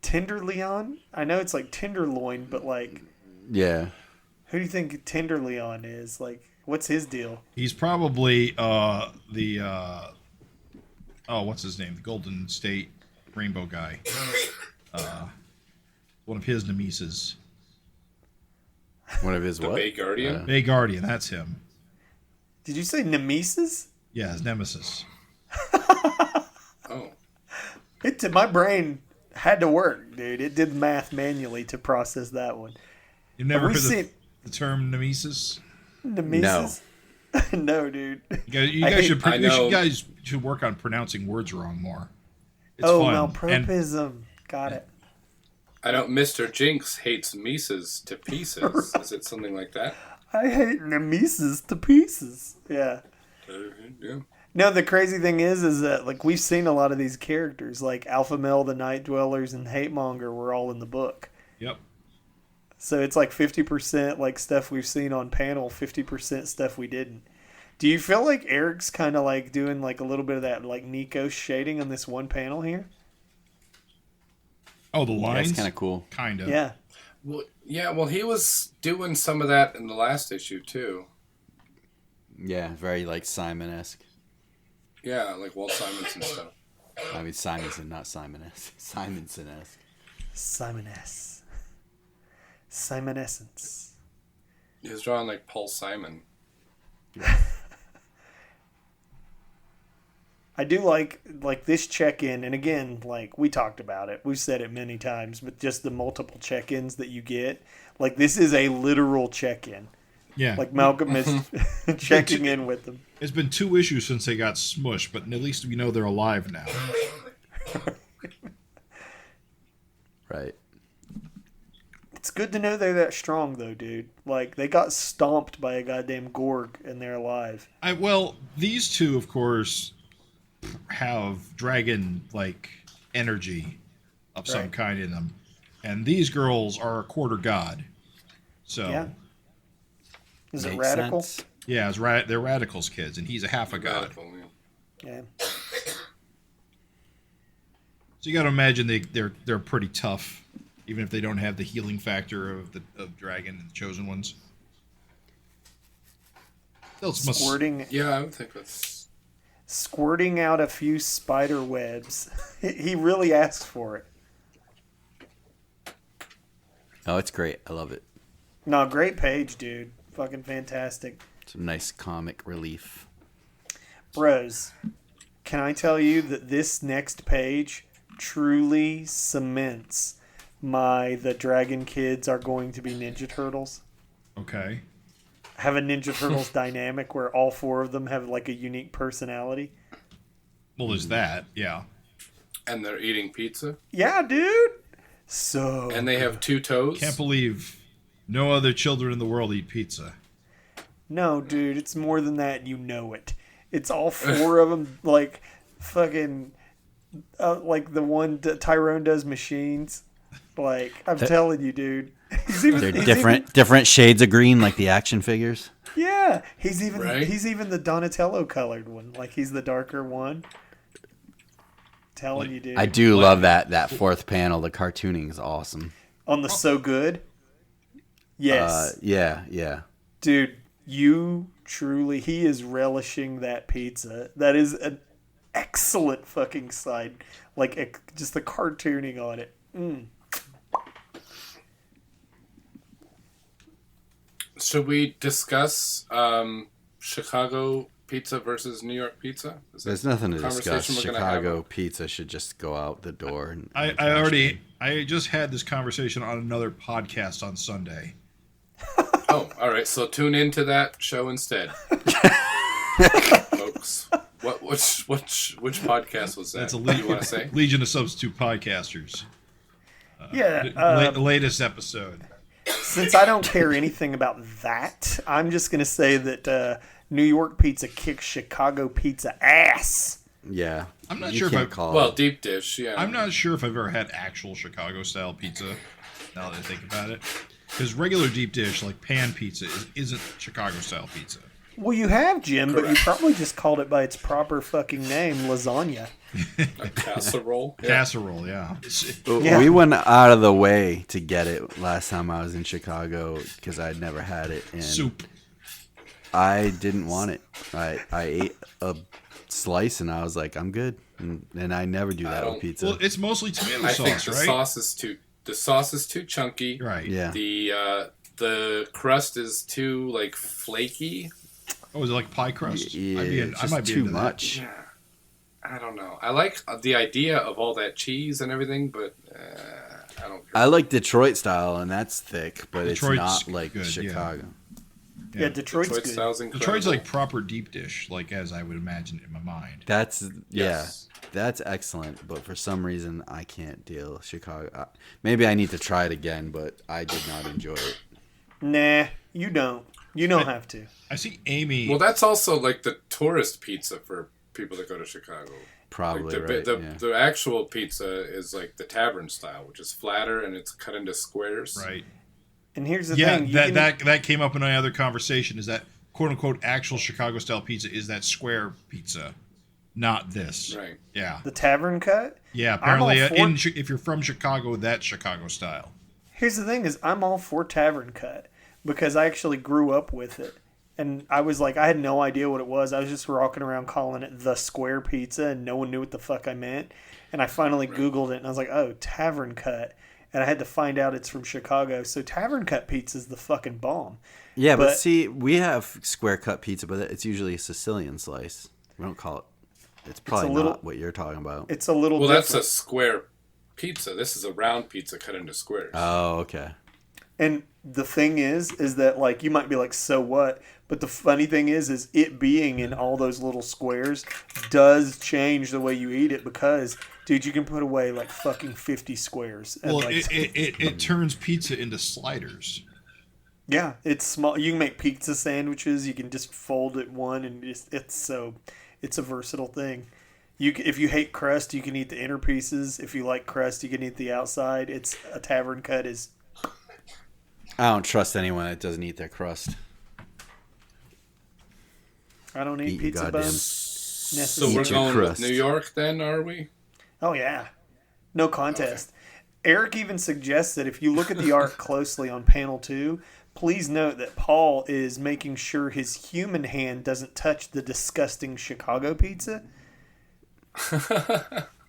Tenderleon? I know it's like Tenderloin, but like, Yeah. who do you think Tenderleon is? Like, what's his deal? He's probably what's his name? The Golden State Rainbow guy. One of his nemesis. One of his The what? Bay Guardian. Bay Guardian, that's him. Did you say Nemesis? Yeah, his nemesis. Oh. My brain had to work, dude. It did math manually to process that one. You've never Have we heard seen the term nemesis? Nemesis? No, dude. You I guys, hate- I know. you guys should work on pronouncing words wrong more. It's Oh, fun. And malpropism. Got it. I know Mr. Jinx hates Mises to pieces. Is it something like that? I hate Nemesis to pieces. Yeah. Yeah. No, the crazy thing is that like we've seen a lot of these characters, like Alpha Male, the Night Dwellers, and Hate Monger were all in the book. Yep. So it's like 50% like stuff we've seen on panel, 50% stuff we didn't. Do you feel like Eric's kind of like doing like a little bit of that like Nico shading on this one panel here? Oh, the lines? That's kind of cool. Kind of. Yeah. Well, yeah. Well, he was doing some of that in the last issue too. Yeah, very like Simon-esque. Yeah, like Walt Simonson stuff. I mean Simonson, not Simon-esque. Simonson-esque. Simon S. Simonescence. He was drawing like Paul Simon. I do like this check-in, and again, like we talked about it, we've said it many times, but just the multiple check-ins that you get, like this is a literal check-in. Yeah. Like Malcolm is checking in with them. It's been 2 issues since they got smushed, but at least we know they're alive now. Right. It's good to know they're that strong, though, dude. Like they got stomped by a goddamn Gorg, and they're alive. Well, these two, of course, have dragon like energy of some Right. kind in them, and these girls are a quarter god. So Yeah. Is it Makes radical? sense. yeah, they're radicals kids, and he's a half a god. Radical, yeah. Yeah. So you got to imagine they're pretty tough, even if they don't have the healing factor of dragon and the chosen ones. They'll must, Squirting, Yeah, I would think that's. squirting out a few spider webs. He really asks for it. Oh, it's great. I love it. No, great page, dude. Fucking fantastic. Some nice comic relief. Bros, can I tell you that this next page truly cements the Dragon Kids are going to be Ninja Turtles. Okay. Have a Ninja Turtles dynamic where all 4 of them have like a unique personality. Well, there's that. Yeah. And they're eating pizza. Yeah, dude. So. And they have 2 toes. Can't believe no other children in the world eat pizza. No, dude, it's more than that. You know it. It's all 4 of them, like fucking, like the one Tyrone does machines. Like I'm telling you, dude. They're different shades of green, like the action figures. Yeah, he's even Right? the Donatello colored one. Like he's the darker one. Telling you, dude. I do love that 4th panel. The cartooning is awesome. On the So Good. Yes. Yeah. Dude, you truly, he is relishing that pizza. That is an excellent fucking sight. Like, just the cartooning on it. Should we discuss Chicago pizza versus New York pizza? There's nothing to discuss. Conversation we're gonna have? Chicago pizza should just go out the door. And I just had this conversation on another podcast on Sunday. Oh, all right. So tune into that show instead, folks. Which podcast was that? That's a you want to say? Legion of Substitute Podcasters. Yeah. Latest episode. Since I don't care anything about that, I'm just going to say that New York pizza kicks Chicago pizza ass. Yeah. I'm not You sure if can't I- call Well, it. deep dish. Yeah. I'm not sure if I've ever had actual Chicago style pizza. Now that I think about it, because regular deep dish like pan pizza isn't Chicago style pizza. Well, you have, Jim, but you probably just called it by its proper fucking name, lasagna. A casserole. Yeah. Casserole, yeah. Yeah. We went out of the way to get it last time I was in Chicago because I'd never had it. And Soup. I didn't want it. I ate a slice and I was like, I'm good. And I never do that with pizza. Well, it's mostly tomato I think sauce, the right? sauce is too chunky. Right. Yeah. The crust is too like flaky. Oh, is it like pie crust? Yeah, I just might be too into that. much. Yeah. I don't know. I like the idea of all that cheese and everything, but I don't care. I like Detroit style, and that's thick, but Detroit's it's not like good, yeah. Chicago. Yeah, Detroit's Detroit good. style's incredible. Detroit's like proper deep dish, like as I would imagine in my mind. That's Yes. that's excellent. But for some reason, I can't deal with Chicago. Maybe I need to try it again, but I did not enjoy it. Nah, you don't. You don't have to. I see Amy. Well, that's also like the tourist pizza for people that go to Chicago. Probably Like right. the actual pizza is like the tavern style, which is flatter and it's cut into squares. Right. And here's the Yeah, thing. that came up in another conversation. Is that quote unquote actual Chicago style pizza is that square pizza, not this. Right. Yeah. The tavern cut? Yeah. I'm all Apparently, for- if you're from Chicago, that's Chicago style. Here's the thing is I'm all for tavern cut because I actually grew up with it. And I was like, I had no idea what it was. I was just walking around calling it the square pizza and no one knew what the fuck I meant. And I finally Googled it and I was like, oh, tavern cut. And I had to find out it's from Chicago. So tavern cut pizza is the fucking bomb. Yeah, but But- see, we have square cut pizza, but it's usually a Sicilian slice. We don't call it. It's probably little- not what you're talking about. It's a little Well, that's different. a square pizza. This is a round pizza cut into squares. Oh, okay. And the thing is that like you might be like, so what? But the funny thing is it being in all those little squares does change the way you eat it because, dude, you can put away like fucking 50 squares. And Well, like, it turns pizza into sliders. yeah, it's small. You can make pizza sandwiches. You can just fold it one, and it's a versatile thing. If you hate crust, you can eat the inner pieces. If you like crust, you can eat the outside. It's a tavern cut is. I don't trust anyone that doesn't eat their crust. I don't eat Eat your pizza goddamn- buns. So we're Eat your going crust. with New York then, are we? Oh yeah, no contest. Eric even suggests that if you look at the art closely on panel 2, please note that Paul is making sure his human hand doesn't touch the disgusting Chicago pizza.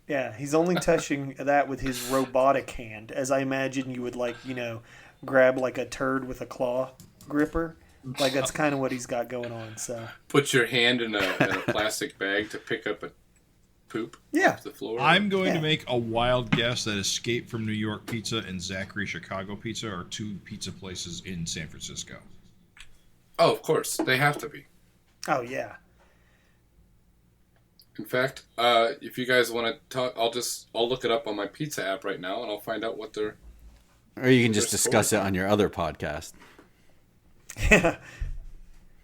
Yeah, he's only touching that with his robotic hand, as I imagine you would grab like a turd with a claw gripper. Like that's kind of what he's got going on. So Put your hand in a plastic bag to pick up a poop Yeah. off the floor. I'm going to Yeah. make a wild guess that Escape from New York Pizza and Zachary Chicago Pizza are two pizza places in San Francisco. Oh, of course. They have to be. Oh, yeah. In fact, if you guys want to talk, I'll look it up on my pizza app right now, and I'll find out what they're... Or you can just They're discuss it scored. on your other podcast. Yeah.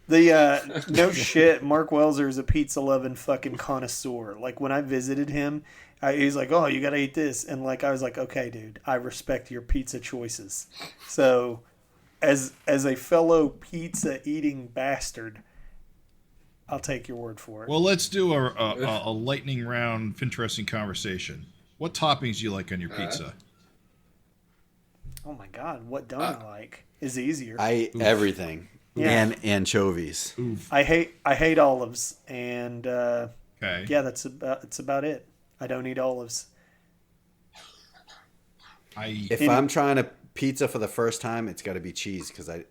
The no shit, Mark Welser is a pizza loving fucking connoisseur. Like when I visited him, he's like, "Oh, you gotta eat this," and like I was like, "Okay, dude, I respect your pizza choices." So, as a fellow pizza eating bastard, I'll take your word for it. Well, let's do a lightning round, FINteresting conversation. What toppings do you like on your pizza? Oh my god, what don't I like is easier. I eat everything. Yeah. And anchovies. Oof. I hate olives, and Okay. yeah, that's about it. I don't eat olives. If I'm trying a pizza for the first time, it's got to be cheese because I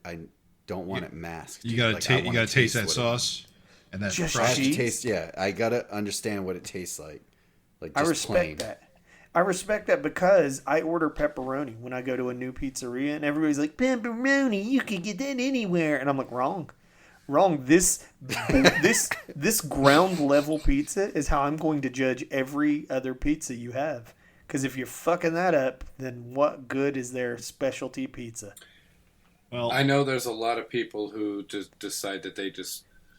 don't want it masked. You gotta Like, I you wanna gotta taste that what it- sauce and that Just I have fries. to cheese? taste. Yeah, I gotta understand what it tastes like. Like I just respect plain. that. I respect that because I order pepperoni when I go to a new pizzeria, and everybody's like, "Pepperoni, you can get that anywhere," and I'm like, "Wrong, wrong. This ground level pizza is how I'm going to judge every other pizza you have. Because if you're fucking that up, then what good is their specialty pizza?" Well, I know there's a lot of people who just decide that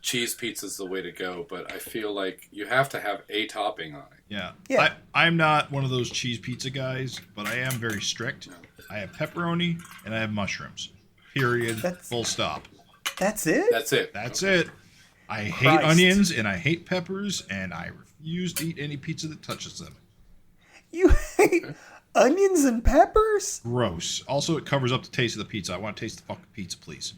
cheese pizza's the way to go, but I feel like you have to have a topping on it. yeah. Yeah. I'm not one of those cheese pizza guys, but I am very strict. I have pepperoni and I have mushrooms. Period. That's- Full stop. That's it. That's it. That's it. I hate Christ. onions and I hate peppers and I refuse to eat any pizza that touches them. You hate onions and peppers? Gross. Also, it covers up the taste of the pizza. I want to taste the fucking pizza, please.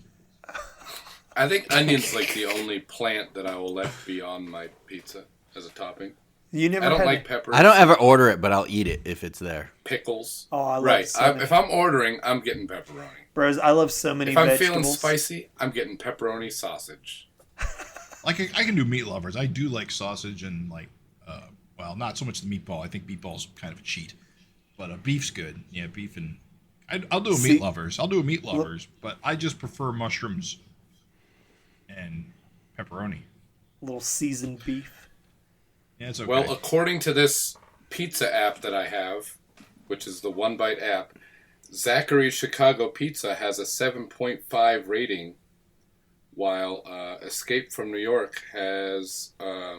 I think onion's like the only plant that I will let be on my pizza as a topping. You never I don't had like peppers. I don't ever order it, but I'll eat it if it's there. pickles. Oh, I love right. so many- If I'm ordering, I'm getting pepperoni. Bros, I love so many If I'm vegetables. feeling spicy, I'm getting pepperoni sausage. Like I can do meat lovers. I do like sausage and like, well, not so much the meatball. I think meatball's kind of a cheat, but beef's good. Yeah, beef and I'll do a See- meat lovers. I'll do a meat lovers, but I just prefer mushrooms and pepperoni. Little seasoned beef. Yeah, it's okay. Well, according to this pizza app that I have, which is the One Bite app, Zachary's Chicago Pizza has a 7.5 rating, while Escape from New York has a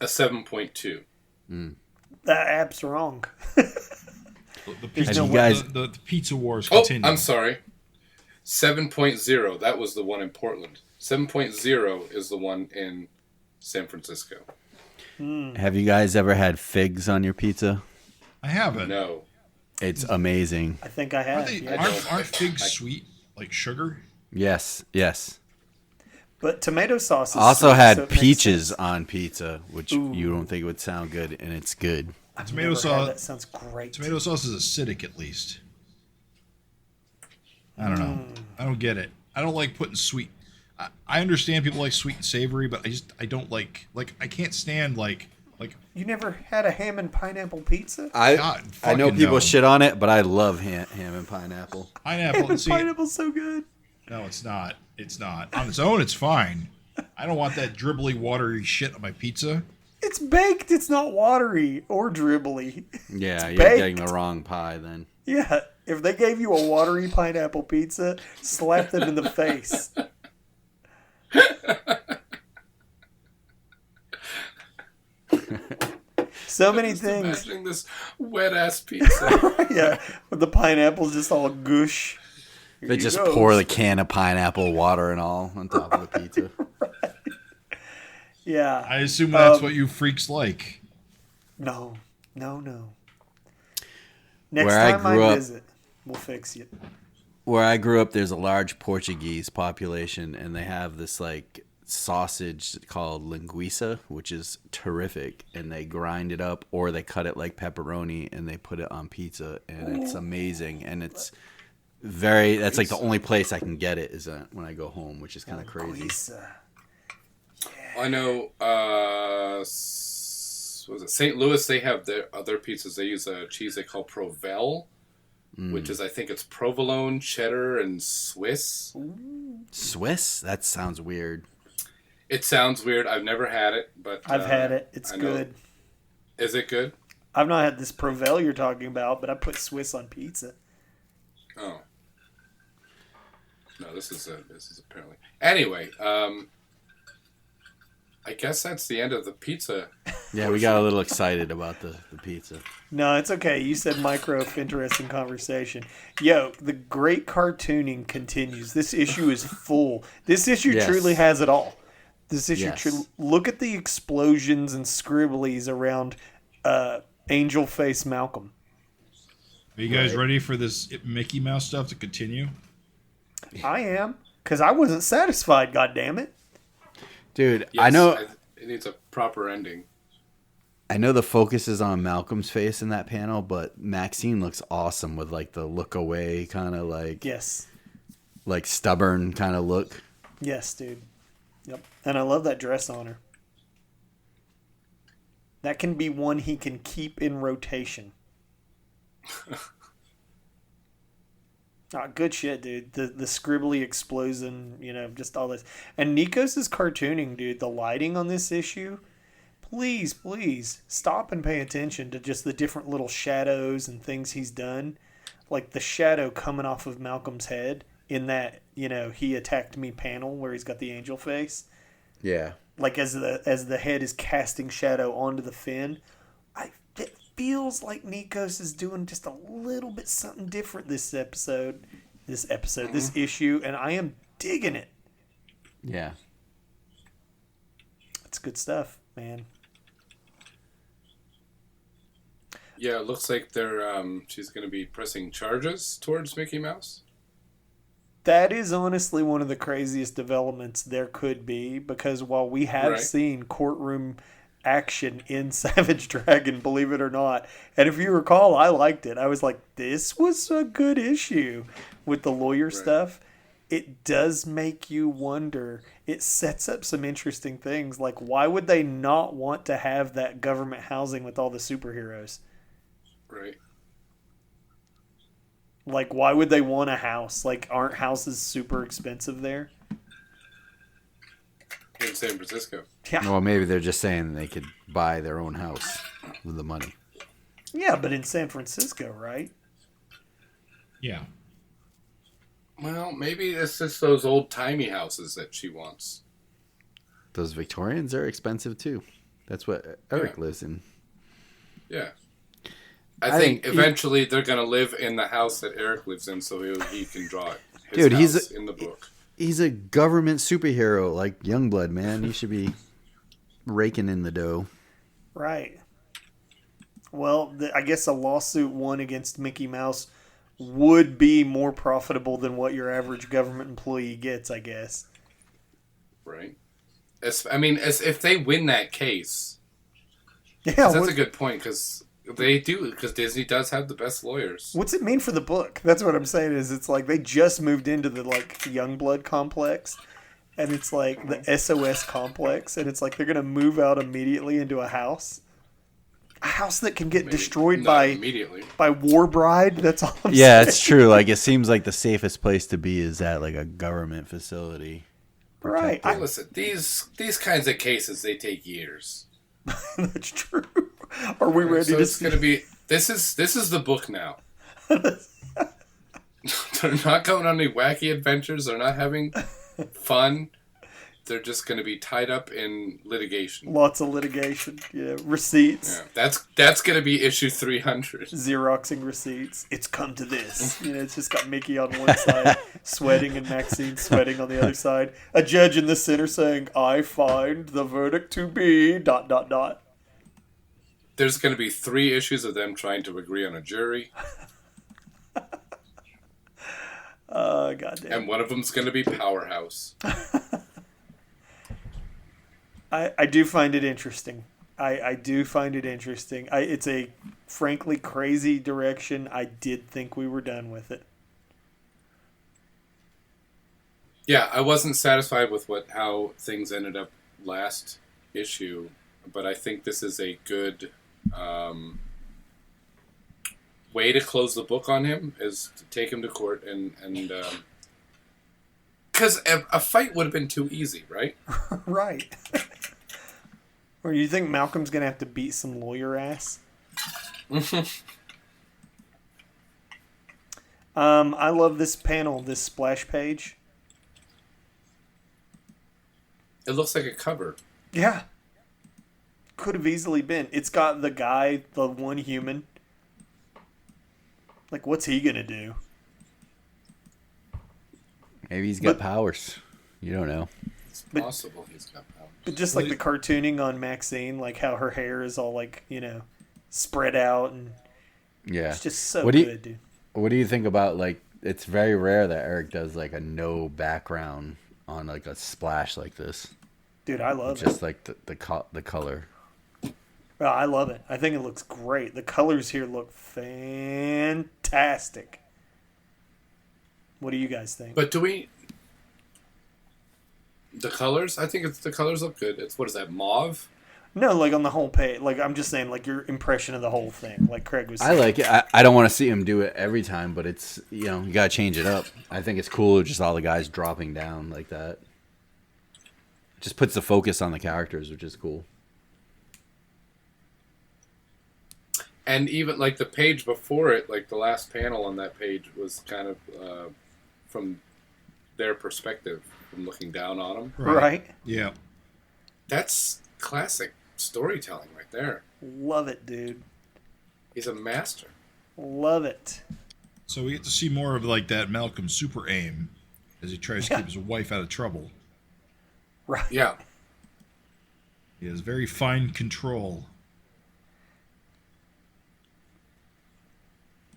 7.2. That app's wrong. the pizza, you guys- the pizza wars Oh, continue. I'm sorry. 7.0. That was the one in Portland. 7.0 is the one in San Francisco. Have you guys ever had figs on your pizza? I haven't. No. It's amazing. I think I have. Aren't, they, yeah. aren't figs sweet like sugar? Yes, yes. But tomato sauce is Also sweet, had so it makes peaches sense. on pizza, which Ooh. you don't think would sound good, and it's good. I've Tomato never sauce- had that. Sounds great. Tomato sauce is acidic at least. I don't know. I don't get it. I don't like putting sweet. I understand people like sweet and savory, but I don't like I can't stand like You never had a ham and pineapple pizza? I God, I know fucking people no. shit on it, but I love ham and pineapple. pineapple. Ham and See, pineapple's so good. no, it's not. It's not. On its own, it's fine. I don't want that dribbly, watery shit on my pizza. It's baked. It's not watery or dribbly. Yeah, It's you're baked. getting the wrong pie then. Yeah, if they gave you a watery pineapple pizza, slap them in the face. So many Just things. imagining this wet ass pizza. Yeah, with the pineapple's just all goosh. They you just go. pour the can of pineapple water and all on top of the pizza. Yeah. I assume that's what you freaks like. No. Next Where I time grew I up- visit, we'll fix you. Where I grew up, there's a large Portuguese population, and they have this like sausage called linguiça, which is terrific, and they grind it up or they cut it like pepperoni and they put it on pizza, and it's amazing. And it's that's like the only place I can get it is when I go home, which is kind of crazy. Linguiça. I know was it St. Louis? They have their other pizzas. They use a cheese they call Provel, which is, I think it's provolone, cheddar, and Swiss. Swiss? That sounds weird. It sounds weird. I've never had it, but I've had it. It's good. Is it good? I've not had this Provel you're talking about, but I put Swiss on pizza. Oh. No, this is apparently. Anyway, I guess that's the end of the pizza. Yeah, we got a little excited about the pizza. No, it's okay. You said micro FINteresting Conversation. Yo, the great cartooning continues. This issue is full. This issue truly has it all. This issue, look at the explosions and scribblies around Angel Face Malcolm. Are you guys ready for this Mickey Mouse stuff to continue? I am, because I wasn't satisfied, goddammit. Dude, Yes, I know it needs a proper ending. I know the focus is on Malcolm's face in that panel, but Maxine looks awesome with like the look away kind of like like stubborn kind of look. Yes, dude. Yep. And I love that dress on her. That can be one he can keep in rotation. Good shit, dude. The scribbly explosion, just all this. And Nikos is cartooning, dude. The lighting on this issue, please stop and pay attention to just the different little shadows and things he's done. Like the shadow coming off of Malcolm's head in that, he attacked me panel where he's got the angel face. Yeah. Like as the head is casting shadow onto the fin. It feels like Nikos is doing just a little bit something different this issue, and I am digging it. Yeah. It's good stuff, man. Yeah, it looks like she's going to be pressing charges towards Mickey Mouse. That is honestly one of the craziest developments there could be, because while we have seen courtroom action in Savage Dragon, believe it or not, and if you recall, I liked it. I was like, this was a good issue with the lawyer stuff. It does make you wonder. It sets up some interesting things. Like, why would they not want to have that government housing with all the superheroes? Right. Like, why would they want a house? Like, aren't houses super expensive there? In San Francisco. Yeah. Well, maybe they're just saying they could buy their own house with the money. Yeah, but in San Francisco, right? Yeah. Well, maybe it's just those old-timey houses that she wants. Those Victorians are expensive, too. That's what Eric lives in. Yeah. I think eventually they're going to live in the house that Eric lives in, so he can draw it. He's in the book. He's a government superhero, like Youngblood, man. He should be raking in the dough. Right. Well, I guess a lawsuit won against Mickey Mouse would be more profitable than what your average government employee gets, I guess. Right. If they win that case, yeah, that's a good point, because Disney does have the best lawyers. What's it mean for the book? That's what I'm saying. Is it's like they just moved into the Youngblood complex, and it's like the SOS complex, and it's like they're gonna move out immediately into a house that can get destroyed by War Bride. That's all I'm saying. Yeah, it's true. Like, it seems like the safest place to be is at like a government facility. Right. Listen, these kinds of cases, they take years. That's true. Are we ready to see? This is the book now. They're not going on any wacky adventures. They're not having fun. They're just going to be tied up in litigation. Lots of litigation. Yeah, receipts. Yeah, that's going to be issue 300. Xeroxing receipts. It's come to this. It's just got Mickey on one side sweating and Maxine sweating on the other side. A judge in the center saying, "I find the verdict to be ... There's going to be 3 issues of them trying to agree on a jury. Goddamn. And one of them's going to be Powerhouse. I do find it interesting. I do find it interesting. It's a frankly crazy direction. I did think we were done with it. Yeah, I wasn't satisfied with how things ended up last issue. but I think this is a good way to close the book on him, is to take him to court and because a fight would have been too easy, right? Right. Or you think Malcolm's going to have to beat some lawyer ass? I love this panel, this splash page. It looks like a cover. Yeah. Could have easily been. It's got the guy, the one human. Like, what's he going to do? Maybe he's got powers. You don't know. It's possible he's got powers. But just like the cartooning on Maxine, like how her hair is all like, spread out. And Yeah. it's just so good, dude. What do you think about, like, it's very rare that Eric does, like, a no background on, like, a splash like this. Dude, I love it. Just, like, the color. Well, I love it. I think it looks great. The colors here look fantastic. What do you guys think? But the colors? I think the colors look good. It's, what is that, mauve? No, like on the whole page. Like, I'm just saying, like, your impression of the whole thing. Like Craig was saying. I like it. I don't want to see him do it every time, but it's, you got to change it up. I think it's cool just all the guys dropping down like that. It just puts the focus on the characters, which is cool. And even, like, the page before it, like, the last panel on that page was kind of from their perspective, from looking down on them. Right? Yeah. That's classic storytelling right there. Love it, dude. He's a master. Love it. So we get to see more of, like, that Malcolm super aim as he tries to keep his wife out of trouble. Right. Yeah. He has very fine control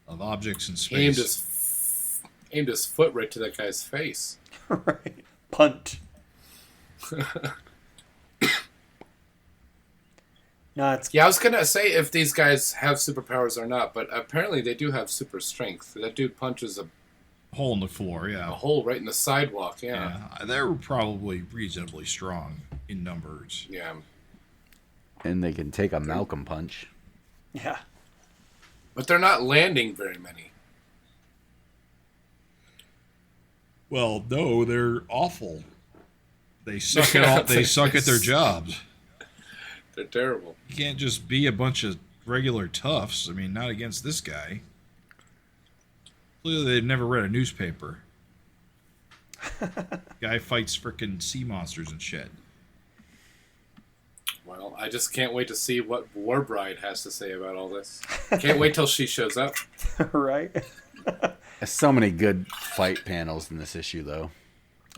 of objects in space. Aimed his foot right to that guy's face. Right. Punt. No, it's Yeah, I was gonna say if these guys have superpowers or not, but apparently they do have super strength. That dude punches a Hole in the floor, yeah. hole right in the sidewalk. Yeah. They're probably reasonably strong in numbers. Yeah. And they can take a Malcolm punch. yeah. But they're not landing very many. Well, no, they're awful. They suck at all. They suck at their jobs. They're terrible. You can't just be a bunch of regular toughs. I mean, not against this guy. Clearly, they've never read a newspaper. Guy fights frickin' sea monsters and shit. Well, I just can't wait to see what Warbride has to say about all this. Can't wait till she shows up. Right? There's so many good fight panels in this issue, though.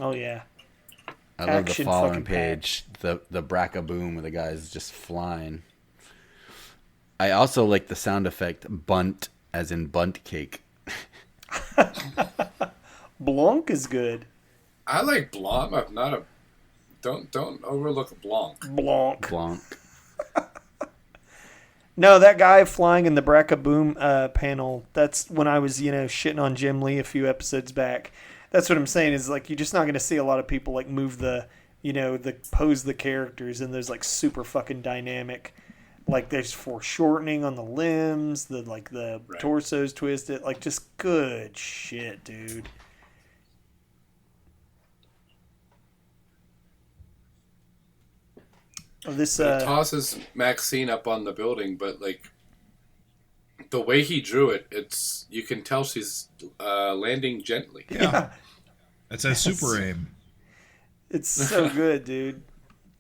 Oh, yeah. I love the Action following fucking page, the Bracca boom where the guy's just flying. I also like the sound effect bunt, as in bunt cake. Blanc is good. I like Blanc. I'm not a... Don't overlook Blanc. Blanc. Blanc. No, that guy flying in the Bracca Boom panel, that's when I was, shitting on Jim Lee a few episodes back. That's what I'm saying is, like, you're just not going to see a lot of people, like, move the pose the characters, and there's, like, super fucking dynamic. Like, there's foreshortening on the limbs, the Right. torso's twisted. Like, just good shit, dude. Oh, this, It tosses Maxine up on the building, but, like, the way he drew it, you can tell she's landing gently. Yeah. That's that super aim. It's so good, dude.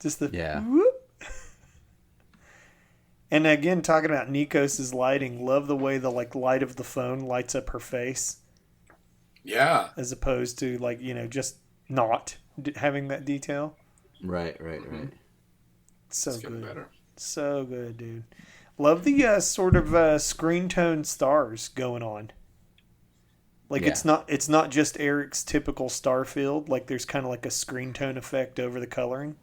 Just the Yeah. whoop. And again, talking about Nikos' lighting, love the way the light of the phone lights up her face, Yeah. as opposed to just not having that detail. Right. So It's getting good, better. so good, dude. Love the sort of screen tone stars going on. Like Yeah. it's not just Eric's typical star field. Like there's kind of like a screen tone effect over the coloring.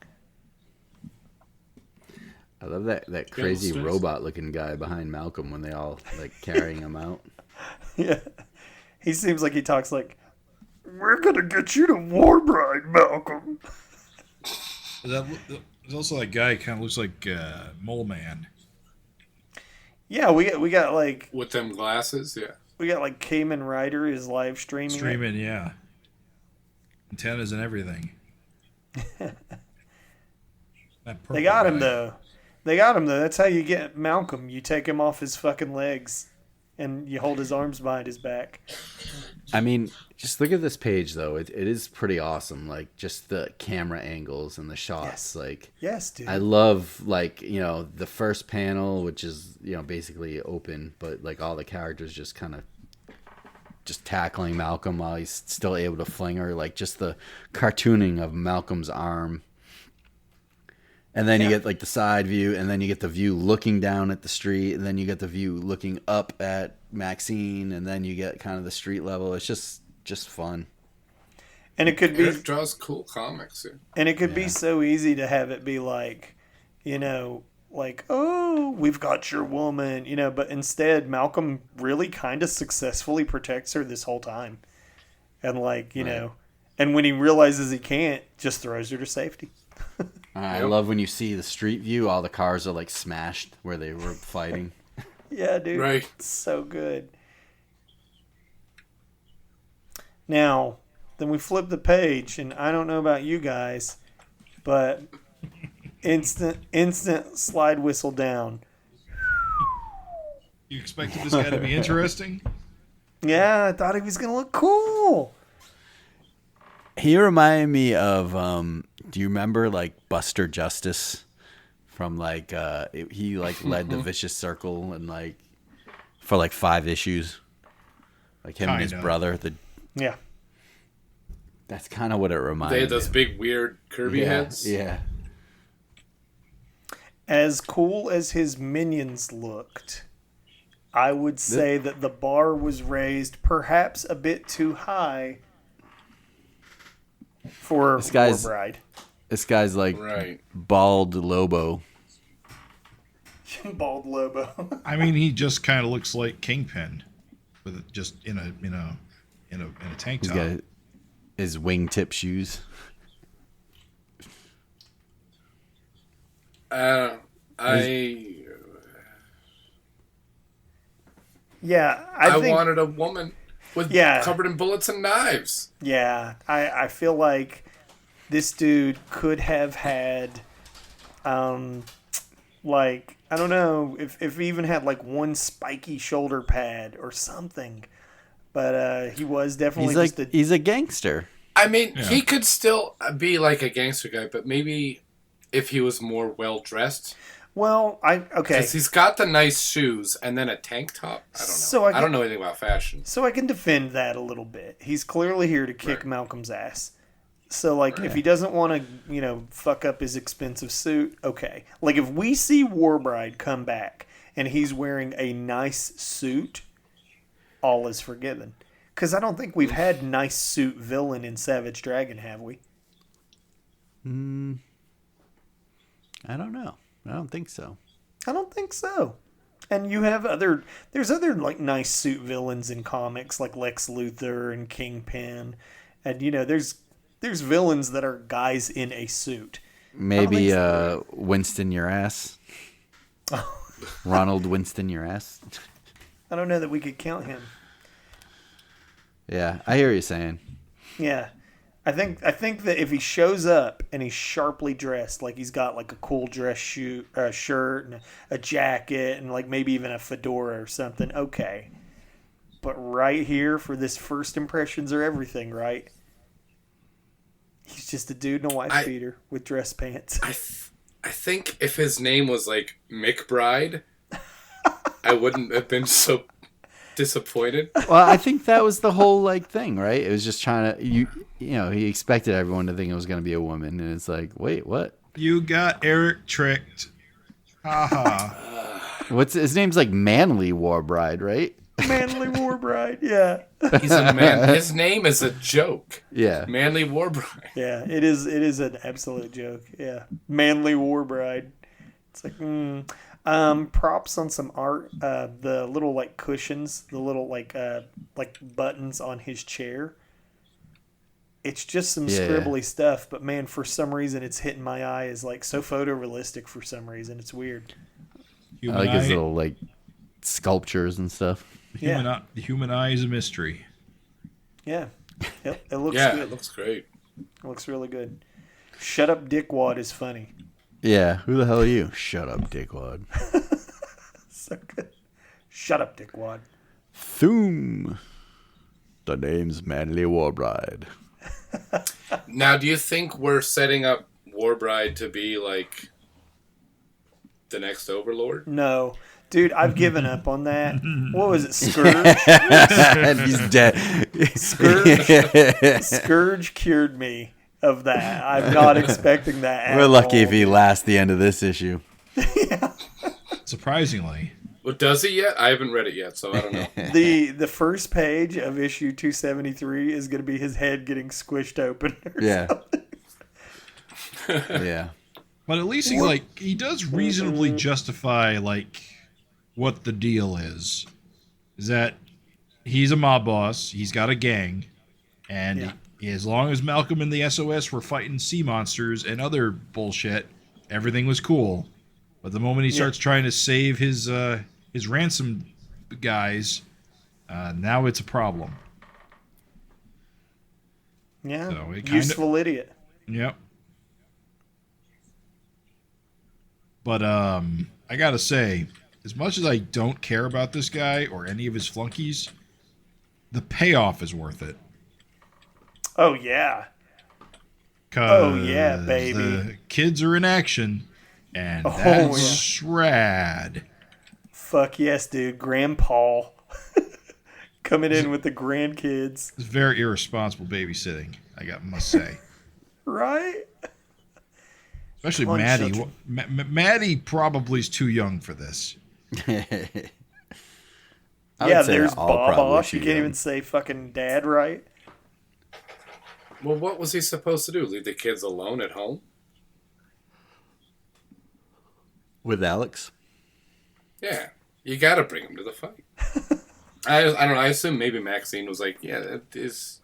I love that crazy Ghost. robot-looking guy behind Malcolm when they all, like, carrying him out. Yeah. He seems like he talks like, "We're going to get you to Warbride, Malcolm." Is There's also that guy kind of looks like Mole Man. Yeah, we got like With them glasses, yeah. we got like Kamen Rider is live streaming. Streaming, yeah. Antennas and everything. They got him though. They got him though. That's how you get Malcolm. You take him off his fucking legs, and you hold his arms behind his back. I mean, just look at this page though. It is pretty awesome. Like just the camera angles and the shots. Yes. Like Yes, dude. I love like the first panel, which is basically open, but like all the characters just kind of just tackling Malcolm while he's still able to fling her. Like just the cartooning of Malcolm's arm. And then you get like the side view, and then you get the view looking down at the street, and then you get the view looking up at Maxine, and then you get kind of the street level. It's just fun. And it could be Eric draws cool comics. Yeah. And it could be so easy to have it be like, like, oh, we've got your woman, but instead Malcolm really kind of successfully protects her this whole time. And like, and when he realizes he can't, just throws her to safety. I love when you see the street view, all the cars are like smashed where they were fighting. Yeah, dude. Right. It's so good. Now, then we flip the page, and I don't know about you guys, but instant slide whistle down. You expected this guy to be interesting? Yeah, I thought he was going to look cool. He reminded me of, do you remember like Buster Justice from like, he like led the Vicious Circle and like for like 5 issues, like him and his brother. Yeah. That's kind of what it reminded me. They had those big weird Kirby heads. Yeah. As cool as his minions looked, I would say that the bar was raised perhaps a bit too high for Warbride. This guy's like bald Lobo. Bald Lobo. I mean, he just kind of looks like Kingpin, with just in a tank top. He's got his wingtip shoes. Yeah, I think, wanted a woman with covered in bullets and knives. Yeah, I feel like this dude could have had, like, I don't know if he even had like one spiky shoulder pad or something, but he was definitely he's a gangster. I mean, he could still be like a gangster guy, but maybe if he was more well dressed. Well, okay. Because he's got the nice shoes and then a tank top. I don't know. So I don't know anything about fashion. So I can defend that a little bit. He's clearly here to kick Malcolm's ass. So, like, if he doesn't want to, fuck up his expensive suit, okay. Like, if we see Warbride come back and he's wearing a nice suit, all is forgiven. Because I don't think we've had nice suit villain in Savage Dragon, have we? I don't know. I don't think so. I don't think so. And you have there's other like nice suit villains in comics like Lex Luthor and Kingpin, and there's villains that are guys in a suit. Maybe Winston your ass. Ronald Winston your ass. I don't know that we could count him. Yeah, I hear what you're saying. Yeah. I think that if he shows up and he's sharply dressed, like he's got like a cool dress shirt and a jacket and like maybe even a fedora or something, okay. But right here for this first impressions are everything, right? He's just a dude in a wife beater with dress pants. I think if his name was like McBride, I wouldn't have been so disappointed. Well, I think that was the whole like thing, right? It was just trying to he expected everyone to think it was going to be a woman, and it's like, wait, what? You got Eric tricked. Haha. What's his name's like Manly Warbride, right? Manly Warbride, yeah. He's a man. His name is a joke. Yeah. Manly Warbride. Yeah, it is an absolute joke. Yeah. Manly Warbride. It's like props on some art, the little like cushions, the little like buttons on his chair. It's just some Yeah. scribbly stuff, but man, for some reason, it's hitting my eye as like so photorealistic. For some reason, it's weird. I like his little like sculptures and stuff. The human eye is a mystery. Yeah, it looks Yeah, good. it looks great. It looks really good. Shut up, Dickwad is funny. Yeah, who the hell are you? Shut up, dickwad. So good. Shut up, Dickwad. Thoom. The name's Manly Warbride. Now, do you think we're setting up Warbride to be like the next Overlord? No. Dude, I've given up on that. What was it, Scourge? And he's dead. Scourge cured me of that. I'm not expecting that at We're lucky all. if he lasts the end of this issue. Surprisingly. Well, does he yet? I haven't read it yet, so I don't know. The first page of issue 273 is going to be his head getting squished open. Yeah. Yeah. But at least he does reasonably justify like what the deal is. Is that he's a mob boss, he's got a gang, and as long as Malcolm and the SOS were fighting sea monsters and other bullshit, everything was cool. But the moment he starts trying to save his ransom guys, now it's a problem. Yeah. So it Useful idiot. Yep. But I gotta say, as much as I don't care about this guy or any of his flunkies, the payoff is worth it. Oh, yeah. Oh yeah, baby. The kids are in action, and that's rad. Fuck yes, dude. Grandpa coming in with the grandkids. It's very irresponsible babysitting, must say. Right? Especially Come on, Maddie. children. Maddie probably is too young for this. I would Yeah, say there's they're all Bob probably Osh. You too can't young. even say fucking dad right. Well, what was he supposed to do? Leave the kids alone at home? With Alex? Yeah, you got to bring him to the fight. I don't know. I assume maybe Maxine was like, "Yeah, it is.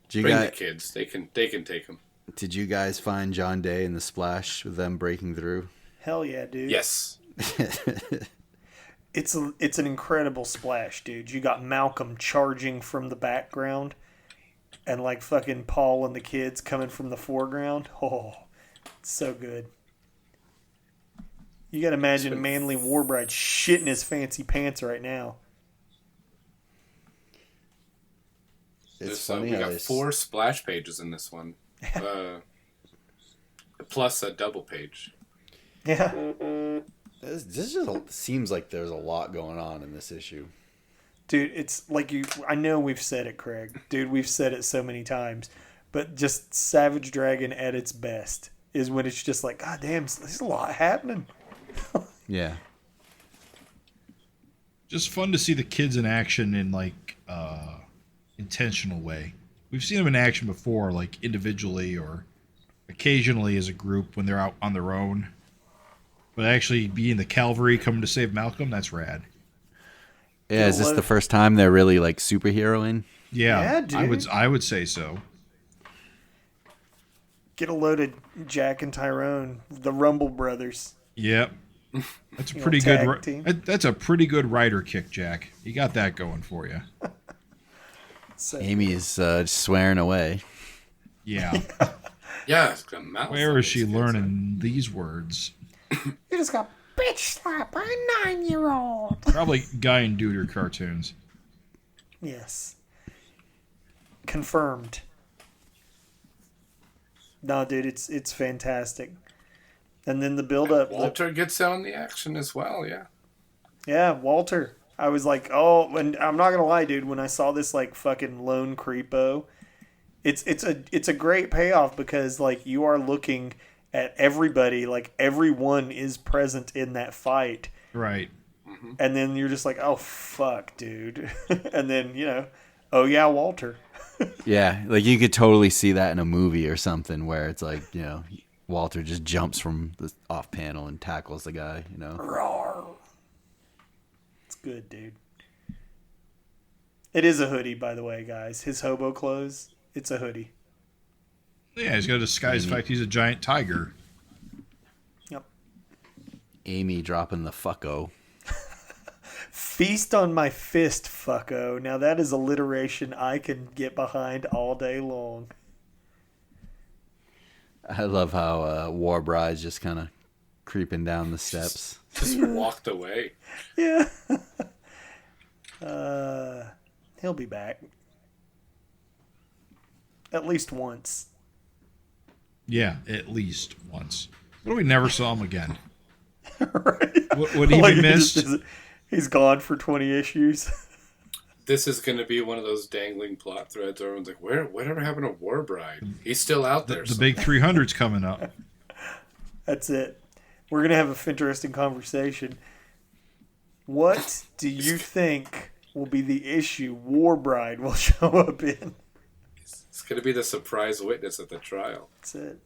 Did you, Bring the guys, kids. They can take him." did you guys find John Day in the splash with them breaking through? Hell yeah, dude. Yes. It's an incredible splash, dude. You got Malcolm charging from the background and like fucking Paul and the kids coming from the foreground. Oh, it's so good. You got to imagine Manly Warbride shitting his fancy pants right now. It's So funny we how got this... 4 splash pages in this one, plus a double page. Yeah. This just seems like there's a lot going on in this issue. Dude, it's like I know we've said it, Craig. Dude, we've said it so many times. But just Savage Dragon at its best is when it's just like, God damn, there's a lot happening. Yeah. Just fun to see the kids in action in like intentional way. We've seen them in action before, like individually or occasionally as a group when they're out on their own. But actually being the cavalry coming to save Malcolm, that's rad. Yeah, is this the first time they're really like superheroing? Yeah, dude. I would say so. Get a load of Jack and Tyrone, the Rumble Brothers. Yep. That's a You know, pretty tag good. team. That's a pretty good rider kick, Jack. You got that going for you. So, Amy is swearing away. Yeah. Yeah, it's got mouth Where on is she these kids, learning these words? you just got bitch slap a 9-year-old. Probably Guy and Duder cartoons. Yes. Confirmed. No, dude, it's fantastic. And then the build up. Walter gets on the action as well, yeah. Yeah, Walter. I was like, oh, and I'm not gonna lie, dude. When I saw this like fucking lone creepo, it's a great payoff because like you are looking at everybody, like everyone is present in that fight, Right. and then you're just like, oh fuck, dude, and then oh yeah, Walter. Yeah, like you could totally see that in a movie or something where it's like, Walter just jumps from the off panel and tackles the guy, Roar. It's good, dude. It is a hoodie, by the way, guys. His hobo clothes, it's a hoodie. Yeah, he's got to disguise the fact he's a giant tiger. Yep. Amy dropping the fucko. Feast on my fist, fucko. Now that is alliteration I can get behind all day long. I love how War Bride's just kind of creeping down the steps. Just walked away. Yeah. He'll be back. At least once. Yeah, at least once. What if we never saw him again? Right? What he Like, missed? He's gone for 20 issues. This is going to be one of those dangling plot threads where everyone's like, whatever happened to War Bride? He's still out there. The big 300's coming up. That's it. We're going to have a FINteresting conversation. What do you think will be the issue War Bride will show up in? It's going to be the surprise witness at the trial. That's it.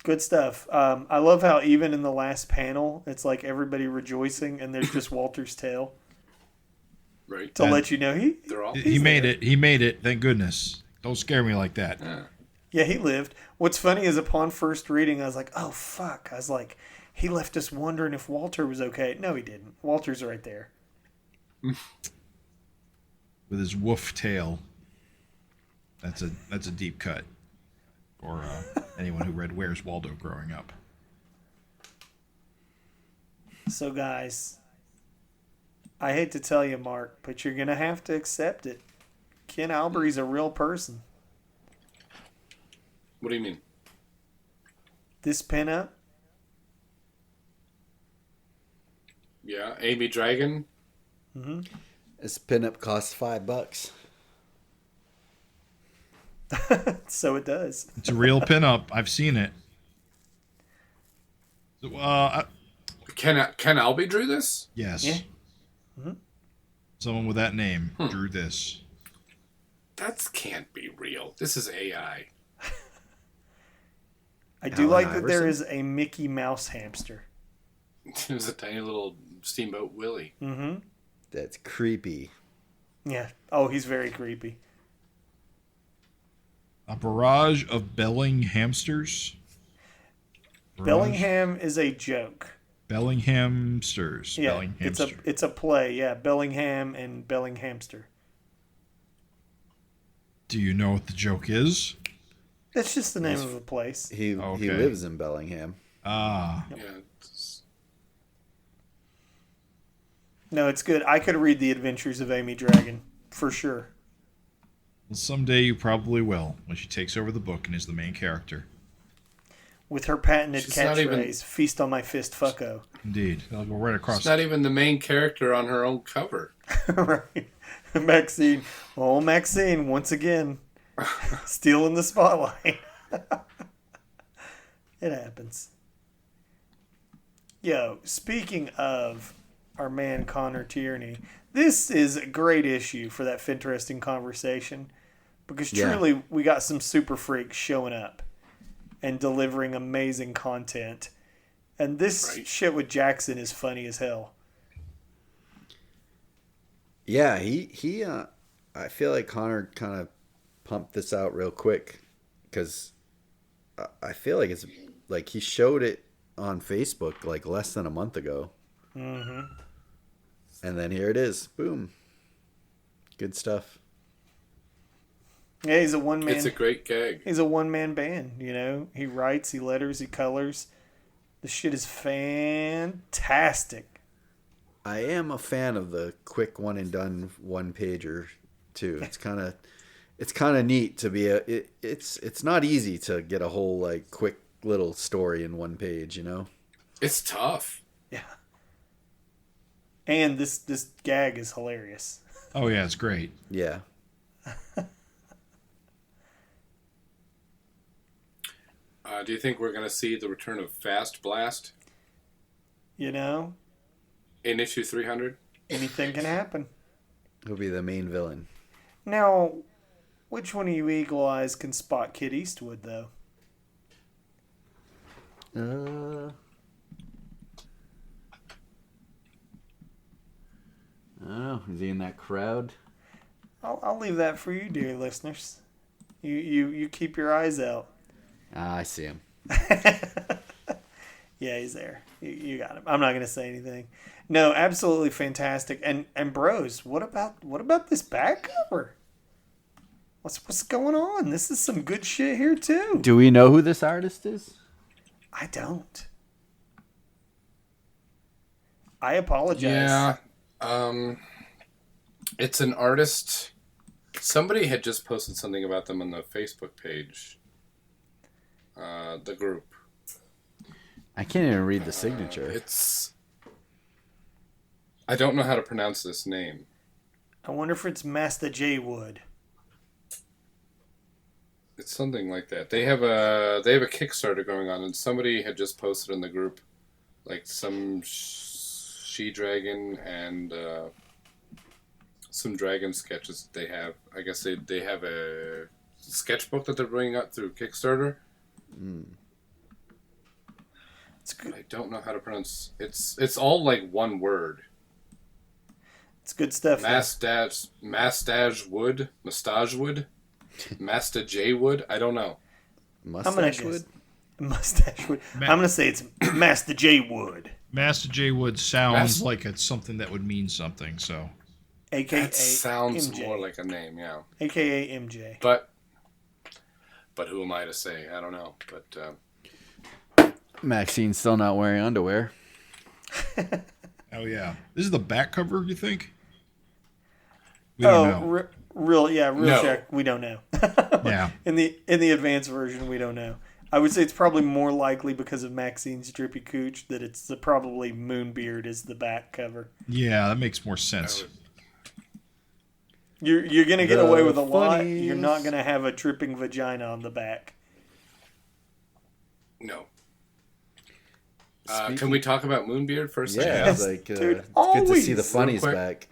Good stuff. I love how even in the last panel, it's like everybody rejoicing and there's just Walter's tail. Right. To let you know They're all... He made it. He made it. Thank goodness. Don't scare me like that. Yeah, he lived. What's funny is upon first reading, I was like, oh, fuck. I was like, he left us wondering if Walter was okay. No, he didn't. Walter's right there. With his woof tail. That's a deep cut. Or anyone who read Where's Waldo growing up. So, guys, I hate to tell you, Mark, but you're going to have to accept it. Ken Albury's a real person. What do you mean? This pinup, Yeah, Amy Dragon. This pinup costs $5. so it does. It's a real pinup. I've seen it. So, Ken Albee drew this? yes. Yeah. Mm-hmm. Someone with that name drew this. That can't be real. This is AI. I do Allen like that there Iverson? is a Mickey Mouse hamster. It was a tiny little Steamboat Willie. Mm-hmm. That's creepy. Yeah. Oh, he's very creepy. A barrage of belling hamsters. Bellingham is a joke. Bellinghamsters. Yeah, Bellinghamster. it's a play. Yeah, Bellingham and Bellinghamster. Do you know what the joke is? That's just the name of a place. He Okay. lives in Bellingham. Ah. Yeah. It's- No, it's good. I could read The Adventures of Amy Dragon for sure. Well, someday you probably will when she takes over the book and is the main character. With her patented She's not even- catchphrase, "Feast on my fist, fucko." Indeed. I'll go right across. It's not even the main character on her own cover. Right. Maxine. Oh, Maxine, once again, stealing the spotlight. It happens. Yo, speaking of our man Connor Tierney, this is a great issue for that FINteresting conversation because Yeah. truly we got some super freaks showing up and delivering amazing content. And this Right. shit with Jackson is funny as hell. Yeah, he I feel like Connor kind of pumped this out real quick because I feel like it's like he showed it on Facebook like less than a month ago. Mm-hmm. And then here it is. Boom. Good stuff. Yeah, he's a one-man. It's a great gag. He's a one-man band, you know. He writes, he letters, he colors. The shit is fantastic. I am a fan of the quick one and done one pager too. It's kind of neat to be it's not easy to get a whole like quick little story in one page, you know. It's tough. Yeah. And this gag is hilarious. Oh, yeah, it's great. Yeah. Do you think we're going to see the return of Fast Blast You know, in issue 300? anything can happen. He'll be the main villain. Now, which one of you eagle eyes can spot Kid Eastwood, though? I don't know. Is he in that crowd? I'll leave that for you, dear listeners. You keep your eyes out. I see him. Yeah, he's there. You got him. I'm not gonna say anything. No, absolutely fantastic. And bros, what about this back cover? What's going on? This is some good shit here too. Do we know who this artist is? I don't. I apologize. Yeah. It's an artist. Somebody had just posted something about them on the Facebook page. The group. I can't even read the signature. I don't know how to pronounce this name. I wonder if it's Master J Wood. It's something like that. They have a Kickstarter going on, and somebody had just posted in the group, like some she-dragon and some dragon sketches they have. I guess they have a sketchbook that they're bringing out through Kickstarter. It's good. I don't know how to pronounce. It's all like one word. It's good stuff. Mustache wood, Master J Wood. I don't know. Mustache Wood? Mustache Wood. I'm gonna say it's Master J Wood. Master J Wood sounds like it's something that would mean something. So, AKA That sounds MJ. more like a name, yeah. AKA MJ. But who am I to say? I don't know. But Maxine's still not wearing underwear. oh yeah, this is the back cover. You think? We don't know. Real No. check. We don't know. Yeah. In the advanced version, we don't know. I would say it's probably more likely because of Maxine's drippy cooch that it's probably Moonbeard is the back cover. Yeah, that makes more sense. You're gonna get away with a lot. funnies. You're not gonna have a dripping vagina on the back. no. Can we talk about Moonbeard for a second? Yeah, Yes, like dude, it's good to always. see the funnies Real quick. back.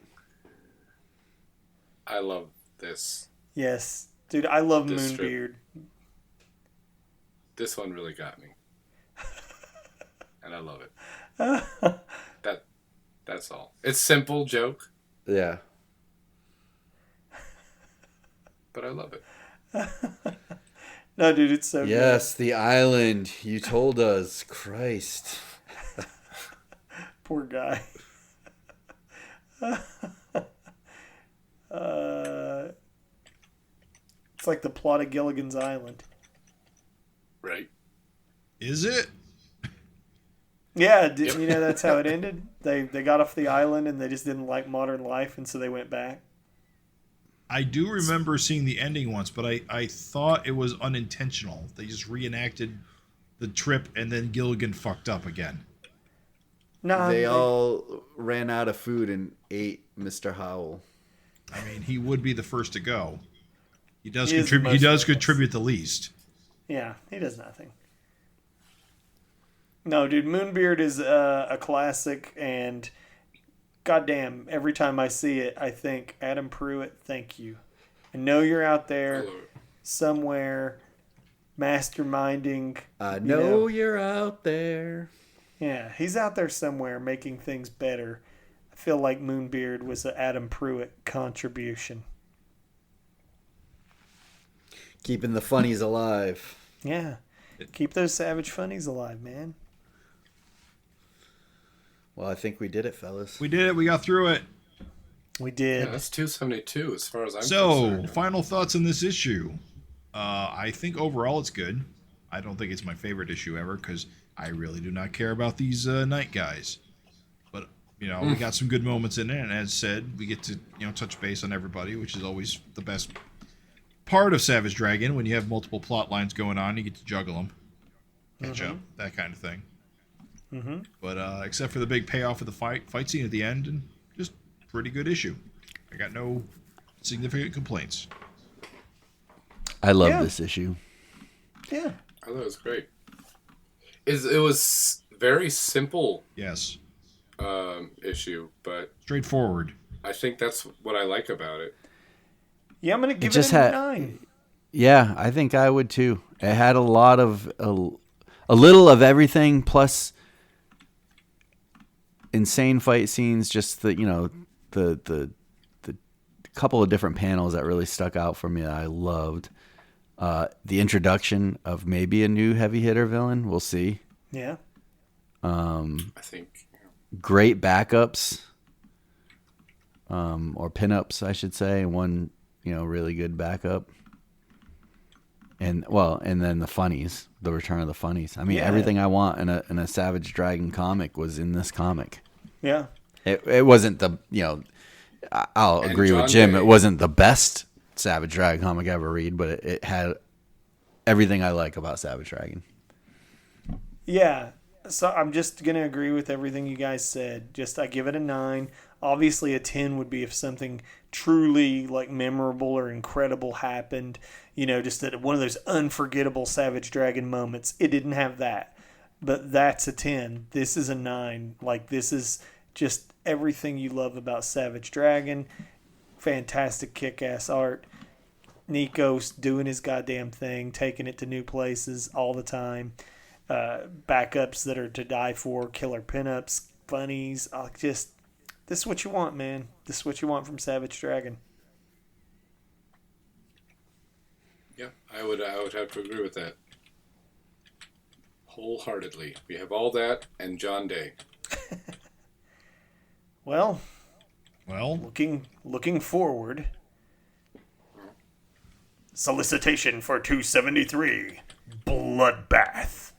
I love this. Yes, dude, I love This strip. Moonbeard. This one really got me, and I love it. That's all. It's simple joke, Yeah. but I love it. No, dude, it's so Yes, the island. You told us. Christ. good. Poor guy. It's like the plot of Gilligan's Island. Right? Is it? Yeah, didn't you know that's how it ended? They got off the island and they just didn't like modern life, and so they went back. I do remember seeing the ending once, but I thought it was unintentional. They just reenacted the trip, and then Gilligan fucked up again. No, They all ran out of food and ate Mr. Howell. I mean, he would be the first to go. He does He is the contribute. He most does reckless. contribute the least. Yeah, he does nothing. No, dude, Moonbeard is a classic, and goddamn, every time I see it, I think, Adam Pruitt, thank you. I know you're out I there love it. somewhere masterminding. I you know you're out there. Yeah, he's out there somewhere making things better. I feel like Moonbeard was an Adam Pruitt contribution. Keeping the funnies alive. Yeah, keep those savage funnies alive, man. Well, I think we did it, fellas. We did it. We got through it. We Yeah, did. that's 272 as far as I'm So, concerned. final thoughts on this issue. I think overall it's good. I don't think it's my favorite issue ever because I really do not care about these night guys. But, we got some good moments in it. And as said, we get to, touch base on everybody, which is always the best part of Savage Dragon. When you have multiple plot lines going on, you get to juggle them, catch up, that kind of thing. Mm-hmm. But except for the big payoff of the fight scene at the end, and just pretty good issue. I got no significant complaints. I love Yeah. this issue. Yeah. I thought it was great. It was very simple Yes, issue, but straightforward. I think that's what I like about it. Yeah, I'm going to give it just a had- 9. Yeah, I think I would too. It had a lot of a little of everything, plus insane fight scenes. Just the the couple of different panels that really stuck out for me that I loved. The introduction of maybe a new heavy hitter villain. We'll see. Yeah. I think. Great backups, or pinups, I should say. One, really good backup. And then the funnies, the return of the funnies. I mean, everything I want in a Savage Dragon comic was in this comic. Yeah. It wasn't the, I'll agree with Jim. It wasn't the best Savage Dragon comic I ever read, but it had everything I like about Savage Dragon. Yeah. So I'm just going to agree with everything you guys said. I give it a 9. Obviously a 10 would be if something truly like memorable or incredible happened. Just one of those unforgettable Savage Dragon moments. It didn't have that. But that's a 10. This is a 9. Like, this is just everything you love about Savage Dragon. Fantastic kick-ass art. Nico's doing his goddamn thing, taking it to new places all the time. Backups that are to die for, killer pinups, funnies. This is what you want, man. This is what you want from Savage Dragon. Yeah, I would have to agree with that. Wholeheartedly. We have all that and John Day. Well, looking forward. Solicitation for 273. Bloodbath.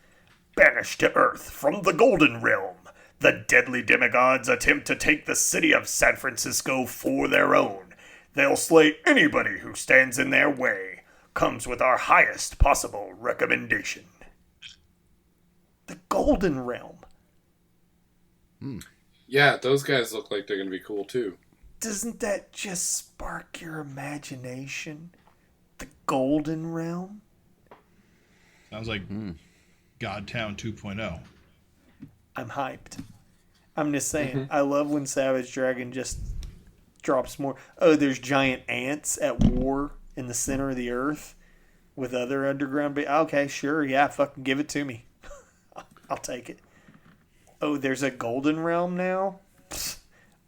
Banished to Earth from the Golden Realm, the deadly demigods attempt to take the city of San Francisco for their own. They'll slay anybody who stands in their way. Comes with our highest possible recommendation. The Golden Realm. Yeah, those guys look like they're going to be cool too. Doesn't that just spark your imagination? The Golden Realm? Sounds like Godtown 2.0. I'm hyped. I'm just saying, I love when Savage Dragon just drops more. Oh, there's giant ants at war in the center of the earth with other underground. Okay, sure, yeah, fucking give it to me. I'll take it. Oh, there's a Golden Realm now? Psst,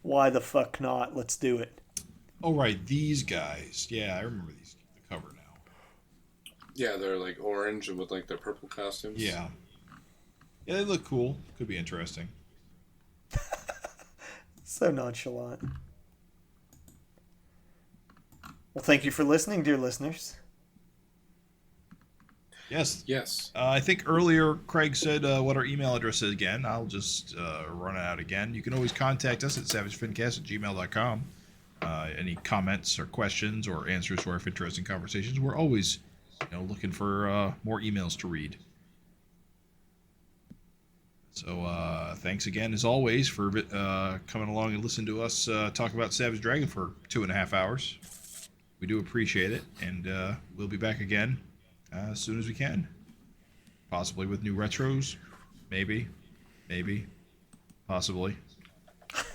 why the fuck not? Let's do it. Oh, right, these guys. Yeah, I remember the cover now. Yeah, they're like orange and with like their purple costumes. Yeah. Yeah, they look cool. Could be interesting. So nonchalant. Well, thank you for listening, dear listeners. Yes. I think earlier Craig said what our email address is again. I'll just run it out again. You can always contact us at savagefincast@gmail.com. Any comments or questions or answers to our FINteresting Conversations. We're always looking for more emails to read. So thanks again, as always, for coming along and listening to us talk about Savage Dragon for 2.5 hours. We do appreciate it, and we'll be back again as soon as we can. Possibly with new retros. Maybe. Possibly.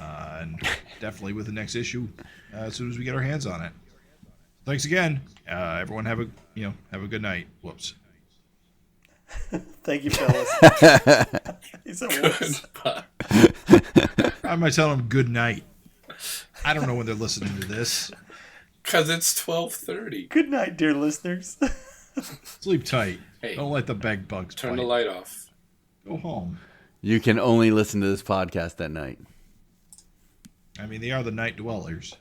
And definitely with the next issue as soon as we get our hands on it. Thanks again. Everyone have a good night. Whoops. Thank you, fellas. He's a wuss. I might tell them good night. I don't know when they're listening to this. Because it's 12:30. Good night, dear listeners. Sleep tight. Hey, don't let the bed bugs turn bite. the light off. Go home. You can only listen to this podcast at night. I mean, they are the night dwellers.